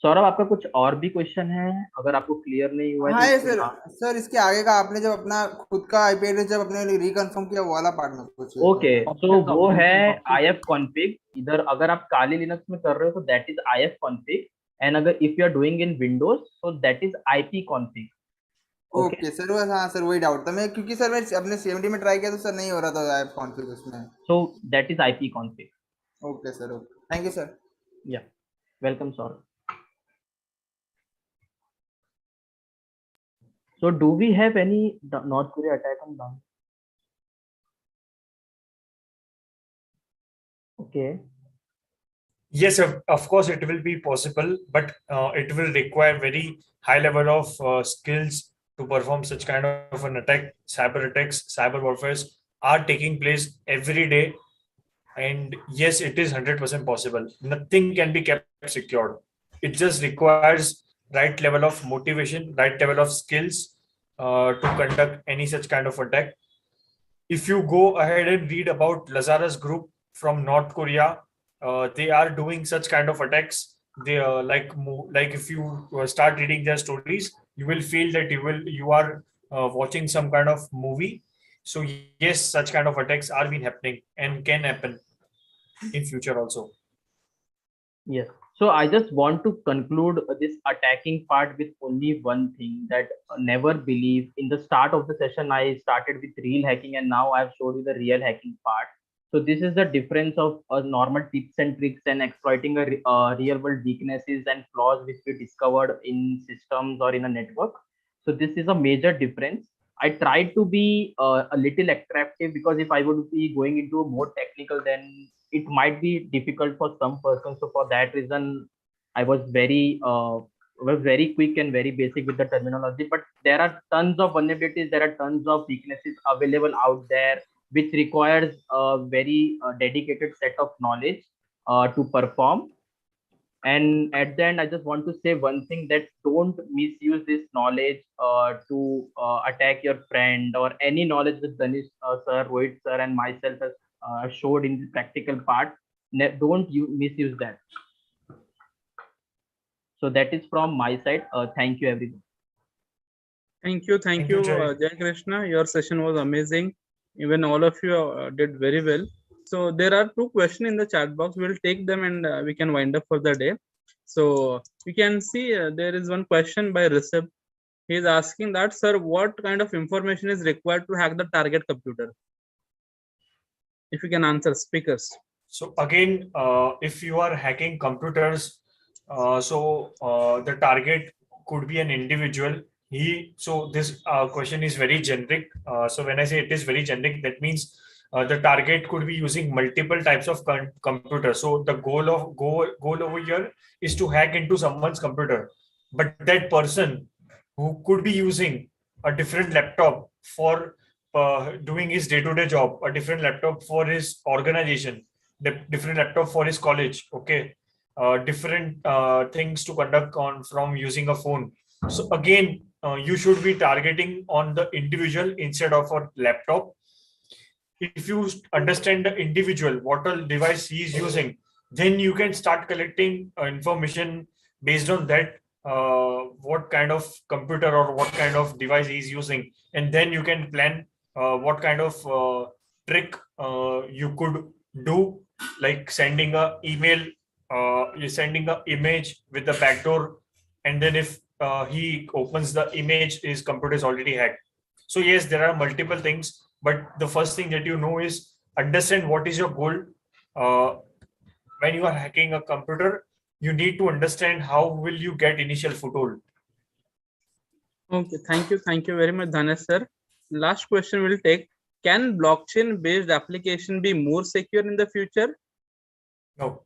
Saurabh, आपका कुछ और भी question है? अगर आपको clear नहीं हुआ है हाँ तो सर, सर इसके आगे का आपने जब अपना खुद का आईपी एड्रेस जब अपने रिकन्फर्म किया वो वाला पार्ट में कुछ ओके, तो वो है IF config. इधर अगर आप काली लिनक्स में कर रहे हो तो that is IF config, and अगर if you are doing in Windows तो that is IP config. Okay sir, वो हाँ सर वही डाउट था मैं, क्योंकि सर मैं अपने CMD में ट्राई किया तो सर नहीं हो रहा था ऐप कॉन्फ़िग उसमें. So that is IP config. Okay sir, okay, thank you sir. Yeah, welcome Saurabh. So do we have any North Korea attack on Bangladesh? Okay. Yes, of course, it will be possible, but it will require very high level of skills to perform such kind of an attack. Cyber attacks, cyber warfare are taking place every day. And yes, it is 100% possible. Nothing can be kept secured. It just requires right level of motivation, right level of skills to conduct any such kind of attack. If you go ahead and read about Lazarus Group from North Korea, they are doing such kind of attacks. They like if you start reading their stories, you will feel that you are watching some kind of movie. So yes, such kind of attacks are been happening and can happen in future also. Yes. So I just want to conclude this attacking part with only one thing, that never believe. In the start of the session, I started with real hacking, and now I've showed you the real hacking part. So this is the difference of normal tips and tricks and exploiting a real world weaknesses and flaws which we discovered in systems or in a network. So this is a major difference. I tried to be a little attractive, because if I would be going into more technical, then it might be difficult for some persons. So for that reason, I was very quick and very basic with the terminology. But there are tons of vulnerabilities, there are tons of weaknesses available out there, which requires a very dedicated set of knowledge to perform. And at the end, I just want to say one thing, that don't misuse this knowledge to attack your friend, or any knowledge that Danish sir, Rohit sir, and myself has showed in the practical part. Don't misuse that. So that is from my side. Thank you, everyone. Thank you, Jai Krishna. Your session was amazing. Even all of you did very well. So there are 2 questions in the chat box. We'll take them and we can wind up for the day. So you can see there is one question by Rishabh. He is asking that, sir, what kind of information is required to hack the target computer? If you can answer, speakers. So again, if you are hacking computers, the target could be an individual. So this question is very generic. So when I say it is very generic, that means the target could be using multiple types of computers. So the goal over here is to hack into someone's computer, but that person who could be using a different laptop for doing his day-to-day job, a different laptop for his organization, different laptop for his college, okay, different things to conduct on from using a phone. So again, you should be targeting on the individual instead of a laptop. If you understand the individual, what all device he is using, then you can start collecting information based on that, what kind of computer or what kind of device he is using, and then you can plan what kind of trick you could do, like sending a email, you're sending an image with the backdoor, and then if he opens the image, his computer is already hacked. So yes, there are multiple things, but the first thing that you know is understand what is your goal. When you are hacking a computer, you need to understand how will you get initial foothold. Okay, thank you very much, Dhanesh sir. Last question we'll take. Can blockchain-based application be more secure in the future? No.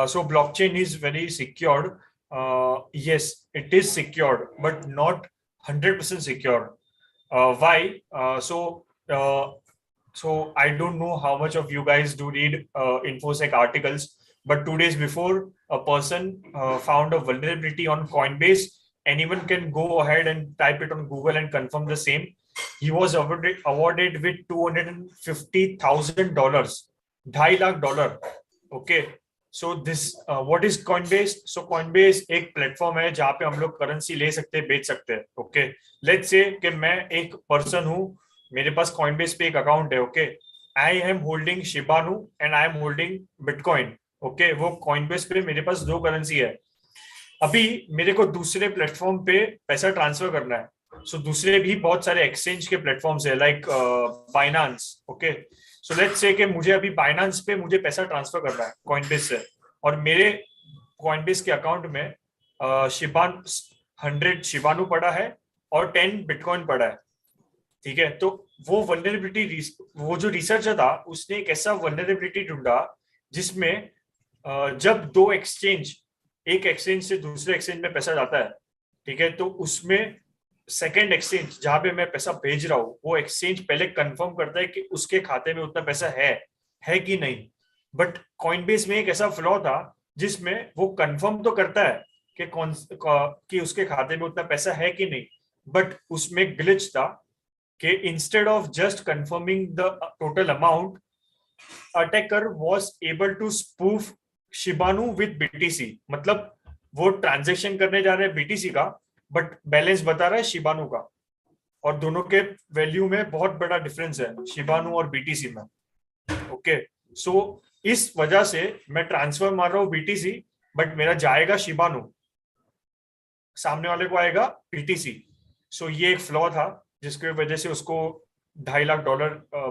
So blockchain is very secured. Yes, it is secured, but not 100% secure. Why? So I don't know how much of you guys do read InfoSec articles, but 2 days before, a person found a vulnerability on Coinbase. Anyone can go ahead and type it on Google and confirm the same. he was awarded with $250,000, $2.5 lakh. Okay, so this what is Coinbase? So Coinbase एक platform है जहाँ पे हम लोग currency ले सकते हैं, बेच सकते हैं. ओके, लेट्स से कि मैं एक पर्सन हूँ, मेरे पास Coinbase पे एक अकाउंट है. Okay, I am holding Shiba Inu and I am holding bitcoin. Okay, वो Coinbase पे मेरे पास दो करेंसी है. अभी मेरे को दूसरे प्लेटफॉर्म पे पैसा ट्रांसफर करना है. सो दूसरे भी बहुत सारे एक्सचेंज के प्लेटफॉर्म्स है, like Binance. Okay, so let's say कि मुझे अभी बाइनांस पे मुझे पैसा ट्रांसफर करना है Coinbase से, और मेरे Coinbase के अकाउंट में शिबान 100 शिबानु पड़ा है और 10 बिटकॉइन पड़ा है. ठीक है, तो वो वल्नरेबिलिटी, वो जो रिसर्चर था उसने एक ऐसा वल्नरेबिलिटी ढूंढा जिसमें जब दो एक्सचेंज, एक एक्सचेंज से दूसरे एक्सचेंज में पैसा जाता है, ठीक है, तो उसमें सेकंड एक्सचेंज जहां पे मैं पैसा भेज रहा हूँ, वो एक्सचेंज पहले कंफर्म करता है कि उसके खाते में उतना पैसा है कि नहीं. बट Coinbase में एक ऐसा फ्लॉ था जिसमें वो कंफर्म तो करता है कि उसके खाते में उतना पैसा है कि नहीं, बट उसमें ग्लिच था कि instead of just confirming the total amount, attacker was able to spoof Shiba Inu with BTC. मतलब वो ट्रांजैक्शन करने जा रहे हैं BTC का, बट बैलेंस बता रहा है शिबानु का, और दोनों के वैल्यू में बहुत बड़ा डिफरेंस है शिबानु और BTC में. ओके, सो इस वजह से मैं ट्रांसफर मार रहा हूँ BTC, बट मेरा जाएगा शिबानु, सामने वाले को आएगा BTC. सो ये एक फ्लॉ था जिसकी वजह से उसको $2.5 लाख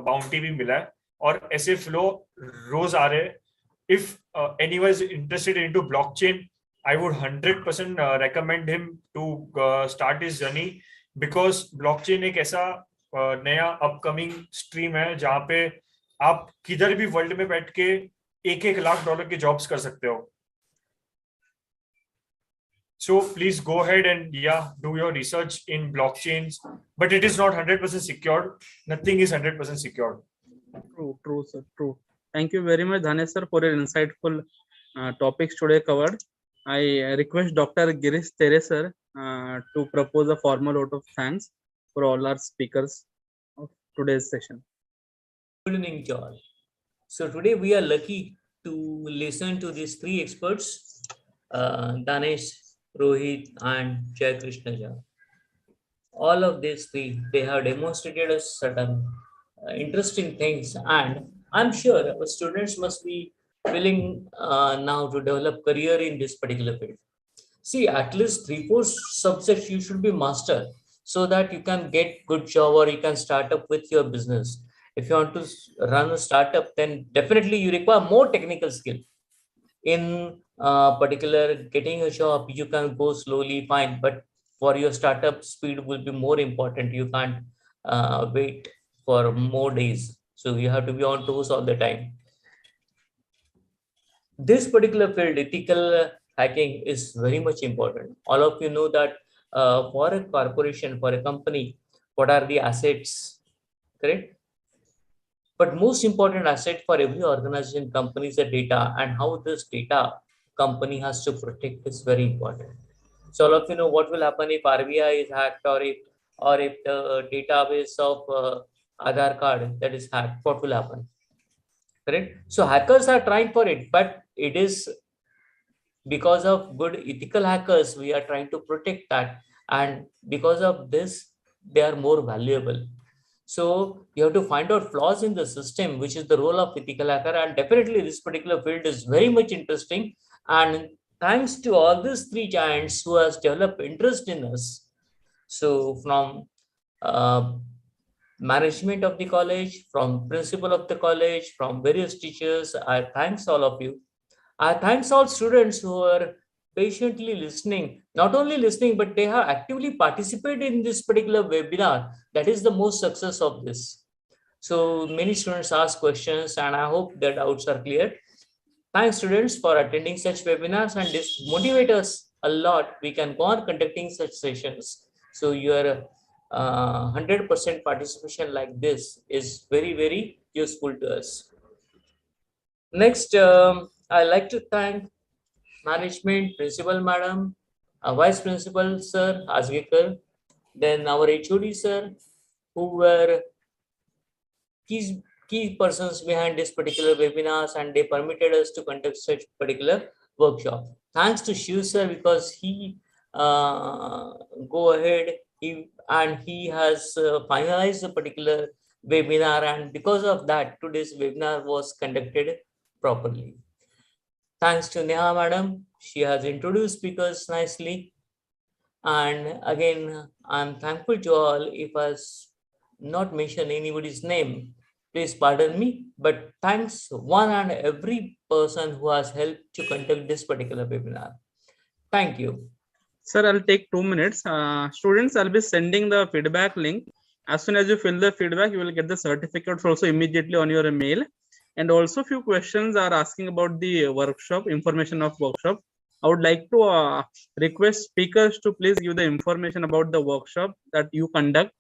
बाउंटी भी मिला है, और ऐसे फ्लो रोज आ रहे हैं. If anyone is interested into blockchain, I would 100% recommend him to start his journey, because blockchain एक ऐसा नया अपकमिंग स्ट्रीम है जहाँ पे आप किधर भी वर्ल्ड में बैठ के $1 लाख की जॉब्स कर सकते हो. So please go ahead and do your research in blockchains, but it is not 100% secured. Nothing is 100% secured. True, sir. True. Thank you very much, Dhanesh sir, for your insightful topics today covered. I request Dr. Girish Tere sir to propose a formal vote of thanks for all our speakers of today's session. Good evening to all. So today we are lucky to listen to these three experts, Dhanesh, Rohit, and Jai Krishna Jha. All of these three, they have demonstrated us certain interesting things, and I'm sure our students must be willing now to develop career in this particular field. See, at least 3-4 subjects you should be master, so that you can get good job or you can start up with your business. If you want to run a startup, then definitely you require more technical skill. In particular, getting a job, you can go slowly, fine, but for your startup, speed will be more important. You can't wait for more days. So you have to be on toes all the time. This particular field, ethical hacking, is very much important. All of you know that for a corporation, for a company, what are the assets, correct? But most important asset for every organization, company, is the data, and how this data company has to protect is very important. So all of you know what will happen if RBI is hacked, or if the database of Aadhaar card that is hacked, what will happen? Correct. So hackers are trying for it, but it is because of good ethical hackers we are trying to protect that, and because of this they are more valuable. So you have to find out flaws in the system, which is the role of ethical hacker, and definitely this particular field is very much interesting. And thanks to all these three giants who has developed interest in us. So from management of the college, from principal of the college, from various teachers, I thanks all of you. I thanks all students who are patiently listening, not only listening, but they have actively participated in this particular webinar. That is the most success of this. So many students ask questions, and I hope their doubts are clear. Thanks students for attending such webinars, and this motivates us a lot. We can go on conducting such sessions. So your 100% participation like this is very, very useful to us. Next, I'd like to thank management, principal madam, vice principal sir Asgekar, then our HOD sir, who were key persons behind this particular webinars, and they permitted us to conduct such particular workshop. Thanks to Shiv sir, because he go ahead he has finalized the particular webinar, and because of that today's webinar was conducted properly. Thanks to Neha madam, she has introduced speakers nicely. And again, I'm thankful to all. If I not mention anybody's name, please pardon me, but thanks one and every person who has helped to conduct this particular webinar. Thank you. Sir, I'll take 2 minutes. Students, I'll be sending the feedback link. As soon as you fill the feedback, you will get the certificates also immediately on your mail. And also few questions are asking about the workshop, information of workshop. I would like to request speakers to please give the information about the workshop that you conduct